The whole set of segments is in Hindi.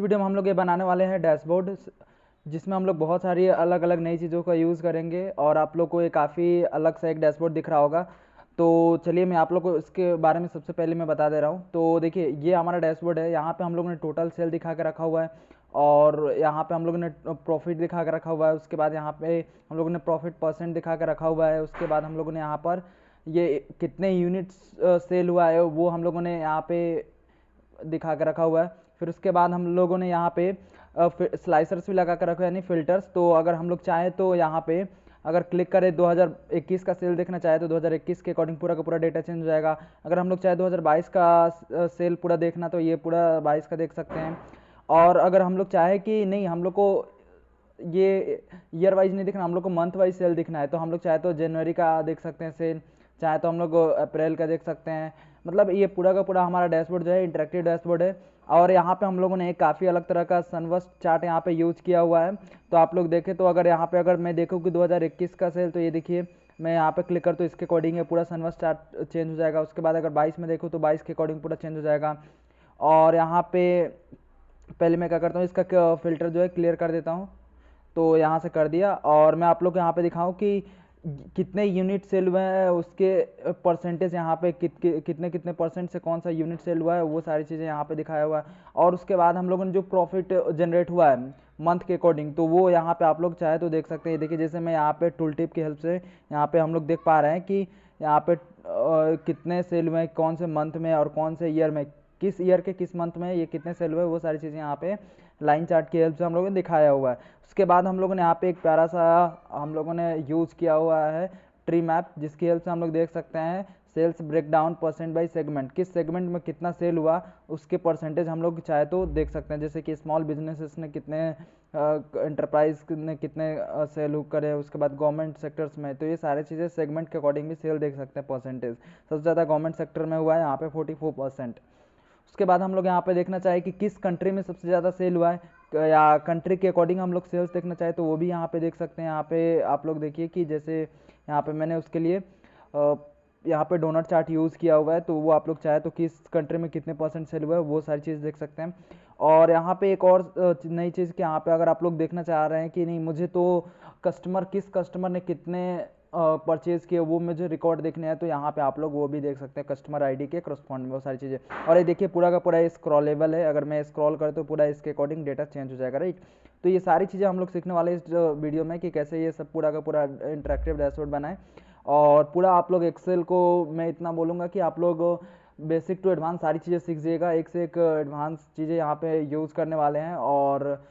वीडियो में हम लोग ये बनाने वाले हैं डैशबोर्ड, जिसमें हम लोग बहुत सारी अलग अलग नई चीज़ों का यूज़ करेंगे और आप लोग को ये काफ़ी अलग सा एक डैशबोर्ड दिख रहा होगा। तो चलिए मैं आप लोग को इसके बारे में सबसे पहले मैं बता दे रहा हूँ। तो देखिए ये हमारा डैशबोर्ड है। यहाँ पे हम लोगों ने टोटल सेल दिखा के रखा हुआ है और यहाँ पे हम लोगों ने प्रॉफिट दिखा के रखा हुआ है। उसके बाद यहाँ पे हम लोगों ने प्रॉफिट परसेंट दिखा के रखा हुआ है। उसके बाद हम लोगों ने यहाँ पर ये कितने यूनिट्स सेल हुआ है वो हम लोगों ने यहाँ पे दिखा के रखा हुआ है। फिर उसके बाद हम लोगों ने यहाँ पे स्लाइसर्स भी लगा कर रखा है, यानी फिल्टर्स। तो अगर हम लोग चाहें तो यहाँ पे अगर क्लिक करें 2021 का सेल देखना चाहे तो 2021 के अकॉर्डिंग पूरा का पूरा डेटा चेंज हो जाएगा। अगर हम लोग चाहे 2022 का सेल पूरा देखना तो ये पूरा 22 का देख सकते हैं। और अगर हम लोग चाहे कि नहीं हम लोग को ये ईयर वाइज नहीं देखना, हम लोग को मंथ वाइज सेल दिखना है, तो हम लोग चाहे तो जनवरी का देख सकते हैं सेल, चाहे तो हम लोग अप्रैल का देख सकते हैं। मतलब ये पूरा का पूरा हमारा डैशबोर्ड जो है इंटरेक्टिव डैशबोर्ड है। और यहाँ पे हम लोगों ने एक काफ़ी अलग तरह का सनवर्स चार्ट यहाँ पे यूज किया हुआ है। तो आप लोग देखें तो अगर यहाँ पे अगर मैं देखूँ कि 2021 का सेल, तो ये देखिए मैं यहाँ पे क्लिक कर तो इसके अकॉर्डिंग पूरा सनवर्स चार्ट चेंज हो जाएगा। उसके बाद अगर 22 में देखूँ तो 22 के अकॉर्डिंग पूरा चेंज हो जाएगा। और यहाँ पे पहले मैं क्या करता हूँ, इसका फिल्टर जो है क्लियर कर देता हूँ। तो यहाँ से कर दिया और मैं आप लोग को यहाँ पे दिखाऊं कि कितने यूनिट सेल हुए हैं, उसके परसेंटेज यहाँ पे कितने कितने परसेंट से कौन सा यूनिट सेल हुआ है, वो सारी चीज़ें यहाँ पे दिखाया हुआ है। और उसके बाद हम लोगों ने जो प्रॉफिट जनरेट हुआ है मंथ के अकॉर्डिंग, तो वो यहाँ पे आप लोग चाहे तो देख सकते हैं। देखिए जैसे मैं यहाँ पे टूल टिप की हेल्प से यहाँ पे हम लोग देख पा रहे हैं कि यहाँ पे कितने सेल हुए हैं, कौन से मंथ में और कौन से ईयर में, किस ईयर के किस मंथ में ये कितने सेल हुए, वो सारी चीज़ें यहाँ पे लाइन चार्ट की हेल्प से हम लोगों ने दिखाया हुआ है। उसके बाद हम लोगों ने यहाँ पे एक प्यारा सा हम लोगों ने यूज़ किया हुआ है ट्री मैप, जिसकी हेल्प से हम लोग देख सकते हैं sales breakdown percent by segment, किस सेगमेंट में कितना सेल हुआ उसके परसेंटेज हम लोग चाहे तो देख सकते हैं। जैसे कि स्मॉल बिजनेसेस ने कितने, एंटरप्राइज ने कितने सेल करे, उसके बाद गवर्नमेंट सेक्टर्स में, तो ये सारी चीज़ें सेगमेंट के अकॉर्डिंग भी सेल देख सकते हैं परसेंटेज। सबसे ज़्यादा गवर्नमेंट सेक्टर में हुआ है यहाँ पे 44%। उसके बाद हम लोग यहाँ पे देखना चाहे कि किस कंट्री में सबसे ज़्यादा सेल हुआ है या कंट्री के अकॉर्डिंग हम लोग सेल्स देखना चाहे तो वो भी यहाँ पे देख सकते हैं। यहाँ पे आप लोग देखिए कि जैसे यहाँ पे मैंने उसके लिए यहाँ पे डोनट चार्ट यूज़ किया हुआ है, तो वो आप लोग चाहे तो किस कंट्री में कितने परसेंट सेल हुआ है वो सारी चीज़ देख सकते हैं। और यहाँ पे एक और नई चीज़ कि यहाँ पे अगर आप लोग देखना चाह रहे हैं कि नहीं मुझे तो किस कस्टमर ने कितने परचेज़ किए वो मुझे रिकॉर्ड देखने हैं, तो यहाँ पे आप लोग वो भी देख सकते हैं कस्टमर आईडी के करस्पॉन्ड में वो सारी चीज़ें। और ये देखिए पूरा का पूरा स्क्रॉलेबल है, अगर मैं स्क्रॉल करूँ तो पूरा इसके अकॉर्डिंग डेटा चेंज हो जाएगा, राइट। तो ये सारी चीज़ें हम लोग सीखने वाले इस वीडियो में कि कैसे ये सब पूरा का पूरा इंटरेक्टिव डैशबोर्ड बनाए। और पूरा आप लोग एक्सेल को मैं इतना बोलूँगा कि आप लोग बेसिक टू एडवांस सारी चीज़ें सीख जाइएगा, एक से एक एडवांस चीज़ें यहाँ पे यूज़ करने वाले हैं। और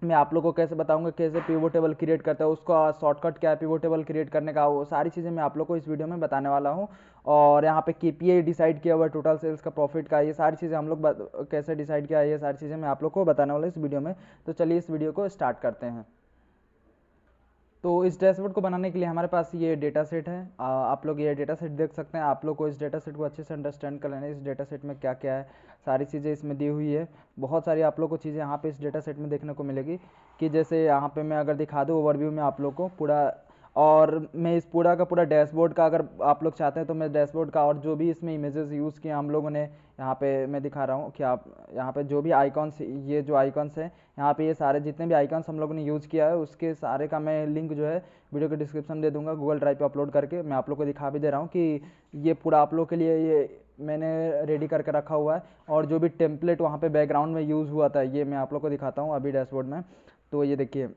मैं आप लोग को कैसे बताऊंगा कैसे पिवोट टेबल क्रिएट करता है, उसका शॉर्टकट क्या है पिवोट टेबल क्रिएट करने का, वो सारी चीज़ें मैं आप लोग को इस वीडियो में बताने वाला हूँ। और यहाँ पे केपीआई डिसाइड किया हुआ है टोटल सेल्स का, प्रॉफिट का, ये सारी चीज़ें हम लोग कैसे डिसाइड किया है, ये सारी चीज़ें मैं आप लोग को बताने वाला हूँ इस वीडियो में। तो चलिए इस वीडियो को स्टार्ट करते हैं। तो इस डैशबोर्ड को बनाने के लिए हमारे पास ये डेटा सेट है। आप लोग ये डेटा सेट देख सकते हैं। आप लोग को इस डेटा सेट को अच्छे से अंडरस्टैंड कर लेना है, इस डेटा सेट में क्या क्या है, सारी चीज़ें इसमें दी हुई है। बहुत सारी आप लोग को चीज़ें यहाँ पे इस डेटा सेट में देखने को मिलेगी कि जैसे यहाँ पे मैं अगर दिखा दूँ ओवरव्यू में आप लोग को पूरा, और मैं इस पूरा का पूरा डैशबोर्ड का अगर आप लोग चाहते हैं तो मैं डैशबोर्ड का और जो भी इसमें इमेजेस यूज़ किए हम लोगों ने यहाँ पे मैं दिखा रहा हूँ कि आप यहाँ पे जो भी आइकॉन्स, ये जो आइकॉन्स हैं यहाँ पे, ये सारे जितने भी आइकॉन्स हम लोगों ने यूज़ किया है उसके सारे का मैं लिंक जो है वीडियो के डिस्क्रिप्शन दे दूंगा गूगल ड्राइव पे अपलोड करके। मैं आप लोग को दिखा भी दे रहा हूँ कि ये पूरा आप लोग के लिए ये मैंने रेडी करके रखा हुआ है। और जो भी टेम्पलेट वहाँ पे बैकग्राउंड में यूज़ हुआ था ये मैं आप लोग को दिखाता हूँ अभी डैशबोर्ड में। तो ये देखिए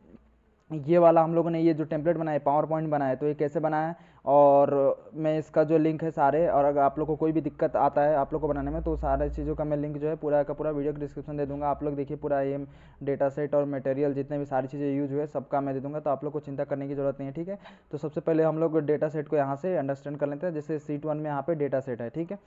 ये वाला हम लोगों ने ये जो टेम्पलेट बनाया पावर पॉइंट बनाया, तो ये कैसे बनाया है और मैं इसका जो लिंक है सारे, और अगर आप लोग को कोई भी दिक्कत आता है आप लोग को बनाने में तो सारे चीज़ों का मैं लिंक जो है पूरा का पूरा वीडियो के डिस्क्रिप्शन दे दूंगा। आप लोग देखिए पूरा ये डेटा सेट और मटेरियल जितने भी सारी चीज़ें यूज हुए सबका मैं दे दूंगा, तो आप लोग को चिंता करने की जरूरत नहीं है, ठीक है। तो सबसे पहले हम लोग डेटा सेट को यहाँ से अंडरस्टैंड कर लेते हैं। जैसे सीट 1 में यहाँ पे डेटा सेट है, ठीक है।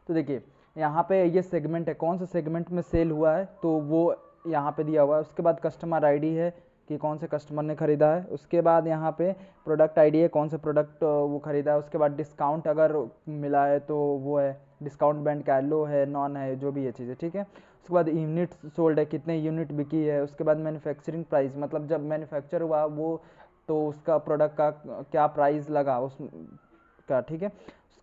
तो देखिए यहाँ पे ये सेगमेंट है, कौन से सेगमेंट में सेल हुआ है तो वो यहाँ पे दिया हुआ है। उसके बाद कस्टमर आईडी है कि कौन से कस्टमर ने खरीदा है। उसके बाद यहाँ पे प्रोडक्ट आईडी है, कौन से प्रोडक्ट वो खरीदा है। उसके बाद डिस्काउंट अगर मिला है तो वो है, डिस्काउंट बैंड का लो है नॉन है जो भी ये चीज़ है, ठीक है। उसके बाद यूनिट सोल्ड है, कितने यूनिट बिकी है। उसके बाद मैन्युफैक्चरिंग प्राइस, मतलब जब मैन्युफैक्चर हुआ वो तो उसका प्रोडक्ट का क्या प्राइस लगा उस का, ठीक है।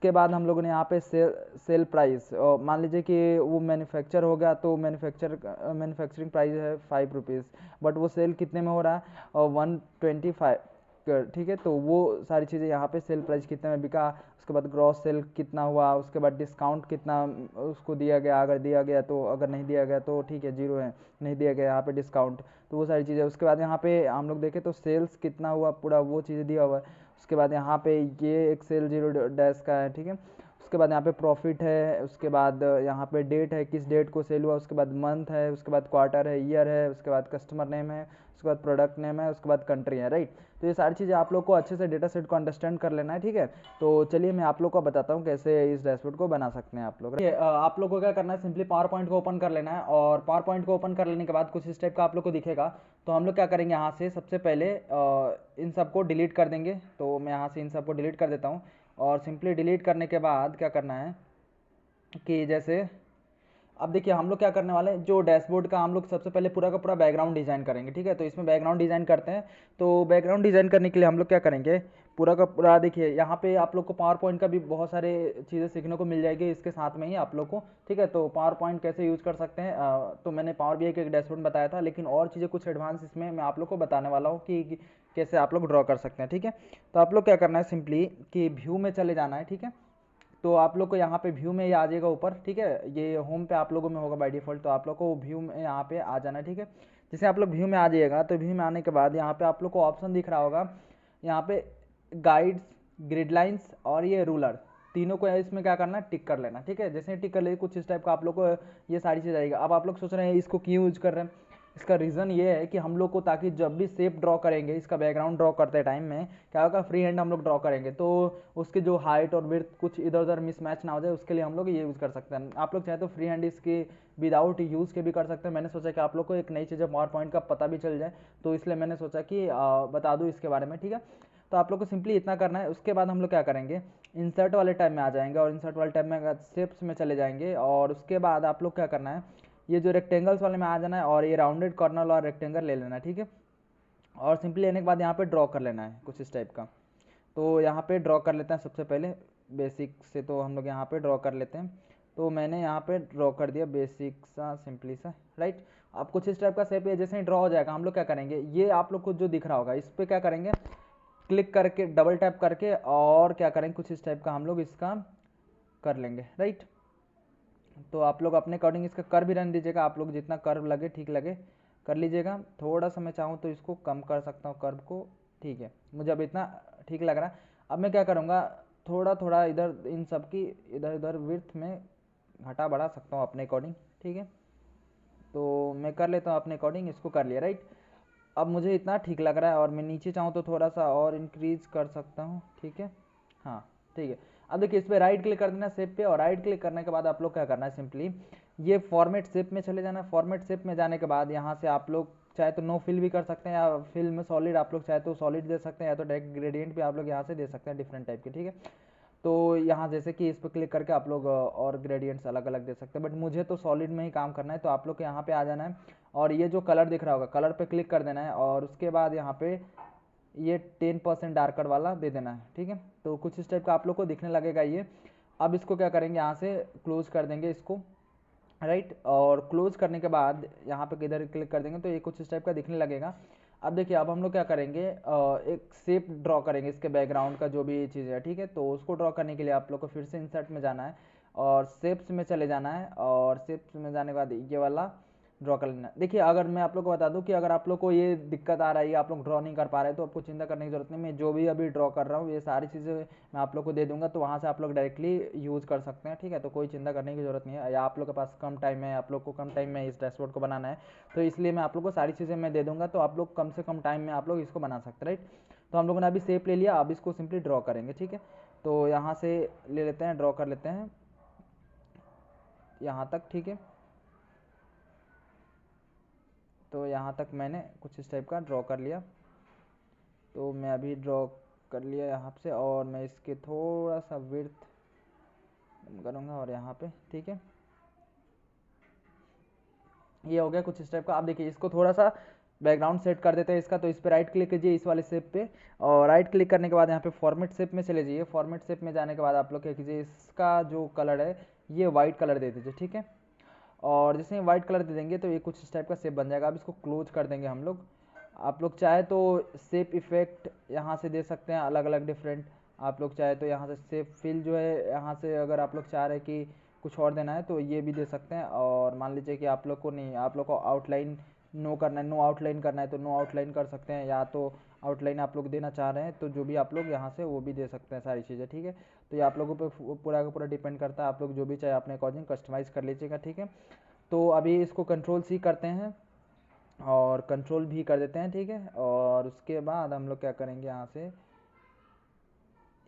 उसके बाद हम लोगों ने यहाँ पे सेल प्राइस, मान लीजिए कि वो मैन्युफैक्चर हो गया तो मैन्युफैक्चरिंग प्राइस है 5 रुपीज़, बट वो सेल कितने में हो रहा है 125, ठीक है। तो वो सारी चीज़ें यहाँ पे सेल प्राइस कितने में बिका, उसके बाद ग्रॉस सेल कितना हुआ, उसके बाद डिस्काउंट कितना उसको दिया गया, अगर दिया गया तो, अगर नहीं दिया गया तो ठीक है जीरो है, नहीं दिया गया यहाँ पे डिस्काउंट, तो वो सारी चीज़ें। उसके बाद यहाँ पे हम लोग देखें तो सेल्स कितना हुआ पूरा वो चीज़ें दिया हुआ है। उसके बाद यहाँ पे ये एक सेल जीरो डैश का है, ठीक है। उसके बाद यहाँ पे प्रॉफिट है, उसके बाद यहाँ पे डेट है, किस डेट को सेल हुआ, उसके बाद मंथ है, उसके बाद क्वार्टर है, ईयर है, उसके बाद कस्टमर नेम है, उसके बाद प्रोडक्ट नेम है, उसके बाद कंट्री है, राइट। तो ये सारी चीज़ें आप लोग को अच्छे से डेटा सेट को अंडरस्टैंड कर लेना है, ठीक है। तो चलिए मैं आप लोग को बताता हूँ कैसे इस डैशबोर्ड को बना सकते हैं आप लोग। आप लोग को क्या करना है, सिंपली पावर पॉइंट को ओपन कर लेना है, और पावर पॉइंट को ओपन कर लेने के बाद कुछ इस टाइप का आप लोग को दिखेगा। तो हम लोग क्या करेंगे, यहाँ से सबसे पहले इन सबको डिलीट कर देंगे। तो मैं यहाँ से इन सबको डिलीट कर देता हूँ, और सिंपली डिलीट करने के बाद क्या करना है कि जैसे अब देखिए हम लोग क्या करने वाले हैं, जो डैशबोर्ड का हम लोग सबसे पहले पूरा का पूरा बैकग्राउंड डिज़ाइन करेंगे, ठीक है। तो इसमें बैकग्राउंड डिज़ाइन करते हैं। तो बैकग्राउंड डिज़ाइन करने के लिए हम लोग क्या करेंगे, पूरा का पूरा देखिए यहाँ पे आप लोग को पावर पॉइंट का भी बहुत सारे चीज़ें सीखने को मिल जाएगी इसके साथ में ही आप लोग को, ठीक है। तो पावर पॉइंट कैसे यूज़ कर सकते हैं, तो मैंने पावर बीआई का एक डैशबोर्ड बताया था, लेकिन और चीज़ें कुछ एडवांस इसमें मैं आप लोग को बताने वाला हूँ कि कैसे आप लोग ड्रॉ कर सकते हैं, ठीक है। तो आप लोग क्या करना है, सिंपली कि व्यू में चले जाना है, ठीक है। तो आप लोग को यहाँ पे व्यू में ही आ जाएगा ऊपर, ठीक है। ये होम पे आप लोगों में होगा बाय डिफ़ॉल्ट, तो आप लोग को व्यू में यहाँ पे आ जाना है, ठीक है। जैसे आप लोग व्यू में आ जाइएगा तो व्यू में आने के बाद यहाँ पे आप लोग को ऑप्शन दिख रहा होगा, यहाँ पे गाइड्स, ग्रिड लाइन्स और ये रूलर, तीनों को इसमें क्या करना है, टिक कर लेना, ठीक है। जैसे ही टिक कर ले कुछ इस टाइप का आप लोग को ये सारी चीज़ आएगी। अब आप लोग सोच रहे हैं इसको क्यों यूज कर रहे हैं, इसका रीज़न ये है कि हम लोग को, ताकि जब भी शेप ड्रॉ करेंगे, इसका बैकग्राउंड ड्रॉ करते टाइम में क्या होगा, फ्री हैंड हम लोग ड्रॉ करेंगे तो उसके जो हाइट और विड्थ कुछ इधर उधर मिसमैच ना हो जाए, उसके लिए हम लोग ये यूज़ कर सकते हैं। आप लोग चाहे तो फ्री हैंड इसके विदाउट यूज़ के भी कर सकते हैं। मैंने सोचा कि आप लोग को एक नई चीज़ पावर पॉइंट का पता भी चल जाए, तो इसलिए मैंने सोचा कि बता दूँ इसके बारे में, ठीक है। तो आप लोग को सिंपली इतना करना है। उसके बाद हम लोग क्या करेंगे, इंसर्ट वाले टैब में आ जाएंगे, और इंसर्ट वाले टैब में शेप्स में चले जाएंगे, और उसके बाद आप लोग क्या करना है, ये जो रेक्टेंगल्स वाले में आ जाना है, और ये राउंडेड कॉर्नर और रेक्टेंगल ले लेना है, ठीक है। और सिंपली लेने के बाद यहाँ पे ड्रॉ कर लेना है कुछ इस टाइप का। तो यहाँ पे ड्रॉ कर लेते हैं सबसे पहले बेसिक से, तो हम लोग यहाँ पे ड्रॉ कर लेते हैं। तो मैंने यहाँ पे ड्रॉ कर दिया बेसिक सा, सिंपली सा, राइट। अब कुछ इस टाइप का शेप है, जैसे ही ड्रॉ हो जाएगा हम लोग क्या करेंगे, ये आप लोग को जो दिख रहा होगा इस पर क्या करेंगे, क्लिक करके डबल टैप करके, और क्या करेंगे कुछ इस टाइप का हम लोग इसका कर लेंगे, राइट। तो आप लोग अपने अकॉर्डिंग इसका कर भी रहने दीजिएगा, आप लोग जितना कर्व लगे ठीक लगे कर लीजिएगा। थोड़ा सा मैं चाहूँ तो इसको कम कर सकता हूँ कर्व को, ठीक है, मुझे अब इतना ठीक लग रहा है। अब मैं क्या करूँगा, थोड़ा थोड़ा इधर इन सब की इधर उधर विड्थ में घटा बढ़ा सकता हूँ अपने अकॉर्डिंग, ठीक है। तो मैं कर लेता हूँ अपने अकॉर्डिंग, इसको कर लिया, राइट। अब मुझे इतना ठीक लग रहा है, और मैं नीचे चाहूँ तो थोड़ा सा और इंक्रीज कर सकता हूँ, ठीक है। हाँ ठीक है। अब देखिए इस पर राइट क्लिक कर देना शेप पे, और राइट क्लिक करने के बाद आप लोग क्या करना है, सिंपली ये फॉर्मेट शेप में चले जाना है। फॉर्मेट शेप में जाने के बाद यहाँ से आप लोग चाहे तो नो फिल भी कर सकते हैं, या फिल में सॉलिड आप लोग चाहे तो सॉलिड दे सकते हैं, या तो डायरेक्ट ग्रेडियंट भी आप लोग यहाँ से दे सकते हैं डिफरेंट टाइप के, ठीक है। तो यहाँ जैसे कि इस पर क्लिक करके आप लोग और ग्रेडियंट्स अलग अलग दे सकते हैं, बट मुझे तो सॉलिड में ही काम करना है। तो आप लोग को यहाँ पे आ जाना है, और ये जो कलर दिख रहा होगा कलर पे क्लिक कर देना है, और उसके बाद यहाँ पे ये 10% डार्कर वाला दे देना है, ठीक है। तो कुछ इस टाइप का आप लोग को दिखने लगेगा ये। अब इसको क्या करेंगे, यहाँ से क्लोज कर देंगे इसको, राइट। और क्लोज करने के बाद यहाँ पे किधर क्लिक कर देंगे तो ये कुछ इस टाइप का दिखने लगेगा। अब देखिए अब हम लोग क्या करेंगे, एक शेप ड्रॉ करेंगे इसके बैकग्राउंड का जो भी चीज़ है, ठीक है। तो उसको ड्रॉ करने के लिए आप लोग को फिर से इंसर्ट में जाना है, और शेप्स में चले जाना है, और शेप्स में जाने के बाद ये वाला ड्रॉ कर लेना है। देखिए अगर मैं आप लोग को बता दूं कि अगर आप लोग को ये दिक्कत आ रही है, आप लोग ड्रॉ नहीं कर पा रहे, तो आपको चिंता करने की जरूरत नहीं। मैं जो भी अभी ड्रॉ कर रहा हूँ ये सारी चीज़ें मैं आप लोग को दे दूंगा, तो वहाँ से आप लोग डायरेक्टली यूज़ कर सकते हैं, ठीक है। तो कोई चिंता करने की जरूरत नहीं है। या आप लोग के पास कम टाइम है, आप लोग को कम टाइम में इस डैशबोर्ड को बनाना है, तो इसलिए मैं आप लोग को सारी चीज़ें मैं दे दूंगा, तो आप लोग कम से कम टाइम में आप लोग इसको बना सकते हैं, राइट। तो हम लोगों ने अभी शेप ले लिया, अब इसको सिंपली ड्रॉ करेंगे, ठीक है। तो यहाँ से ले लेते हैं, ड्रॉ कर लेते हैं यहाँ तक, ठीक है। तो यहाँ तक मैंने कुछ इस टाइप का ड्रॉ कर लिया। तो मैं अभी ड्रॉ कर लिया यहाँ से, और मैं इसके थोड़ा सा विड्थ करूँगा, और यहाँ पे, ठीक है। ये हो गया कुछ इस टाइप का। आप देखिए इसको थोड़ा सा बैकग्राउंड सेट कर देते हैं इसका। तो इस पर राइट क्लिक कीजिए इस वाले शेप पे, और राइट क्लिक करने के बाद यहाँ पे फॉर्मेट शेप में चले जाइए। फॉर्मेट शेप में जाने के बाद आप लोग क्या कीजिए, इसका जो कलर है ये वाइट कलर दे दीजिए, ठीक है। और जैसे ही वाइट कलर दे देंगे तो ये कुछ इस टाइप का शेप बन जाएगा। अब इसको क्लोज कर देंगे हम लोग। आप लोग चाहे तो शेप इफेक्ट यहाँ से दे सकते हैं अलग अलग डिफरेंट। आप लोग चाहे तो यहाँ से शेप फिल जो है यहाँ से अगर आप लोग चाह रहे हैं कि कुछ और देना है तो ये भी दे सकते हैं। और मान लीजिए कि आप लोग को नहीं, आप लोग को आउटलाइन नो करना है, नो आउटलाइन करना है तो नो आउटलाइन कर सकते हैं, या तो आउटलाइन आप लोग देना चाह रहे हैं तो जो भी आप लोग यहाँ से वो भी दे सकते हैं सारी चीज़ें, ठीक है। तो ये आप लोगों पे पूरा का पूरा डिपेंड करता है, आप लोग जो भी चाहे अपने अकॉर्डिंग कस्टमाइज़ कर लीजिएगा, ठीक है। तो अभी इसको कंट्रोल सी करते हैं और कंट्रोल भी कर देते हैं, ठीक है। और उसके बाद हम लोग क्या करेंगे, यहाँ से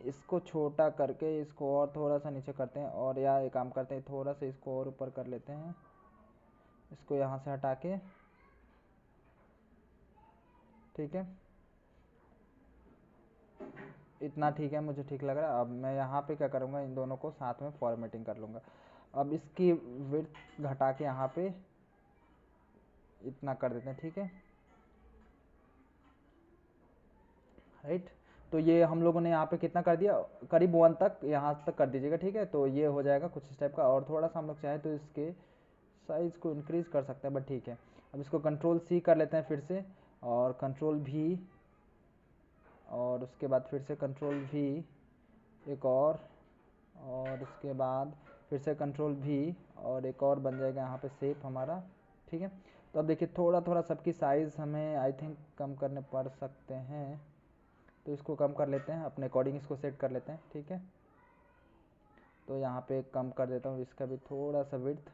इसको छोटा करके इसको और थोड़ा सा नीचे करते हैं, और या एक काम करते हैं थोड़ा सा इसको और ऊपर कर लेते हैं, इसको यहाँ से हटा के, ठीक है। इतना ठीक है, मुझे ठीक लग रहा है। अब मैं यहाँ पे क्या करूँगा, इन दोनों को साथ में फॉर्मेटिंग कर लूँगा। अब इसकी विड्थ घटा के यहाँ पे इतना कर देते हैं, ठीक है, राइट। तो ये हम लोगों ने यहाँ पे कितना कर दिया, करीब 1 तक यहाँ तक कर दीजिएगा, ठीक है। तो ये हो जाएगा कुछ इस टाइप का। और थोड़ा सा हम लोग चाहें तो इसके साइज़ को इंक्रीज़ कर सकते हैं, बट ठीक है। अब इसको कंट्रोल सी कर लेते हैं फिर से, और कंट्रोल भी, और उसके बाद फिर से कंट्रोल भी एक और उसके बाद फिर से कंट्रोल भी, और एक और बन जाएगा यहाँ पे शेप हमारा, ठीक है। तो अब देखिए थोड़ा थोड़ा सबकी साइज़ हमें आई थिंक कम करने पड़ सकते हैं, तो इसको कम कर लेते हैं, अपने अकॉर्डिंग इसको सेट कर लेते हैं, ठीक है। तो यहाँ पे कम कर देता हूँ इसका भी थोड़ा सा विड्थ,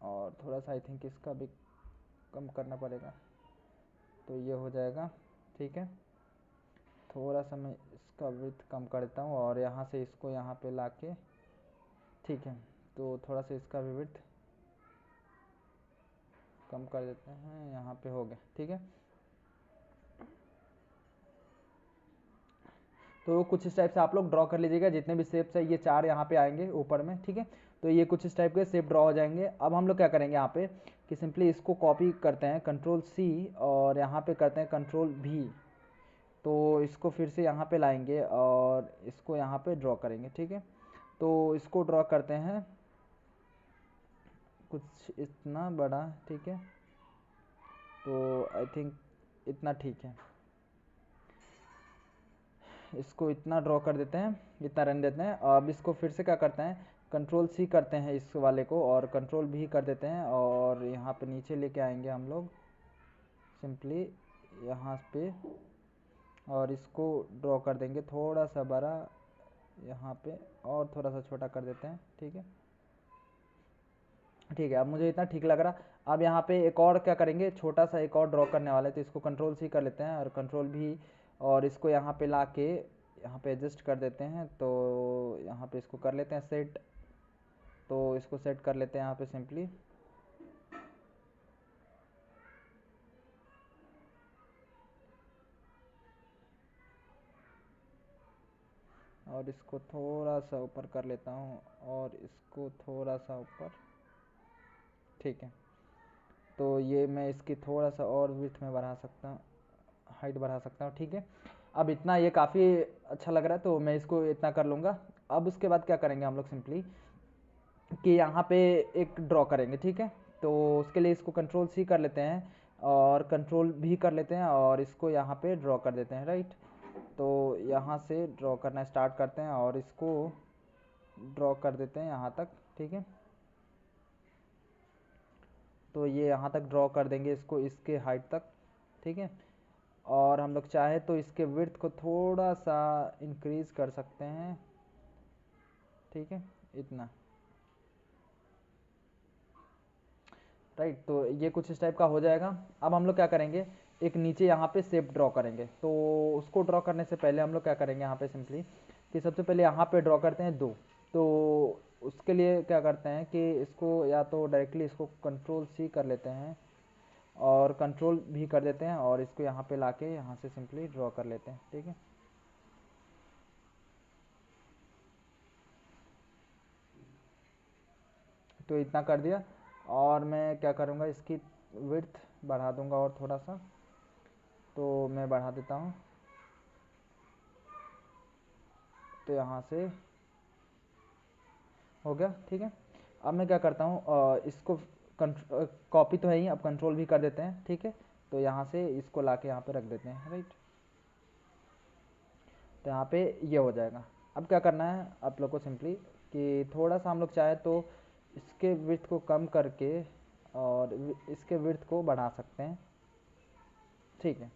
और थोड़ा सा आई थिंक इसका भी कम करना पड़ेगा, तो ये हो जाएगा, ठीक है। थोड़ा सा मैं इसका विड्थ कम कर देता हूँ, और यहाँ से इसको यहाँ पे ला के, ठीक है। तो थोड़ा सा इसका भी विड्थ कम कर देते हैं, यहाँ पे हो गया, ठीक है। तो कुछ इस टाइप से आप लोग ड्रॉ कर लीजिएगा, जितने भी शेप्स है ये 4 यहाँ पे आएंगे ऊपर में, ठीक है। तो ये कुछ इस टाइप के शेप ड्रॉ हो जाएंगे। अब हम लोग क्या करेंगे यहाँ पे कि सिंपली इसको कॉपी करते हैं कंट्रोल सी, और यहाँ पे करते हैं कंट्रोल भी। तो इसको फिर से यहाँ पे लाएंगे और इसको यहाँ पे ड्रॉ करेंगे, ठीक है। तो इसको ड्रॉ करते हैं कुछ इतना बड़ा, ठीक है। तो आई थिंक इतना ठीक है, इसको इतना ड्रॉ कर देते हैं, इतना रन देते हैं। अब इसको फिर से क्या करते हैं, कंट्रोल सी करते हैं इस वाले को, और कंट्रोल भी कर देते हैं, और यहाँ पे नीचे लेके आएंगे हम लोग सिंपली यहाँ पे, और इसको ड्रॉ कर देंगे थोड़ा सा बड़ा यहाँ पे, और थोड़ा सा छोटा कर देते हैं, ठीक है। ठीक है, अब मुझे इतना ठीक लग रहा। अब यहाँ पे एक और क्या करेंगे, छोटा सा एक और ड्रॉ करने वाले, तो इसको कंट्रोल सी कर लेते हैं और कंट्रोल भी, और इसको यहाँ पे ला के यहाँ पे एडजस्ट कर देते हैं। तो यहाँ पे इसको कर लेते हैं सेट, तो इसको सेट कर लेते हैं यहाँ पे सिंपली, और इसको थोड़ा सा ऊपर कर लेता हूँ, और इसको थोड़ा सा ऊपर, ठीक है। तो ये मैं इसकी थोड़ा सा और विड्थ में बढ़ा सकता हूँ, हाइट बढ़ा सकता हूँ, ठीक है। अब इतना ये काफ़ी अच्छा लग रहा है, तो मैं इसको इतना कर लूँगा। अब उसके बाद क्या करेंगे हम लोग सिंपली कि यहाँ पे एक ड्रॉ करेंगे, ठीक है। तो उसके लिए इसको कंट्रोल सी कर लेते हैं, और कंट्रोल भी कर लेते हैं, और इसको यहाँ पे ड्रॉ कर देते हैं, राइट। तो यहाँ से ड्रॉ करना स्टार्ट करते हैं, और इसको ड्रॉ कर देते हैं यहाँ तक, ठीक है। तो ये यहाँ तक ड्रॉ कर देंगे इसको, इसके हाइट तक, ठीक है। और हम लोग चाहे तो इसके विड्थ को थोड़ा सा इंक्रीज़ कर सकते हैं, ठीक है, इतना, राइट। तो ये कुछ इस टाइप का हो जाएगा। अब हम लोग क्या करेंगे, एक नीचे यहाँ पे शेप ड्रॉ करेंगे। तो उसको ड्रॉ करने से पहले हम लोग क्या करेंगे यहाँ पे सिंपली कि सबसे पहले यहाँ पे ड्रॉ करते हैं 2। तो उसके लिए क्या करते हैं कि इसको या तो डायरेक्टली इसको कंट्रोल सी कर लेते हैं, और कंट्रोल भी कर देते हैं, और इसको यहाँ पे लाके यहाँ से सिंपली ड्रॉ कर लेते हैं, ठीक है। तो इतना कर दिया, और मैं क्या करूँगा, इसकी विड्थ बढ़ा दूँगा और थोड़ा सा, तो मैं बढ़ा देता हूँ। तो यहाँ से हो गया, ठीक है। अब मैं क्या करता हूँ, इसको कॉपी तो है ही, अब कंट्रोल भी कर देते हैं, ठीक है। तो यहाँ से इसको लाके यहाँ पे रख देते हैं, राइट। तो यहाँ पे ये हो जाएगा। अब क्या करना है आप लोग को, सिंपली कि थोड़ा सा हम लोग चाहे तो इसके विड्थ को कम करके और इसके विड्थ को बढ़ा सकते हैं, ठीक है।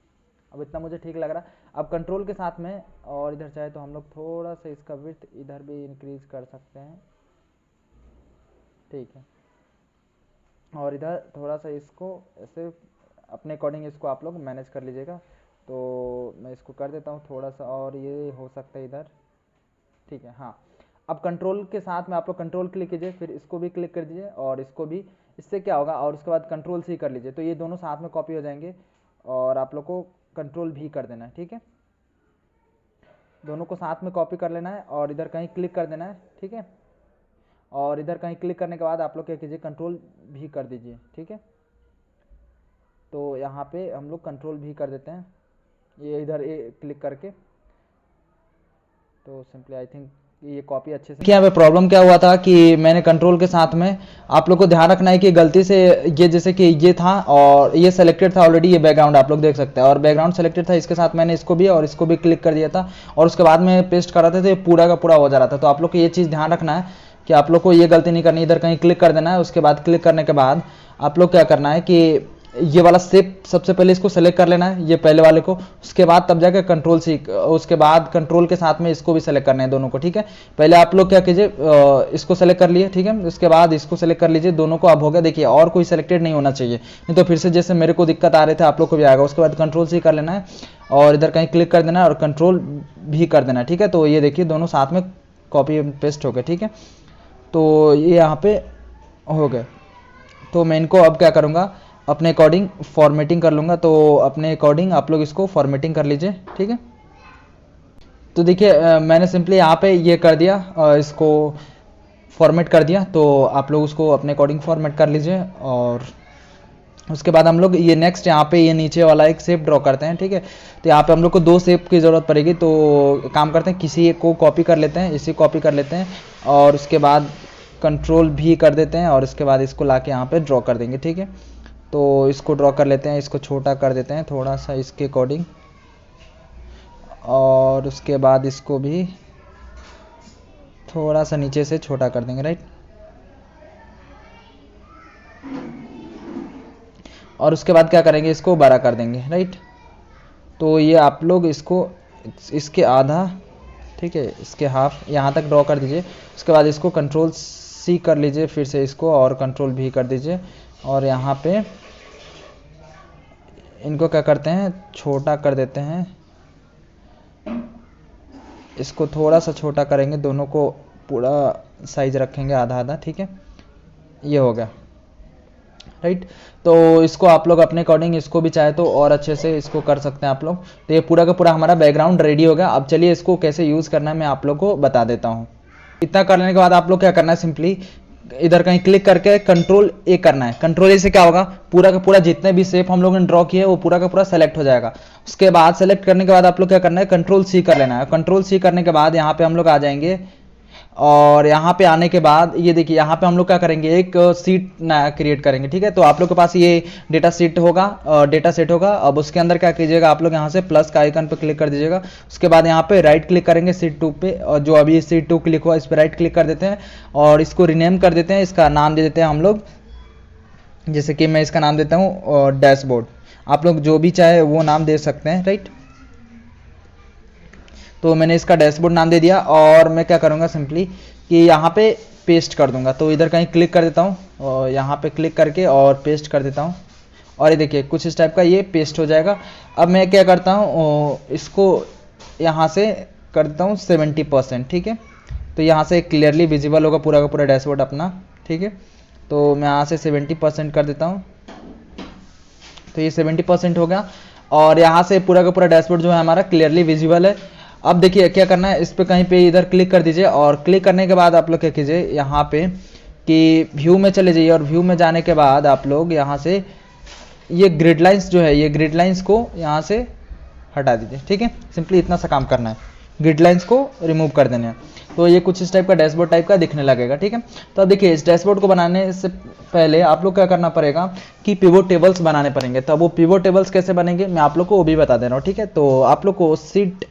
अब इतना मुझे ठीक लग रहा है। अब कंट्रोल के साथ में, और इधर चाहे तो हम लोग थोड़ा सा इसका विड्थ इधर भी इंक्रीज कर सकते हैं, ठीक है। और इधर थोड़ा सा इसको ऐसे अपने अकॉर्डिंग इसको आप लोग मैनेज कर लीजिएगा। तो मैं इसको कर देता हूँ थोड़ा सा, और ये हो सकता है इधर, ठीक है। हाँ, अब कंट्रोल के साथ में आप लोग कंट्रोल क्लिक कीजिए, फिर इसको भी क्लिक कर दीजिए और इसको भी। इससे क्या होगा, और उसके बाद कंट्रोल सी कर लीजिए, तो ये दोनों साथ में कॉपी हो जाएंगे। और आप लोग को कंट्रोल भी कर देना है, ठीक है। दोनों को साथ में कॉपी कर लेना है और इधर कहीं क्लिक कर देना है, ठीक है। और इधर कहीं क्लिक करने के बाद आप लोग क्या कीजिए, कंट्रोल भी कर दीजिए, ठीक है। तो यहाँ पे हम लोग कंट्रोल भी कर देते हैं, ये इधर क्लिक करके। तो सिंपली आई थिंक ये कॉपी अच्छे से किया। प्रॉब्लम क्या हुआ था कि मैंने कंट्रोल के साथ में, आप लोग को ध्यान रखना है कि गलती से ये, जैसे कि ये था और ये सेलेक्टेड था ऑलरेडी, ये बैकग्राउंड आप लोग देख सकते हैं, और बैकग्राउंड सेलेक्टेड था, इसके साथ मैंने इसको भी और इसको भी क्लिक कर दिया था, और उसके बाद में पेस्ट कर रहा था तो ये पूरा का पूरा हो जा रहा था। तो आप लोग को ये चीज़ ध्यान रखना है कि आप लोग को ये गलती नहीं करनी। इधर कहीं क्लिक कर देना है, उसके बाद क्लिक करने के बाद आप लोग क्या करना है कि ये वाला शेप सबसे पहले इसको सेलेक्ट कर लेना है, ये पहले वाले को, उसके बाद तब जाकर कंट्रोल सी, उसके बाद कंट्रोल के साथ में इसको भी सेलेक्ट करना है, दोनों को, ठीक है। पहले आप लोग क्या कीजिए, इसको सेलेक्ट कर लिए, ठीक है। उसके बाद इसको सेलेक्ट कर लीजिए, दोनों को। अब हो गया, देखिए, और कोई सेलेक्टेड नहीं होना चाहिए, नहीं तो फिर से जैसे मेरे को दिक्कत आ रहे थे आप लोग को भी आएगा। उसके बाद कंट्रोल सी कर लेना है और इधर कहीं क्लिक कर देना है और कंट्रोल भी कर देना है, ठीक है। तो ये देखिए दोनों साथ में कॉपी पेस्ट हो गए, ठीक है। तो ये यहाँ पे हो गए। तो मैं इनको अब क्या करूँगा, अपने अकॉर्डिंग फॉर्मेटिंग कर लूँगा। तो अपने अकॉर्डिंग आप लोग इसको फॉर्मेटिंग कर लीजिए, ठीक है। तो देखिए मैंने सिंपली यहाँ पे ये कर दिया, इसको फॉर्मेट कर दिया। तो आप लोग उसको अपने अकॉर्डिंग फॉर्मेट कर लीजिए। और उसके बाद हम लोग ये नेक्स्ट यहाँ पे ये नीचे वाला एक शेप ड्रॉ करते हैं, ठीक है। तो यहाँ पे हम लोग को 2 शेप की ज़रूरत पड़ेगी। तो काम करते हैं, किसी एक को कॉपी कर लेते हैं, इसी कॉपी कर लेते हैं और उसके बाद कंट्रोल भी कर देते हैं और उसके बाद इसको लाके यहाँ पे ड्रॉ कर देंगे, ठीक है। तो इसको ड्रॉ कर लेते हैं, इसको छोटा कर देते हैं थोड़ा सा इसके अकॉर्डिंग, और उसके बाद इसको भी थोड़ा सा नीचे से छोटा कर देंगे, राइट। और उसके बाद क्या करेंगे, इसको बड़ा कर देंगे, राइट। तो ये आप लोग इसको, इसके आधा, ठीक है, इसके हाफ यहाँ तक ड्रॉ कर दीजिए। उसके बाद इसको कंट्रोल सी कर लीजिए, फिर से इसको और कंट्रोल भी कर दीजिए। और यहाँ पे इनको क्या करते हैं, छोटा कर देते हैं, इसको थोड़ा सा छोटा करेंगे, दोनों को पूरा साइज रखेंगे आधा आधा, ठीक है। ये हो गया, राइट। तो इसको आप लोग अपने अकॉर्डिंग इसको भी चाहे तो और अच्छे से इसको कर सकते हैं आप लोग। तो ये पूरा का पूरा हमारा बैकग्राउंड रेडी हो गया। अब चलिए इसको कैसे यूज़ करना है मैं आप लोग को बता देता हूँ। इतना करने के बाद आप लोग क्या करना है, सिंपली इधर कहीं क्लिक करके कंट्रोल ए करना है। कंट्रोल ए से क्या होगा, पूरा का पूरा जितने भी शेप हम लोगों ने ड्रॉ किए वो पूरा का पूरा सेलेक्ट हो जाएगा। उसके बाद सेलेक्ट करने के बाद आप लोग क्या करना है, कंट्रोल सी कर लेना है। कंट्रोल सी करने के बाद यहाँ पे हम लोग आ जाएंगे, और यहाँ पे आने के बाद ये देखिए यहाँ पे हम लोग क्या करेंगे, एक सीट नया क्रिएट करेंगे, ठीक है। तो आप लोग के पास ये डेटा सीट होगा, डेटा सेट होगा। अब उसके अंदर क्या कीजिएगा, आप लोग यहाँ से प्लस का आइकन पे क्लिक कर दीजिएगा। उसके बाद यहाँ पे राइट क्लिक करेंगे सीट 2 पे, और जो अभी सीट 2 क्लिक हुआ इस पर राइट क्लिक कर देते हैं और इसको रिनेम कर देते हैं। इसका नाम दे देते हैं हम लोग, जैसे कि मैं इसका नाम देता हूँ डैशबोर्ड। आप लोग जो भी चाहे वो नाम दे सकते हैं, राइट। तो मैंने इसका डैशबोर्ड नाम दे दिया। और मैं क्या करूँगा, सिंपली कि यहाँ पे पेस्ट कर दूंगा। तो इधर कहीं क्लिक कर देता हूँ और यहाँ पे क्लिक करके और पेस्ट कर देता हूँ, और ये देखिए कुछ इस टाइप का ये पेस्ट हो जाएगा। अब मैं क्या करता हूँ, इसको यहाँ से कर देता हूँ 70%, ठीक है। तो यहाँ से क्लियरली विजिबल होगा पूरा का पूरा डैशबोर्ड अपना, ठीक है। तो मैं यहाँ से 70% कर देता हूँ। तो ये 70% हो गया, और यहाँ से पूरा का पूरा डैशबोर्ड जो है हमारा क्लियरली विजिबल है। अब देखिए क्या करना है, इस पे कहीं पे इधर क्लिक कर दीजिए, और क्लिक करने के बाद आप लोग क्या कीजिए, यहाँ पे कि व्यू में चले जाइए और व्यू में जाने के बाद आप लोग यहाँ से ये ग्रिड लाइंस जो है, ये ग्रिड लाइंस को यहाँ से हटा दीजिए। ठीक है, सिंपली इतना सा काम करना है, ग्रिड लाइंस को रिमूव कर देने हैं। तो ये कुछ इस टाइप का डैशबोर्ड टाइप का दिखने लगेगा। ठीक है, तो अब देखिए इस डैशबोर्ड को बनाने से पहले आप लोग क्या करना पड़ेगा कि पिवोट टेबल्स बनाने पड़ेंगे। तो अब वो पिवोट टेबल्स कैसे बनेंगे मैं आप लोग को वो भी बता दे रहा हूँ। ठीक है, तो आप लोग को सीट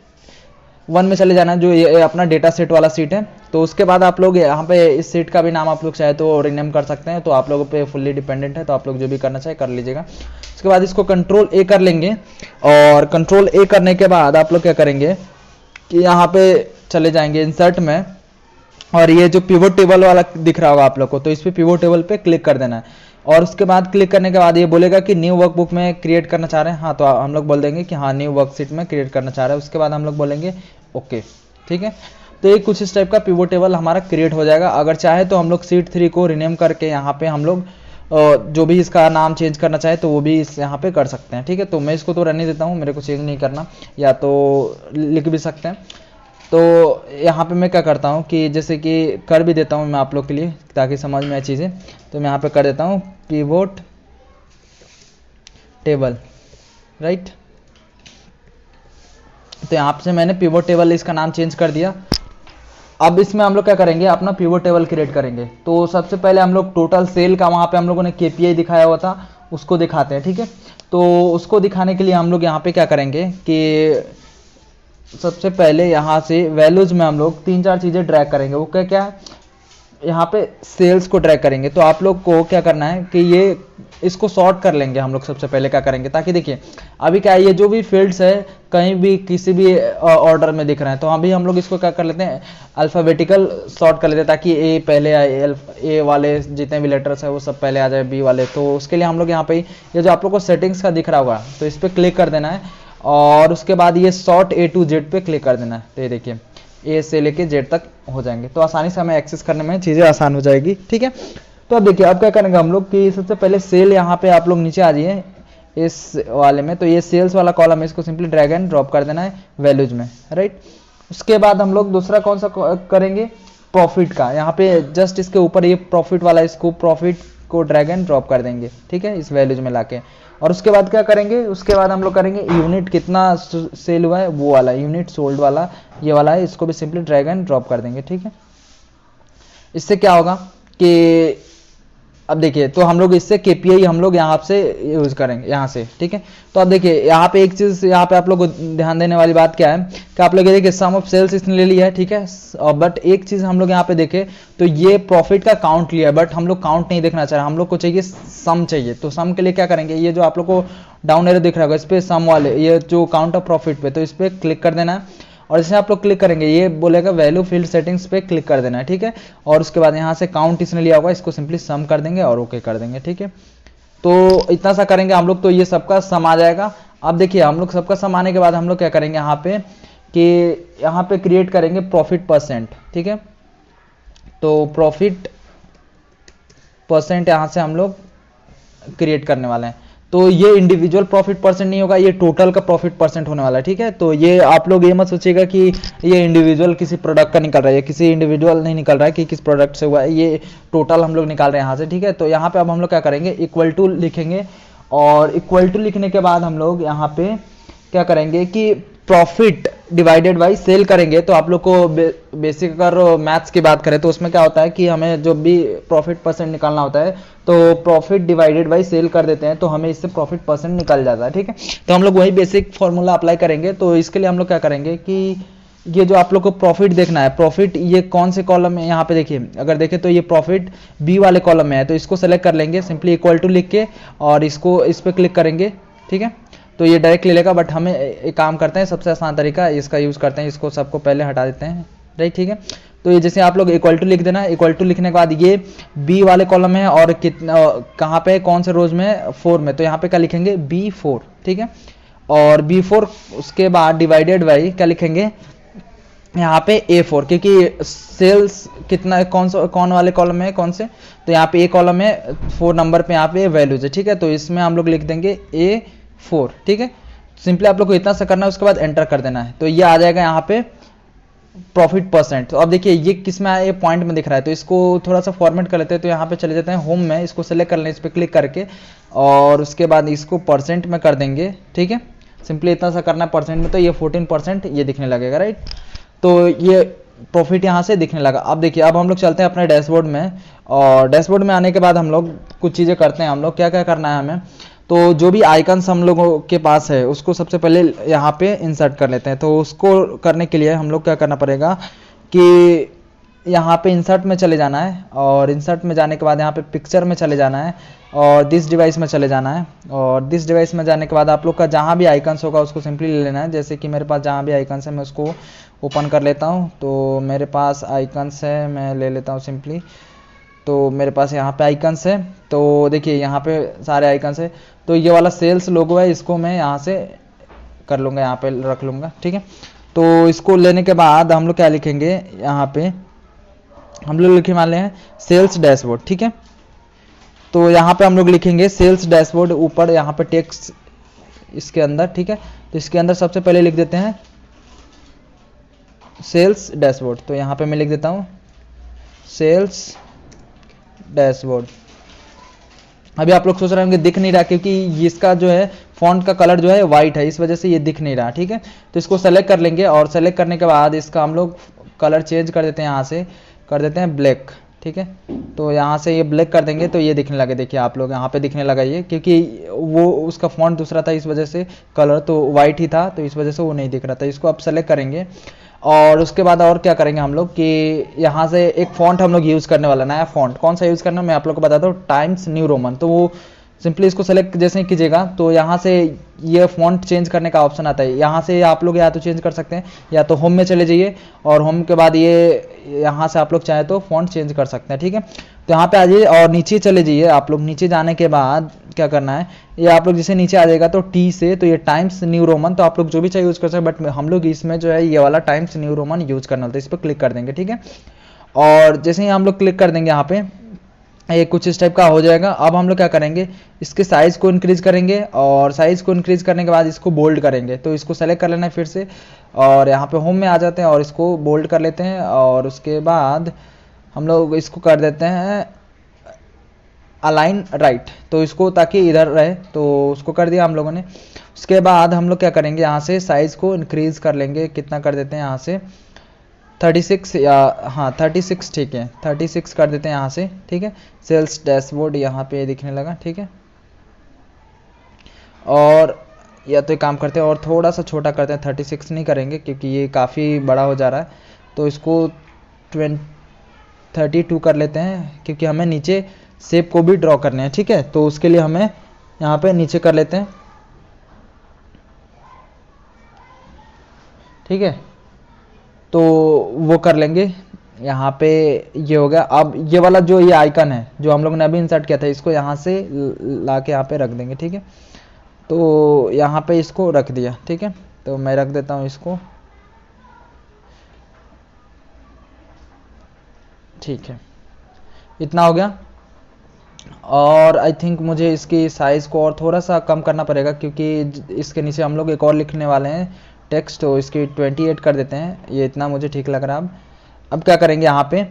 1 में चले जाना है, जो ये अपना डेटा सेट वाला सीट है। तो उसके बाद आप लोग यहाँ पे इस सीट का भी नाम आप लोग चाहे तो रिनेम कर सकते हैं, तो आप लोगों पे फुल्ली डिपेंडेंट है, तो आप लोग जो भी करना चाहे कर लीजिएगा। उसके बाद इसको कंट्रोल ए कर लेंगे और कंट्रोल ए करने के बाद आप लोग क्या करेंगे कि यहाँ पे चले जाएंगे इंसर्ट में, और ये जो पिवोट टेबल वाला दिख रहा होगा आप लोग को, तो इस पे पिवोट टेबल पे क्लिक कर देना है। और उसके बाद क्लिक करने के बाद ये बोलेगा कि न्यू वर्कबुक में क्रिएट करना चाह रहे हैं। हाँ, तो हम लोग बोल देंगे कि हाँ न्यू वर्कशीट में क्रिएट करना चाह रहे हैं। उसके बाद हम लोग बोलेंगे ओके। ठीक है, तो ये कुछ इस टाइप का पिवोट टेबल हमारा क्रिएट हो जाएगा। अगर चाहे तो हम लोग सीट 3 को रिनेम करके यहाँ पे हम लोग जो भी इसका नाम चेंज करना चाहे तो वो भी इस यहाँ पे कर सकते हैं। ठीक है, तो मैं इसको तो रहने देता हूँ, मेरे को चेंज नहीं करना, या तो लिख भी सकते हैं। तो यहाँ पे मैं क्या करता हूँ कि जैसे कि कर भी देता हूँ मैं आप लोग के लिए ताकि समझ में आए चीज़ें। तो मैं यहाँ पे कर देता हूँ पिवोट टेबल, राइट। तो यहाँ से मैंने पिवोट टेबल इसका नाम चेंज कर दिया। अब इसमें हम लोग क्या करेंगे, अपना पिवोट टेबल क्रिएट करेंगे। तो सबसे पहले हम लोग टोटल सेल का वहाँ पे हम लोगों ने केपीआई दिखाया हुआ था, उसको दिखाते हैं। ठीक है, तो उसको दिखाने के लिए हम लोग यहाँ पे क्या करेंगे कि सबसे पहले यहाँ से वैल्यूज में हम लोग 3-4 चीज़ें ड्रैग करेंगे। वो क्या क्या है, यहाँ पे सेल्स को ड्रैग करेंगे। तो आप लोग को क्या करना है कि ये इसको सॉर्ट कर लेंगे। हम लोग सबसे पहले क्या करेंगे, ताकि देखिए अभी क्या है, ये जो भी फील्ड्स है कहीं भी किसी भी ऑर्डर में दिख रहे हैं, तो अभी हम लोग इसको क्या कर लेते हैं, अल्फ़ाबेटिकल सॉर्ट कर लेते हैं, ताकि ए पहले आए, ए वाले जितने भी लेटर्स है वो सब पहले आ जाए, बी वाले। तो उसके लिए हम लोग यहाँ पे ये जो आप लोग को सेटिंग्स का दिख रहा होगा, तो इस पर क्लिक कर देना है और उसके बाद ये सॉर्ट A to Z पे क्लिक कर देना है। तो ये देखिए ए से लेके जेड तक हो जाएंगे, तो आसानी से हमें एक्सेस करने में चीज़ें आसान हो जाएगी। ठीक है, तो अब देखिए अब क्या करेंगे हम लोग कि सबसे पहले सेल यहाँ पे आप लोग नीचे आ जाइए इस वाले में। तो ये सेल्स वाला कॉलम है, इसको सिंपली ड्रैग एंड ड्रॉप कर देना है वैल्यूज में, राइट। उसके बाद हम लोग दूसरा कौन सा करेंगे, प्रॉफिट का। यहाँ पे जस्ट इसके ऊपर ये प्रॉफिट वाला, इसको प्रॉफिट को ड्रैग एंड ड्रॉप कर देंगे। ठीक है, इस वैल्यूज में लाके। और उसके बाद क्या करेंगे, उसके बाद हम लोग करेंगे यूनिट कितना सेल हुआ है वो वाला, यूनिट सोल्ड वाला ये वाला है, इसको भी सिंपली ड्रैग एंड ड्रॉप कर देंगे। ठीक है, इससे क्या होगा कि अब देखिए, तो हम लोग इससे केपीआई हम लोग यहाँ से यूज करेंगे यहाँ से। ठीक है, तो अब देखिए यहाँ पे एक चीज़ यहाँ पे आप लोग को ध्यान देने वाली बात क्या है कि आप लोग ये देखिए सम ऑफ सेल्स इसने ले लिया है। ठीक है, बट एक चीज़ हम लोग यहाँ पे देखें तो ये प्रॉफिट का काउंट लिया है, बट हम लोग काउंट नहीं देखना चाह रहे, हम लोग को चाहिए सम चाहिए। तो सम के लिए क्या करेंगे, ये जो आप लोग को डाउन एरो दिख रहा होगा इस पर सम वाले, ये जो काउंट ऑफ प्रॉफिट पे, तो इस पर क्लिक कर देना है। और इसमें आप लोग क्लिक करेंगे, ये बोलेगा वैल्यू फील्ड सेटिंग्स पे क्लिक कर देना है। ठीक है, और उसके बाद यहाँ से काउंट इसने लिया होगा, इसको सिंपली सम कर देंगे और ओके कर देंगे। ठीक है, तो इतना सा करेंगे हम लोग, तो ये सबका सम आ जाएगा। अब देखिए हम लोग सबका सम आने के बाद हम लोग क्या करेंगे यहाँ पे कि यहाँ पे क्रिएट करेंगे प्रॉफिट परसेंट। ठीक है, तो प्रॉफिट परसेंट यहाँ से हम लोग क्रिएट करने वाले हैं। तो ये इंडिविजुअल प्रॉफिट परसेंट नहीं होगा, ये टोटल का प्रॉफिट परसेंट होने वाला है। ठीक है, तो ये आप लोग ये मत सोचिएगा कि ये इंडिविजुअल किसी प्रोडक्ट का निकल रहा है, ये किसी इंडिविजुअल नहीं निकल रहा है कि किस प्रोडक्ट से हुआ है, ये टोटल हम लोग निकाल रहे हैं यहाँ से। ठीक है, तो यहाँ पे अब हम लोग क्या करेंगे, इक्वल टू लिखेंगे और इक्वल टू लिखने के बाद हम लोग यहाँ पे क्या करेंगे कि प्रॉफिट डिवाइडेड बाई सेल करेंगे। तो आप लोग को बेसिक अगर मैथ्स की बात करें तो उसमें क्या होता है कि हमें जो भी प्रॉफिट परसेंट निकालना होता है तो प्रॉफिट डिवाइडेड बाई सेल कर देते हैं, तो हमें इससे प्रॉफिट परसेंट निकल जाता है। ठीक है, तो हम लोग वही बेसिक फॉर्मूला अप्लाई करेंगे। तो इसके लिए हम लोग क्या करेंगे कि ये जो आप लोग को प्रॉफिट देखना है, प्रॉफिट ये कौन से कॉलम में, यहाँ पे देखिए अगर देखें तो ये प्रॉफिट बी वाले कॉलम में है, तो इसको सेलेक्ट कर लेंगे सिंपली इक्वल टू लिख के और इसको इस पर क्लिक करेंगे। ठीक है, तो ये डायरेक्ट ले लेगा, बट हमें एक काम करते हैं, सबसे आसान तरीका इसका यूज़ करते हैं, इसको सबको पहले हटा देते हैं, राइट। ठीक है, तो ये जैसे आप लोग इक्वल टू लिख देना है, इक्वल टू लिखने के बाद ये बी वाले कॉलम है और कितना कहाँ पे कौन से रोज में, 4 में, तो यहाँ पे क्या लिखेंगे B4। ठीक है, और B4 उसके बाद डिवाइडेड बाई क्या लिखेंगे यहाँ पे A4, क्योंकि सेल्स कितना कौन वाले कॉलम में है, कौन से, तो यहाँ पे A कॉलम है 4 नंबर पे, यहाँ पे वैल्यूज है। ठीक है, तो इसमें हम लोग लिख देंगे A4। ठीक है, सिंपली आप लोग को इतना सा करना है, उसके बाद एंटर कर देना है, तो ये आ जाएगा यहाँ पे प्रॉफिट परसेंट। तो अब देखिए ये किस में आया, ये पॉइंट में दिख रहा है, तो इसको थोड़ा सा फॉर्मेट कर लेते हैं। तो यहाँ पे चले जाते हैं होम में, इसको सेलेक्ट कर लें इस पर क्लिक करके, और उसके बाद इसको परसेंट में कर देंगे। ठीक है, सिंपली इतना सा करना है परसेंट में, तो ये 14% ये दिखने लगेगा, राइट। तो ये प्रॉफिट यहाँ से दिखने लगा। अब देखिए अब हम लोग चलते हैं अपने डैशबोर्ड में, और डैशबोर्ड में आने के बाद हम लोग कुछ चीज़ें करते हैं। हम लोग क्या क्या करना है हमें, तो जो भी आइकन्स हम लोगों के पास है उसको सबसे पहले यहाँ पे इंसर्ट कर लेते हैं। तो उसको करने के लिए हम लोग क्या करना पड़ेगा कि यहाँ पे इंसर्ट में चले जाना है, और इंसर्ट में जाने के बाद यहाँ पे पिक्चर में चले जाना है, और दिस डिवाइस में चले जाना है। और दिस डिवाइस में जाने के बाद आप लोग का जहाँ भी आइकन्स होगा उसको सिंपली ले लेना है। जैसे कि मेरे पास जहाँ भी आइकन्स है मैं उसको ओपन कर लेता हूँ। तो मेरे पास आइकन्स है, मैं ले लेता हूँ सिंपली। तो मेरे पास यहाँ पे आइकन्स है, तो देखिए यहाँ पे सारे आइकन्स है। तो ये वाला सेल्स लोगो है, इसको मैं यहाँ से कर लूँगा, यहाँ पे रख लूँगा। ठीक है, तो इसको लेने के बाद हम लोग क्या लिखेंगे, यहाँ पे हम लोग लिखे मान हैं सेल्स डैशबोर्ड। ठीक है, तो यहाँ पे हम लोग लिखेंगे सेल्स डैशबोर्ड, ऊपर यहाँ पे टेक्स्ट इसके अंदर। ठीक है, तो इसके अंदर सबसे पहले लिख देते हैं सेल्स डैशबोर्ड। तो यहाँ पे मैं लिख देता हूँ सेल्स डैशबोर्ड। अभी आप लोग सोच रहे होंगे दिख नहीं रहा, क्योंकि इसका जो है फॉन्ट का कलर जो है वाइट है, इस वजह से ये दिख नहीं रहा। ठीक है, तो इसको सेलेक्ट कर लेंगे, और सेलेक्ट करने के बाद इसका हम लोग कलर चेंज कर देते हैं, यहाँ से कर देते हैं ब्लैक। ठीक है, तो यहाँ से ये ब्लैक कर देंगे तो ये दिखने लगे। देखिए आप लोग यहाँ पे दिखने लगा ये, क्योंकि वो उसका फॉन्ट दूसरा था, इस वजह से कलर तो वाइट ही था, तो इस वजह से वो नहीं दिख रहा था। इसको अब सेलेक्ट करेंगे, और उसके बाद और क्या करेंगे हम लोग कि यहाँ से एक फ़ॉन्ट हम लोग यूज़ करने वाला, नया फ़ॉन्ट। कौन सा यूज़ करना मैं आप लोग को बताता हूँ, टाइम्स न्यू रोमन। तो वो सिंपली इसको सेलेक्ट जैसे ही कीजिएगा तो यहाँ से ये फ़ॉन्ट चेंज करने का ऑप्शन आता है। यहाँ से आप लोग या तो चेंज कर सकते हैं, या तो होम में चले जाइए, और होम के बाद ये यहाँ से आप लोग चाहे तो फ़ॉन्ट चेंज कर सकते हैं। ठीक है, तो यहाँ पे आ जाइए और नीचे चले जाइए। आप लोग नीचे जाने के बाद क्या करना है, ये आप लोग जैसे नीचे आ जाएगा तो टी से, तो ये टाइम्स न्यू रोमन, तो आप लोग जो भी चाहिए यूज़ कर सकते हैं, बट हम लोग इसमें जो है ये वाला टाइम्स न्यू रोमन यूज़ करना होता है। इस पर क्लिक कर देंगे। ठीक है, और जैसे ही हम लोग क्लिक कर देंगे यहाँ पे ये कुछ इस टाइप का हो जाएगा। अब हम लोग क्या करेंगे, इसके साइज़ को इंक्रीज़ करेंगे, और साइज़ को इंक्रीज़ करने के बाद इसको बोल्ड करेंगे। तो इसको सेलेक्ट कर लेना है फिर से, और यहाँ पे होम में आ जाते हैं और इसको बोल्ड कर लेते हैं, और उसके बाद हम लोग इसको कर देते हैं अलाइन राइट, तो इसको ताकि इधर रहे, तो उसको कर दिया हम लोगों ने। उसके बाद हम लोग क्या करेंगे, यहाँ से साइज़ को इंक्रीज़ कर लेंगे। कितना कर देते हैं यहाँ से 36, या हाँ 36, ठीक है 36 कर देते हैं यहाँ से। ठीक है, सेल्स डैशबोर्ड यहाँ पे दिखने लगा। ठीक है, और या तो एक काम करते हैं और थोड़ा सा छोटा करते हैं, 36 नहीं करेंगे क्योंकि ये काफ़ी बड़ा हो जा रहा है। तो इसको 32 कर लेते हैं, क्योंकि हमें नीचे शेप को भी ड्रॉ करने हैं। ठीक है, तो उसके लिए हमें यहाँ पे नीचे कर लेते हैं। ठीक है, तो वो कर लेंगे। यहाँ पे ये हो गया। अब ये वाला जो ये आइकन है जो हम लोग ने अभी इंसर्ट किया था, इसको यहाँ से ला के यहाँ पे रख देंगे। ठीक है, तो यहाँ पे इसको रख दिया। ठीक है, तो मैं रख देता हूँ इसको। ठीक है, इतना हो गया। और आई थिंक मुझे इसकी साइज़ को और थोड़ा सा कम करना पड़ेगा, क्योंकि इसके नीचे हम लोग एक और लिखने वाले हैं टेक्स्ट, तो इसकी 28 कर देते हैं। ये इतना मुझे ठीक लग रहा है। अब क्या करेंगे यहाँ पे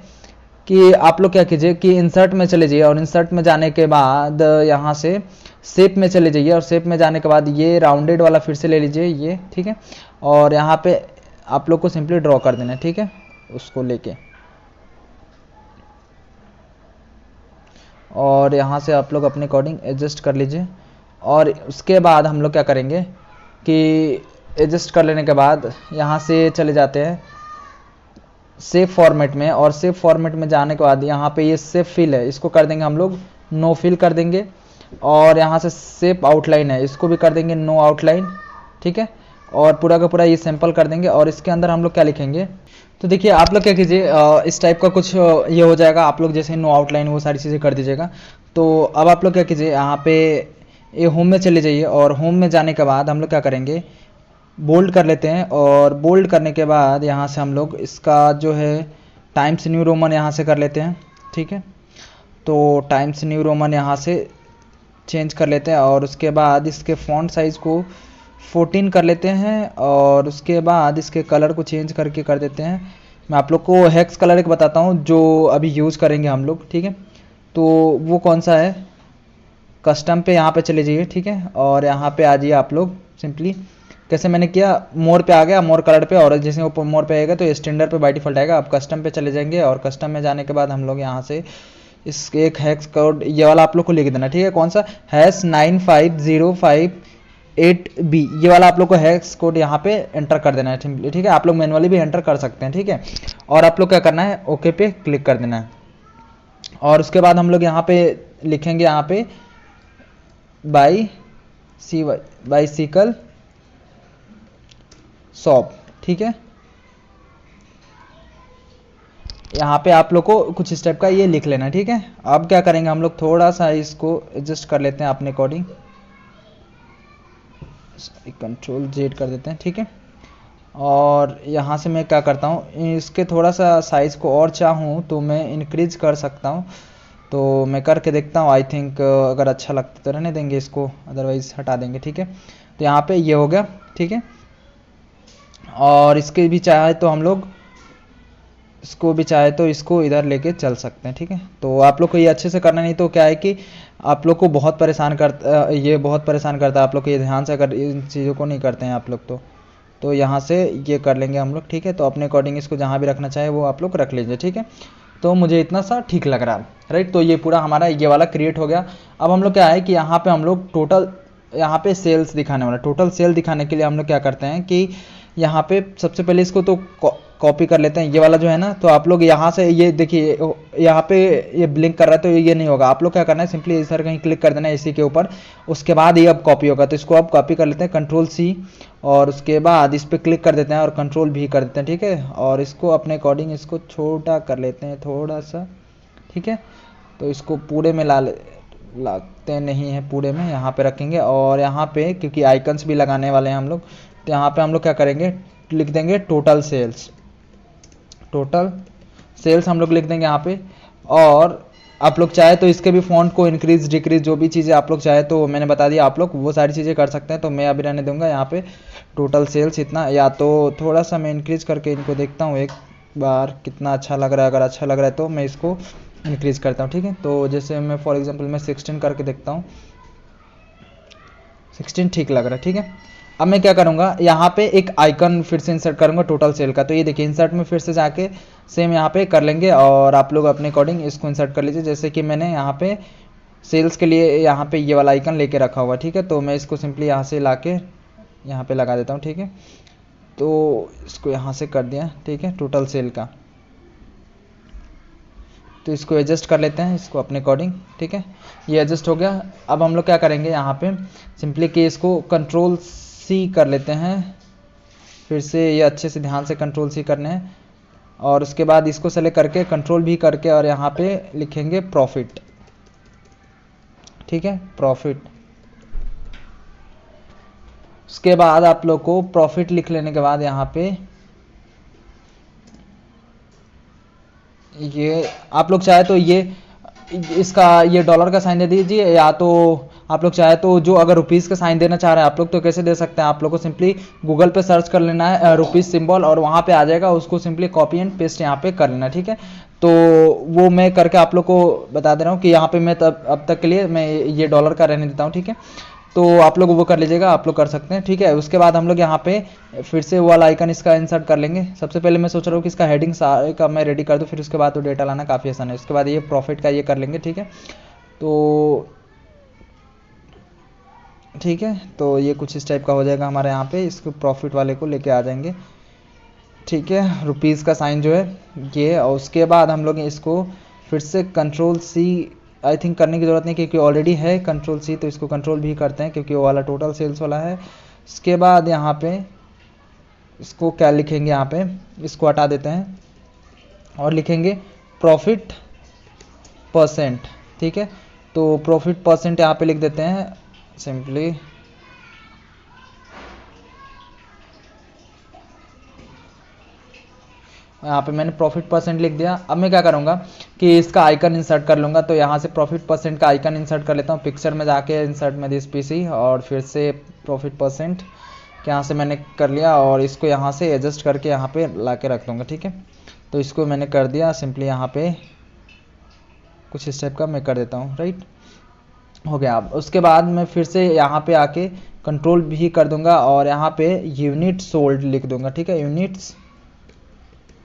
कि आप लोग क्या कीजिए कि इंसर्ट में चले जाइए, और इंसर्ट में जाने के बाद यहाँ से शेप में चले जाइए, और शेप में जाने के बाद ये राउंडेड वाला फिर से ले लीजिए ये। ठीक है, और यहाँ पे आप लोग को सिंपली ड्रॉ कर देना है। ठीक है, उसको लेके, और यहाँ से आप लोग अपने अकॉर्डिंग एडजस्ट कर लीजिए। और उसके बाद हम लोग क्या करेंगे कि एडजस्ट कर लेने के बाद यहाँ से चले जाते हैं सेव फॉर्मेट में, और सेव फॉर्मेट में जाने के बाद यहाँ पे ये सेव फिल है, इसको कर देंगे हम लोग नो फिल कर देंगे। और यहाँ से सेव आउटलाइन है, इसको भी कर देंगे नो आउटलाइन। ठीक है, और पूरा का पूरा ये सैंपल कर देंगे। और इसके अंदर हम लोग क्या लिखेंगे, तो देखिए आप लोग क्या कीजिए, इस टाइप का कुछ ये हो जाएगा। आप लोग जैसे नो आउटलाइन वो सारी चीज़ें कर दीजिएगा। तो अब आप लोग क्या कीजिए, यहाँ पे ये होम में चले जाइए, और होम में जाने के बाद हम लोग क्या करेंगे, बोल्ड कर लेते हैं। और बोल्ड करने के बाद यहाँ से हम लोग इसका जो है टाइम्स न्यू रोमन यहाँ से कर लेते हैं। ठीक है, तो टाइम्स न्यू रोमन यहाँ से चेंज कर लेते हैं, और उसके बाद इसके फ़ॉन्ट साइज़ को 14 कर लेते हैं और उसके बाद इसके कलर को चेंज करके कर देते हैं। मैं आप लोग को हेक्स कलर एक बताता हूँ जो अभी यूज़ करेंगे हम लोग, ठीक है। तो वो कौन सा है, कस्टम पे यहाँ पे चले जाइए, ठीक है, और यहाँ पे आ जाइए आप लोग। सिंपली कैसे मैंने किया, मोर पे आ गया, मोर कलर पे, और जैसे ऊपर मोर पे आएगा तो स्टैंडर्ड पे बाय डिफॉल्ट आएगा। आप कस्टम पे चले जाएंगे और कस्टम में जाने के बाद हम लोग यहाँ से इस एक हैश कोड ये वाला आप लोग को लिख देना, ठीक है। कौन सा, #95058B, ये वाला आप लोग को हैश कोड यहाँ पे एंटर कर देना है, ठीक है। आप लोग मैनुअली भी एंटर कर सकते हैं, ठीक है। और आप लोग क्या करना है, ओके पे क्लिक कर देना है। और उसके बाद हम लोग यहाँ पे लिखेंगे, यहाँ पे बाइसिकल शॉप, ठीक है। यहाँ पे आप लोग को कुछ स्टेप का ये लिख लेना, ठीक है। अब क्या करेंगे हम लोग, थोड़ा सा इसको एडजस्ट कर लेते हैं अपने अकॉर्डिंग, Ctrl+Z कर देते हैं, ठीक है। और यहाँ से मैं क्या करता हूँ, इसके थोड़ा सा साइज़ को और चाहूँ तो मैं इंक्रीज कर सकता हूँ, तो मैं करके देखता हूँ। आई थिंक अगर अच्छा लगता तो रहने देंगे इसको, अदरवाइज हटा देंगे, ठीक है। तो यहाँ पे ये हो गया, ठीक है। और इसके भी चाहे तो हम लोग इसको भी चाहे तो इसको इधर लेके चल सकते हैं, ठीक है। तो आप लोग को ये अच्छे से करना, नहीं तो क्या है कि आप लोग को बहुत परेशान करता, ये बहुत परेशान करता है आप लोग को, ये ध्यान से अगर इन चीज़ों को नहीं करते हैं आप लोग तो यहाँ से ये कर लेंगे हम लोग, ठीक है। तो अपने अकॉर्डिंग इसको जहाँ भी रखना चाहे वो आप लोग रख लीजिए, ठीक है। तो मुझे इतना सा ठीक लग रहा है, राइट। तो ये पूरा हमारा ये वाला क्रिएट हो गया। अब हम लोग क्या है कि यहाँ पे हम लोग टोटल, यहाँ पे सेल्स दिखाने वाला, टोटल सेल दिखाने के लिए हम लोग क्या करते हैं कि यहाँ पे सबसे पहले इसको तो कॉपी कर लेते हैं, ये वाला जो है ना। तो आप लोग यहाँ से ये देखिए, यहाँ पे ये ब्लिंक कर रहा है तो ये नहीं होगा। आप लोग क्या करना है, सिंपली इधर कहीं क्लिक कर देना है इसी के ऊपर, उसके बाद ये अब कॉपी होगा। तो इसको अब कॉपी कर लेते हैं, Ctrl+C, और उसके बाद इस पर क्लिक कर देते हैं और Ctrl+V कर देते हैं, ठीक है। और इसको अपने अकॉर्डिंग इसको छोटा कर लेते हैं थोड़ा सा, ठीक है। तो इसको पूरे में लाते नहीं है, पूरे में यहाँ पे रखेंगे। और यहाँ पे क्योंकि आइकन्स भी लगाने वाले हैं हम लोग, तो यहाँ पे हम लोग क्या करेंगे, लिख देंगे टोटल सेल्स हम लोग लिख देंगे यहाँ पे। और आप लोग चाहे तो इसके भी फॉन्ट को इंक्रीज डिक्रीज जो भी चीज़ें आप लोग चाहे तो मैंने बता दिया, आप लोग वो सारी चीज़ें कर सकते हैं। तो मैं अभी रहने दूंगा यहाँ पे टोटल सेल्स इतना, या तो थोड़ा सा मैं इंक्रीज करके इनको देखता हूँ एक बार कितना अच्छा लग रहा है। अगर अच्छा लग रहा है तो मैं इसको इंक्रीज करता हूँ, ठीक है। तो जैसे मैं फॉर एग्जांपल मैं 16 करके देखता हूँ, 16 ठीक लग रहा है, ठीक है। अब मैं क्या करूँगा, यहाँ पे एक आइकन फिर से इंसर्ट करूँगा टोटल सेल का। तो ये देखिए इंसर्ट में फिर से जाके सेम यहाँ पे कर लेंगे, और आप लोग अपने अकॉर्डिंग इसको इंसर्ट कर लीजिए। जैसे कि मैंने यहाँ पे सेल्स के लिए यहाँ पे ये वाला आइकन लेके रखा हुआ, ठीक है। तो मैं इसको सिंपली यहाँ से ला के यहाँ पे लगा देता हूँ, ठीक है। तो इसको यहाँ से कर दिया, ठीक है, टोटल सेल का। तो इसको एडजस्ट कर लेते हैं इसको अपने अकॉर्डिंग, ठीक है। ये एडजस्ट हो गया। अब हम लोग क्या करेंगे, यहाँ पे सिंपली कि इसको Ctrl+C कर लेते हैं फिर से, ये अच्छे से ध्यान से Ctrl+C करने हैं। और उसके बाद इसको सेलेक्ट करके Ctrl+V करके और यहाँ पे लिखेंगे प्रॉफिट, ठीक है, प्रॉफिट। उसके बाद आप लोग को प्रॉफिट लिख लेने के बाद यहाँ पे ये आप लोग चाहे तो ये इसका ये डॉलर का साइन दे दीजिए, या तो आप लोग चाहे तो जो अगर रुपीज़ का साइन देना चाह रहे हैं आप लोग तो कैसे दे सकते हैं। आप लोग को सिंपली गूगल पे सर्च कर लेना है रुपीज़ सिंबल, और वहाँ पे आ जाएगा, उसको सिंपली कॉपी एंड पेस्ट यहाँ पे कर लेना, ठीक है। तो वो मैं करके आप लोग को बता दे रहा हूँ कि यहाँ पे मैं अब तक के लिए मैं ये डॉलर का रहने देता हूँ, ठीक है। तो आप लोग वो कर लीजिएगा, आप लोग कर सकते हैं, ठीक है। उसके बाद हम लोग यहाँ पे फिर से वो वाला आइकन इसका इंसर्ट कर लेंगे। सबसे पहले मैं सोच रहा हूँ कि इसका हेडिंग सारे का मैं रेडी कर दूँ, फिर उसके बाद तो डेटा लाना काफ़ी आसान है। उसके बाद ये प्रॉफिट का ये कर लेंगे, ठीक है। तो ठीक है, तो ये कुछ इस टाइप का हो जाएगा हमारे यहाँ पे। इसको प्रॉफिट वाले को लेके आ जाएंगे, ठीक है, रुपीज़ का साइन जो है ये। और उसके बाद हम लोग इसको फिर से Ctrl+C आई थिंक करने की ज़रूरत नहीं क्योंकि ऑलरेडी है Ctrl+C, तो इसको Ctrl+V करते हैं क्योंकि वो वाला टोटल सेल्स वाला है। इसके बाद यहाँ पे इसको क्या लिखेंगे, यहाँ पे इसको हटा देते हैं और लिखेंगे प्रॉफिट परसेंट, ठीक है। तो प्रॉफिट परसेंट यहाँ पे लिख देते हैं सिंपली, यहाँ पे मैंने प्रॉफिट परसेंट लिख दिया। अब मैं क्या करूँगा कि इसका आइकन इंसर्ट कर लूँगा। तो यहाँ से प्रॉफिट परसेंट का आइकन इंसर्ट कर लेता हूँ, पिक्चर में जाके इंसर्ट में दिस पीसी, और फिर से प्रॉफिट परसेंट कि यहाँ से मैंने कर लिया और इसको यहाँ से एडजस्ट करके यहाँ पे ला के रख दूँगा, ठीक है। तो इसको मैंने कर दिया, सिंपली यहाँ पे कुछ इस टाइप का मैं कर देता हूँ, राइट, हो गया। अब उसके बाद मैं फिर से यहाँ पे आके कंट्रोल भी कर दूंगा और यहाँ पे यूनिट सोल्ड लिख दूंगा, ठीक है,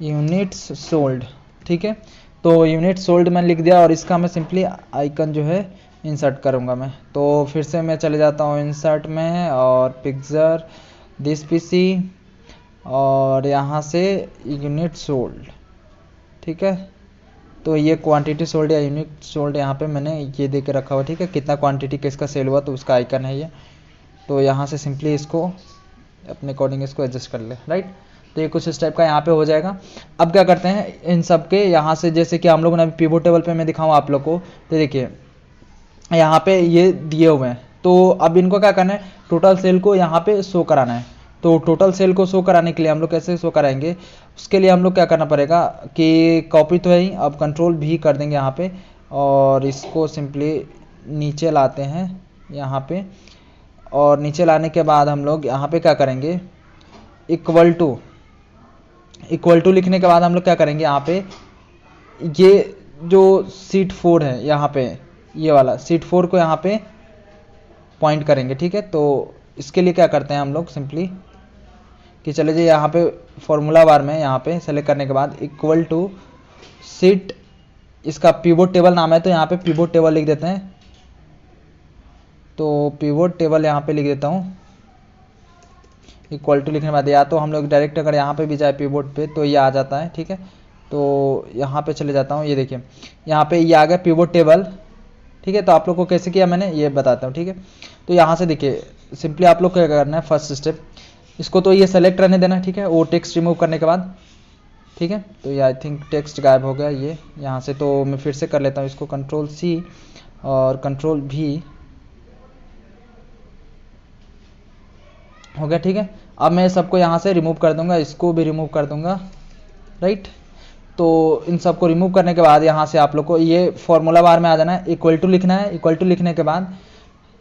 यूनिट्स सोल्ड, ठीक है। तो यूनिट सोल्ड मैंने लिख दिया और इसका मैं सिंपली आइकन जो है इंसर्ट करूंगा मैं। तो फिर से मैं चले जाता हूँ इंसर्ट में और पिक्चर दिस पीसी और यहाँ से यूनिट सोल्ड, ठीक है। तो ये क्वांटिटी सोल्ड या यूनिट सोल्ड यहाँ पे मैंने ये दे के रखा हुआ, ठीक है, कितना क्वांटिटी किसका सेल हुआ तो उसका आइकन है ये। तो यहाँ से सिंपली इसको अपने अकॉर्डिंग इसको एडजस्ट कर ले, राइट। तो ये कुछ इस टाइप का यहाँ पे हो जाएगा। अब क्या करते हैं इन सब के यहाँ से, जैसे कि हम लोगों ने पिवोट टेबल पे मैं दिखाऊँ आप लोग को, तो देखिए यहाँ पे ये दिए हुए हैं। तो अब इनको क्या करना है, टोटल सेल को यहाँ पे शो कराना है। तो टोटल सेल को शो कराने के लिए हम लोग कैसे शो कराएंगे, उसके लिए हम लोग क्या करना पड़ेगा कि कॉपी तो है ही, अब कंट्रोल भी कर देंगे यहाँ पे और इसको सिंपली नीचे लाते हैं यहाँ पे। और नीचे लाने के बाद हम लोग यहाँ पे क्या करेंगे, इक्वल टू लिखने के बाद हम लोग क्या करेंगे, यहाँ पे ये जो शीट 4 है यहाँ पे, ये वाला शीट 4 को यहाँ पे पॉइंट करेंगे, ठीक है। तो इसके लिए क्या करते हैं हम लोग सिंपली कि चले जाइए यहाँ पे फॉर्मूला बार में, यहाँ पे सेलेक्ट करने के बाद इक्वल टू शीट, इसका पिवोट टेबल नाम है तो यहाँ पे पिवोट टेबल लिख देते हैं। तो पिवोट टेबल यहाँ पे लिख देता हूँ, इक्वल टू लिखने के बाद या तो हम लोग डायरेक्ट अगर यहाँ पे भी जाए पिवोट पे तो ये आ जाता है, ठीक है। तो यहाँ पे चले जाता हूँ, ये देखिए यहाँ पे ये आ गया पिवोट टेबल, ठीक है। तो आप लोग को कैसे किया मैंने ये बताता हूँ, ठीक है। तो यहाँ से देखिए सिंपली आप लोग क्या करना है, फर्स्ट स्टेप इसको तो ये सेलेक्ट रहने देना, ठीक है, वो टेक्स्ट रिमूव करने के बाद, ठीक है। तो ये आई थिंक टेक्स्ट गायब हो गया ये यहाँ से। तो मैं फिर से कर लेता हूँ इसको, कंट्रोल सी और कंट्रोल भी हो गया, ठीक है। अब मैं सबको यहाँ से रिमूव कर दूंगा, इसको भी रिमूव कर दूंगा, राइट। तो इन सबको रिमूव करने के बाद यहाँ से आप लोग को ये फॉर्मूला बार में आ जाना है, इक्वल टू लिखना है। इक्वल टू लिखने के बाद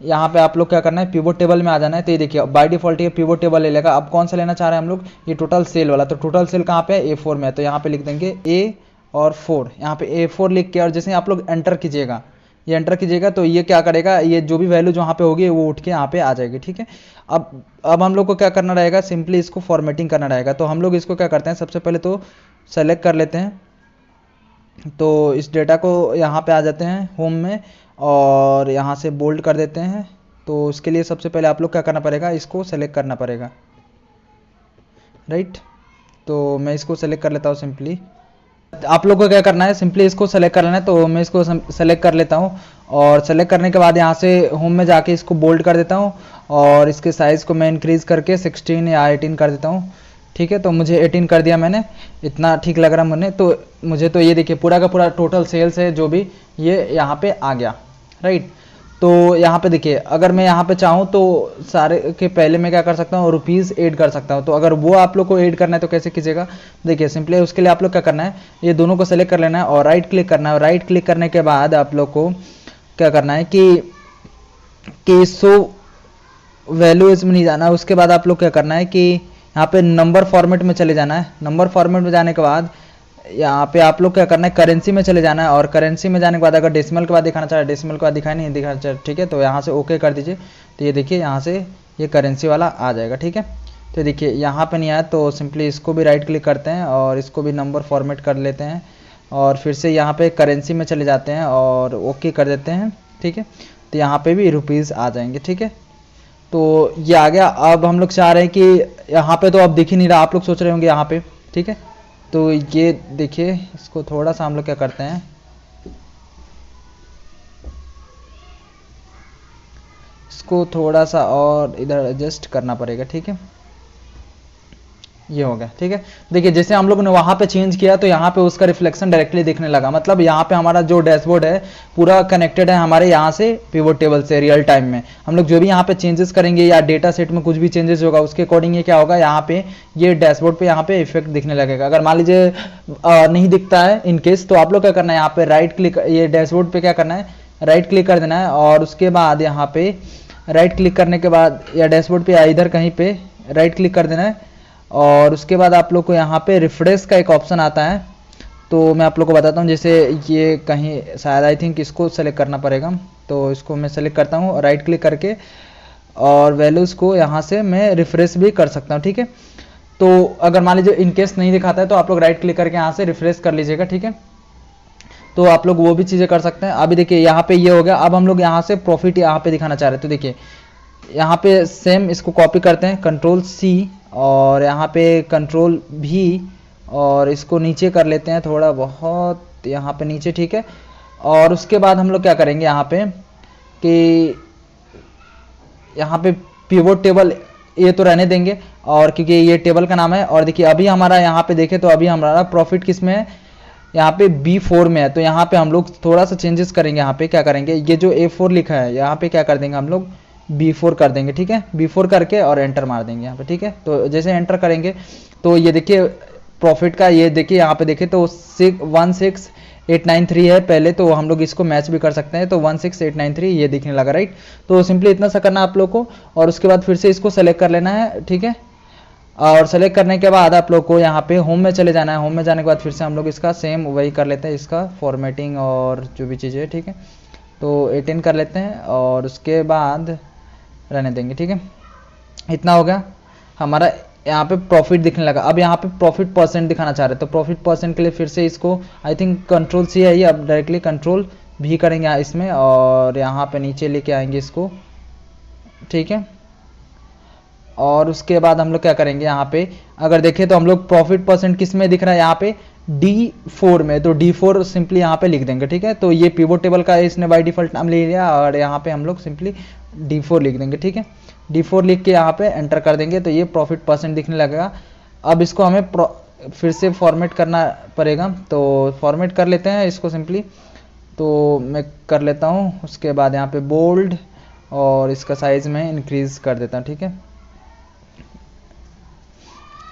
यहाँ पे आप लोग क्या करना है, पिवोट टेबल में आ जाना है। तो ये देखिए बाय डिफॉल्ट ये पिवोट टेबल ले लेगा। अब कौन सा लेना चाह रहे हैं हम लोग, ये टोटल सेल वाला। तो टोटल सेल कहाँ पे है, A4 में है। तो यहाँ पे लिख देंगे A और 4, यहाँ पे A4 लिख के और जैसे आप लोग एंटर कीजिएगा, ये एंटर कीजिएगा तो ये क्या करेगा, ये जो भी वैल्यू जो यहाँ पे होगी वो उठ के यहाँ पे आ जाएगी, ठीक है। अब हम लोग को क्या करना रहेगा, सिंपली इसको फॉर्मेटिंग करना रहेगा। तो हम लोग इसको क्या करते हैं, सबसे पहले तो सेलेक्ट कर लेते हैं। तो इस डेटा को यहाँ पे आ जाते हैं होम में और यहाँ से बोल्ड कर देते हैं। तो उसके लिए सबसे पहले आप लोग क्या करना पड़ेगा, इसको सेलेक्ट करना पड़ेगा, राइट। तो मैं इसको सेलेक्ट कर लेता हूँ सिंपली। आप लोग को क्या करना है, सिंपली इसको सेलेक्ट कर लेना है। तो मैं इसको सेलेक्ट कर लेता हूँ और सेलेक्ट करने के बाद यहाँ से होम में जाके इसको बोल्ड कर देता हूँ और इसके साइज़ को मैं इंक्रीज़ करके 16 या 18 कर देता हूँ, ठीक है। तो मुझे 18 कर दिया मैंने, इतना ठीक लग रहा है मैंने। तो मुझे तो ये देखिए पूरा का पूरा टोटल सेल्स है जो भी ये यहाँ पे आ गया, राइट। तो यहाँ पे देखिए अगर मैं यहाँ पे चाहूँ तो सारे के पहले मैं क्या कर सकता हूँ, रुपीज़ ऐड कर सकता हूँ। तो अगर वो आप लोग को ऐड करना है तो कैसे कीजिएगा, देखिए सिंपली उसके लिए आप लोग क्या करना है, ये दोनों को सेलेक्ट कर लेना है और राइट क्लिक करना है। राइट क्लिक करने के बाद आप लोग को क्या करना है कि सो वैल्यूज में नहीं जाना है। उसके बाद आप लोग क्या करना है कि यहाँ पे नंबर फॉर्मेट में चले जाना है। नंबर फॉर्मेट में जाने के बाद यहाँ पे आप लोग क्या करना है, करेंसी में चले जाना है और करेंसी में जाने के बाद अगर डेसिमल के बाद दिखाना चाहे डेसिमल के बाद दिखाई नहीं दिखाना चाहे, ठीक है। तो यहाँ से ओके कर दीजिए। तो ये देखिए यहाँ से ये करेंसी वाला आ जाएगा, ठीक है। तो देखिए यहाँ पे नहीं आया तो सिंपली इसको भी राइट क्लिक करते हैं और इसको भी नंबर फॉर्मेट कर लेते हैं और फिर से यहाँ पे करेंसी में चले जाते हैं और ओके कर देते हैं, ठीक है। तो यहाँ पे भी रुपीज़ आ जाएंगे, ठीक है। तो ये आ गया। अब हम लोग चाह रहे हैं कि यहाँ पे तो अब दिख ही नहीं रहा, आप लोग सोच रहे होंगे यहाँ पे, ठीक है। तो ये देखिए इसको थोड़ा सा हम लोग क्या करते हैं, इसको थोड़ा सा और इधर एडजस्ट करना पड़ेगा, ठीक है। ये हो गया, ठीक है। देखिए जैसे हम लोग ने वहाँ पे चेंज किया तो यहाँ पे उसका रिफ्लेक्शन डायरेक्टली दिखने लगा। मतलब यहाँ पे हमारा जो डैशबोर्ड है पूरा कनेक्टेड है हमारे यहाँ से पिवोट टेबल से। रियल टाइम में हम लोग जो भी यहाँ पे चेंजेस करेंगे या डेटा सेट में कुछ भी चेंजेस होगा उसके अकॉर्डिंग ये क्या होगा, यहाँ पे ये डैशबोर्ड पे यहाँ पे इफेक्ट दिखने लगेगा। अगर मान लीजिए नहीं दिखता है इनकेस, तो आप लोग क्या करना है, यहाँ पे राइट क्लिक, ये डैशबोर्ड पे क्या करना है, राइट क्लिक कर देना है और उसके बाद यहाँ पे राइट क्लिक करने के बाद या डैशबोर्ड पे या इधर कहीं पे राइट क्लिक कर देना है और उसके बाद आप लोग को यहाँ पे रिफ्रेश का एक ऑप्शन आता है। तो मैं आप लोग को बताता हूँ, जैसे ये कहीं शायद आई थिंक इसको सेलेक्ट करना पड़ेगा, तो इसको मैं सेलेक्ट करता हूँ और राइट क्लिक करके और वैल्यूज़ को यहाँ से मैं रिफ्रेश भी कर सकता हूँ, ठीक है। तो अगर मान लीजिए इनकेस नहीं दिखाता है तो आप लोग राइट क्लिक करके यहाँ से रिफ्रेश कर लीजिएगा, ठीक है। तो आप लोग वो भी चीज़ें कर सकते हैं। अभी देखिए यहाँ पे ये हो गया। अब हम लोग यहाँ से प्रॉफिट यहाँ पे दिखाना चाह रहे हैं, तो देखिए यहाँ पे सेम इसको कॉपी करते हैं, कंट्रोल सी और यहाँ पे कंट्रोल भी, और इसको नीचे कर लेते हैं थोड़ा बहुत यहाँ पे नीचे, ठीक है। और उसके बाद हम लोग क्या करेंगे यहाँ पे कि यहाँ पे पिवोट टेबल ये तो रहने देंगे, और क्योंकि ये टेबल का नाम है। और देखिए अभी हमारा यहाँ पे देखें तो अभी हमारा प्रॉफिट किस में है, यहाँ पे B4 में है। तो यहाँ पे हम लोग थोड़ा सा चेंजेस करेंगे। यहाँ पे क्या करेंगे, ये जो A4 लिखा है यहाँ पे क्या कर देंगे हम लोग, B4 कर देंगे, ठीक है। B4 करके और एंटर मार देंगे यहाँ पे, ठीक है। तो जैसे एंटर करेंगे तो ये देखिए प्रॉफिट का, ये देखिए यहाँ पे देखे तो 16893 है पहले, तो हम लोग इसको मैच भी कर सकते हैं। तो 16893 ये दिखने लगा, राइट। तो सिंपली इतना सा करना आप लोग को, और उसके बाद फिर से इसको सेलेक्ट कर लेना है, ठीक है। और सेलेक्ट करने के बाद आप लोग को यहाँ पे होम में चले जाना है। होम में जाने के बाद फिर से हम लोग इसका सेम वही कर लेते हैं, इसका फॉर्मेटिंग और जो भी चीज़ें है, ठीक है। तो 18 कर लेते हैं और उसके बाद रहने देंगे, ठीक है। इतना हो गया हमारा। यहाँ पे प्रॉफिट दिखने लगा। अब यहाँ पे प्रॉफिट परसेंट दिखाना चाह रहे हैं, तो प्रॉफिट परसेंट के लिए फिर से इसको आई थिंक कंट्रोल सी है ये, अब डायरेक्टली कंट्रोल भी करेंगे इसमें और यहाँ पे नीचे लेके आएंगे इसको, ठीक है। और उसके बाद हम लोग क्या करेंगे, यहाँ पे अगर देखें तो हम लोग प्रॉफिट परसेंट किस में दिख रहा है, यहाँ पे D4 में, तो D4 सिंपली यहाँ पे लिख देंगे, ठीक है। तो ये पिवोट टेबल का इसने बाय डिफॉल्ट नाम ले लिया और यहाँ पे हम लोग सिंपली D4 लिख देंगे, ठीक है। D4 लिख के यहाँ पे एंटर कर देंगे तो ये प्रॉफिट परसेंट दिखने लगेगा। अब इसको हमें फिर से फॉर्मेट करना पड़ेगा, तो फॉर्मेट कर लेते हैं इसको सिंपली। तो मैं कर लेता हूँ, उसके बाद यहाँ पे बोल्ड और इसका साइज में इंक्रीज कर देता हूँ, ठीक है,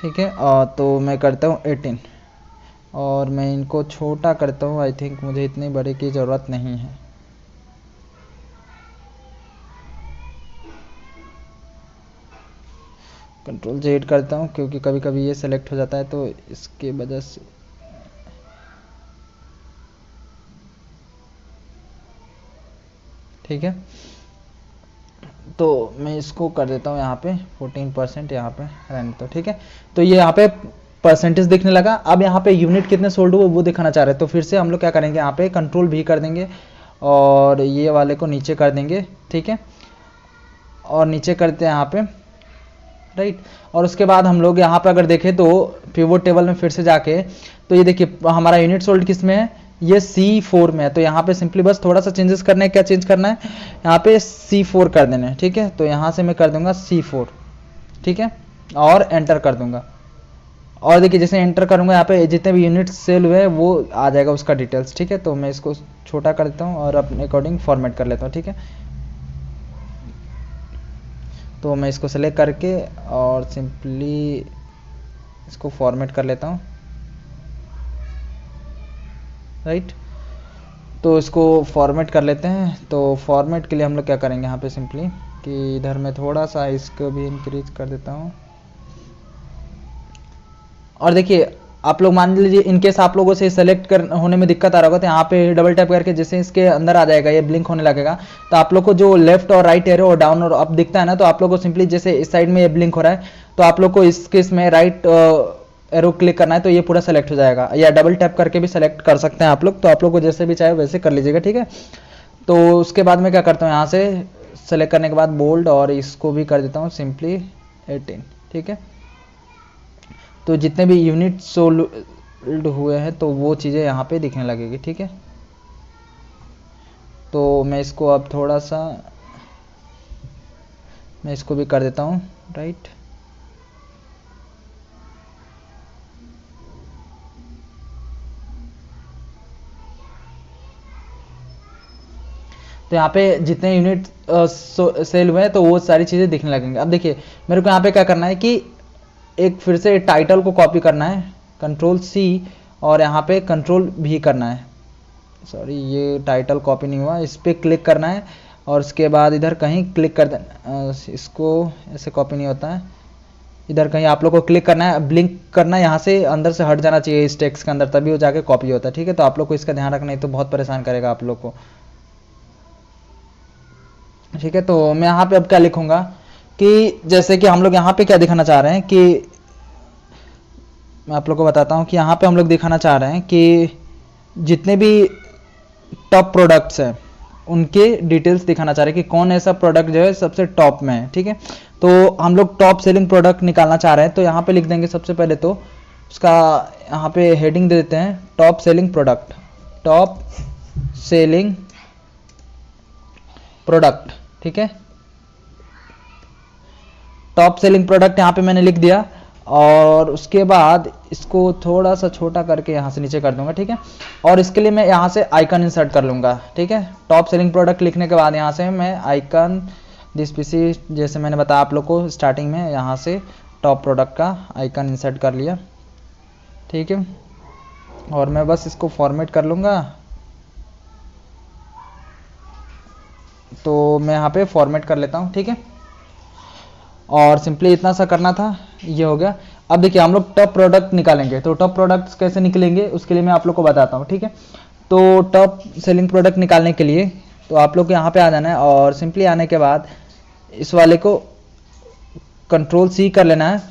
ठीक है। तो मैं करता हूँ 18 और मैं इनको छोटा करता हूँ। आई थिंक मुझे इतने बड़े की ज़रूरत नहीं है। कंट्रोल Z करता हूँ क्योंकि कभी कभी ये सेलेक्ट हो जाता है, तो इसके वजह से ठीक है। तो मैं इसको कर देता हूँ यहाँ पे 14% यहाँ पे रहने दो, ठीक है। तो ये यहाँ पे परसेंटेज दिखने लगा। अब यहाँ पे यूनिट कितने सोल्ड हुए वो दिखाना चाह रहे हैं, तो फिर से हम लोग क्या करेंगे, यहाँ पे कंट्रोल भी कर देंगे और ये वाले को नीचे कर देंगे, ठीक है। और नीचे करते हैं यहाँ पे, राइट। और उसके बाद हम लोग यहाँ पे अगर देखें तो पिवोट टेबल में फिर से जाके, तो ये देखिए हमारा यूनिट सोल्ड किस में है, ये C4 में है। तो यहाँ पे सिंपली बस थोड़ा सा चेंजेस करना है। क्या चेंज करना है, यहाँ पे C4 कर देना है, ठीक है। तो यहाँ से मैं कर दूंगा C4, ठीक है, और एंटर कर दूंगा। और देखिए जैसे एंटर करूंगा यहाँ पे जितने भी यूनिट सेल हुए वो आ जाएगा उसका डिटेल्स, ठीक है। तो मैं इसको छोटा कर देता हूँ और अपने अकॉर्डिंग फॉर्मेट कर लेता हूँ, ठीक है। तो मैं इसको सेलेक्ट करके और सिंपली इसको फॉर्मेट कर लेता हूँ, राइट। तो इसको फॉर्मेट कर लेते हैं। तो फॉर्मेट के लिए हम लोग क्या करेंगे, यहाँ पे सिंपली कि इधर मैं थोड़ा सा इसको भी इंक्रीज कर देता हूँ। और देखिए आप लोग मान लीजिए इनकेस आप लोगों से सेलेक्ट कर होने में दिक्कत आ रहा होगा, तो यहाँ पे डबल टैप करके जैसे इसके अंदर आ जाएगा, ये ब्लिंक होने लगेगा। तो आप लोग को जो लेफ्ट और राइट एरो और डाउन और अप दिखता है ना, तो आप लोग को सिंपली जैसे इस साइड में ये ब्लिंक हो रहा है, तो आप लोग को इसके इसमें राइट एरो क्लिक करना है, तो ये पूरा सेलेक्ट हो जाएगा। या डबल टैप करके भी सेलेक्ट कर सकते हैं आप लोग, तो आप लोग को जैसे भी चाहे वैसे कर लीजिएगा, ठीक है। तो उसके बाद मैं क्या करता हूँ, यहाँ से सेलेक्ट करने के बाद बोल्ड और इसको भी कर देता हूँ सिंपली 18, ठीक है। तो जितने भी यूनिट सोल्ड हुए हैं तो वो चीज़ें यहाँ पे दिखने लगेगी, ठीक है। तो मैं इसको अब थोड़ा सा मैं इसको भी कर देता हूँ, राइट। तो यहाँ पे जितने यूनिट सेल हुए हैं तो वो सारी चीज़ें दिखने लगेंगे। अब देखिए मेरे को यहाँ पे क्या करना है कि एक फिर से टाइटल को कॉपी करना है, कंट्रोल C, और यहाँ पे कंट्रोल V करना है। सॉरी ये टाइटल कॉपी नहीं हुआ, इस पर क्लिक करना है और उसके बाद इधर कहीं क्लिक कर देना। इसको ऐसे कॉपी नहीं होता है, इधर कहीं आप लोग को क्लिक करना है, ब्लिंक करना है, यहाँ से अंदर से हट जाना चाहिए इस टेक्स्ट के अंदर, तभी वो जाके कॉपी होता है। ठीक है, तो आप लोग को इसका ध्यान रखना, नहीं तो बहुत परेशान करेगा आप लोग को। ठीक है, तो मैं यहाँ पे अब क्या लिखूंगा कि जैसे कि हम लोग यहाँ पे क्या दिखाना चाह रहे हैं कि मैं आप लोग को बताता हूँ कि यहाँ पे हम लोग दिखाना चाह रहे हैं कि जितने भी टॉप प्रोडक्ट्स हैं उनके डिटेल्स दिखाना चाह रहे हैं कि कौन ऐसा प्रोडक्ट जो है सबसे टॉप में है। ठीक है, तो हम लोग टॉप सेलिंग प्रोडक्ट निकालना चाह रहे हैं, तो यहाँ पे लिख देंगे सबसे पहले तो उसका यहाँ पे हेडिंग दे देते हैं top selling product, top selling product. ठीक है, टॉप सेलिंग प्रोडक्ट यहाँ पे मैंने लिख दिया, और उसके बाद इसको थोड़ा सा छोटा करके यहाँ से नीचे कर दूंगा। ठीक है, और इसके लिए मैं यहाँ से आइकन इंसर्ट कर लूँगा। ठीक है, टॉप सेलिंग प्रोडक्ट लिखने के बाद यहाँ से मैं आइकन दिस पीसी, जैसे मैंने बताया आप लोग को स्टार्टिंग में, यहाँ से टॉप प्रोडक्ट का आइकन इंसर्ट कर लिया। ठीक है, और मैं बस इसको फॉर्मेट कर लूँगा, तो मैं यहाँ पे फॉर्मेट कर लेता हूँ। ठीक है, और सिंपली इतना सा करना था, ये हो गया। अब देखिए हम लोग टॉप प्रोडक्ट निकालेंगे, तो टॉप प्रोडक्ट्स कैसे निकलेंगे उसके लिए मैं आप लोग को बताता हूँ। ठीक है, तो टॉप सेलिंग प्रोडक्ट निकालने के लिए तो आप लोग यहाँ पे आ जाना है, और सिंपली आने के बाद इस वाले को कंट्रोल सी कर लेना है।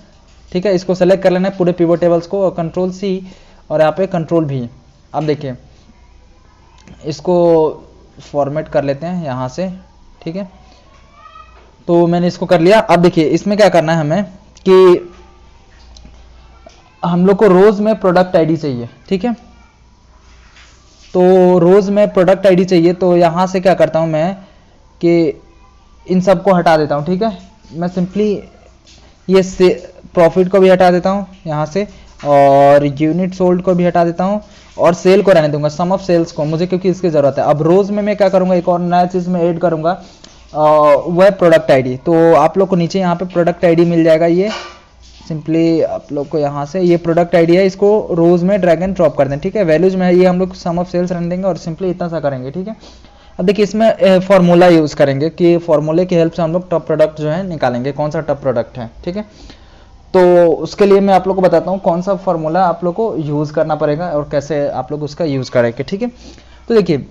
ठीक है, इसको सेलेक्ट कर लेना है पूरे पिवट टेबल्स को, और कंट्रोल सी, और यहाँ पे कंट्रोल भी। अब देखिए इसको फॉर्मेट कर लेते हैं यहाँ से। ठीक है, तो मैंने इसको कर लिया। अब देखिए इसमें क्या करना है हमें कि हम लोग को रोज में प्रोडक्ट आईडी चाहिए। ठीक है, तो रोज में प्रोडक्ट आईडी चाहिए, तो यहाँ से क्या करता हूँ मैं कि इन सब को हटा देता हूँ। ठीक है, मैं सिंपली ये से प्रॉफिट को भी हटा देता हूँ यहाँ से, और यूनिट सोल्ड को भी हटा देता हूँ, और सेल को रहने दूंगा, सम ऑफ सेल्स को मुझे, क्योंकि इसकी ज़रूरत है। अब रोज में मैं क्या करूँगा, एक और नया चीज़ में ऐड करूँगा, वह प्रोडक्ट आईडी। तो आप लोग को नीचे यहाँ पे प्रोडक्ट आईडी मिल जाएगा, ये सिंपली आप लोग को यहाँ से ये प्रोडक्ट आईडी है, इसको रोज में ड्रैग एंड ड्रॉप कर दें। ठीक है, वैल्यूज में ये हम लोग सम ऑफ सेल्स रहने देंगे, और सिंपली इतना सा करेंगे। ठीक है, अब देखिए इसमें फॉर्मूला यूज करेंगे कि फॉर्मूले की हेल्प से हम लोग टॉप प्रोडक्ट जो है निकालेंगे, कौन सा टॉप प्रोडक्ट है। ठीक है, तो उसके लिए मैं आप लोग को बताता हूँ कौन सा फॉर्मूला आप लोग को यूज करना पड़ेगा और कैसे आप लोग उसका यूज करेंगे। ठीक है, तो देखिए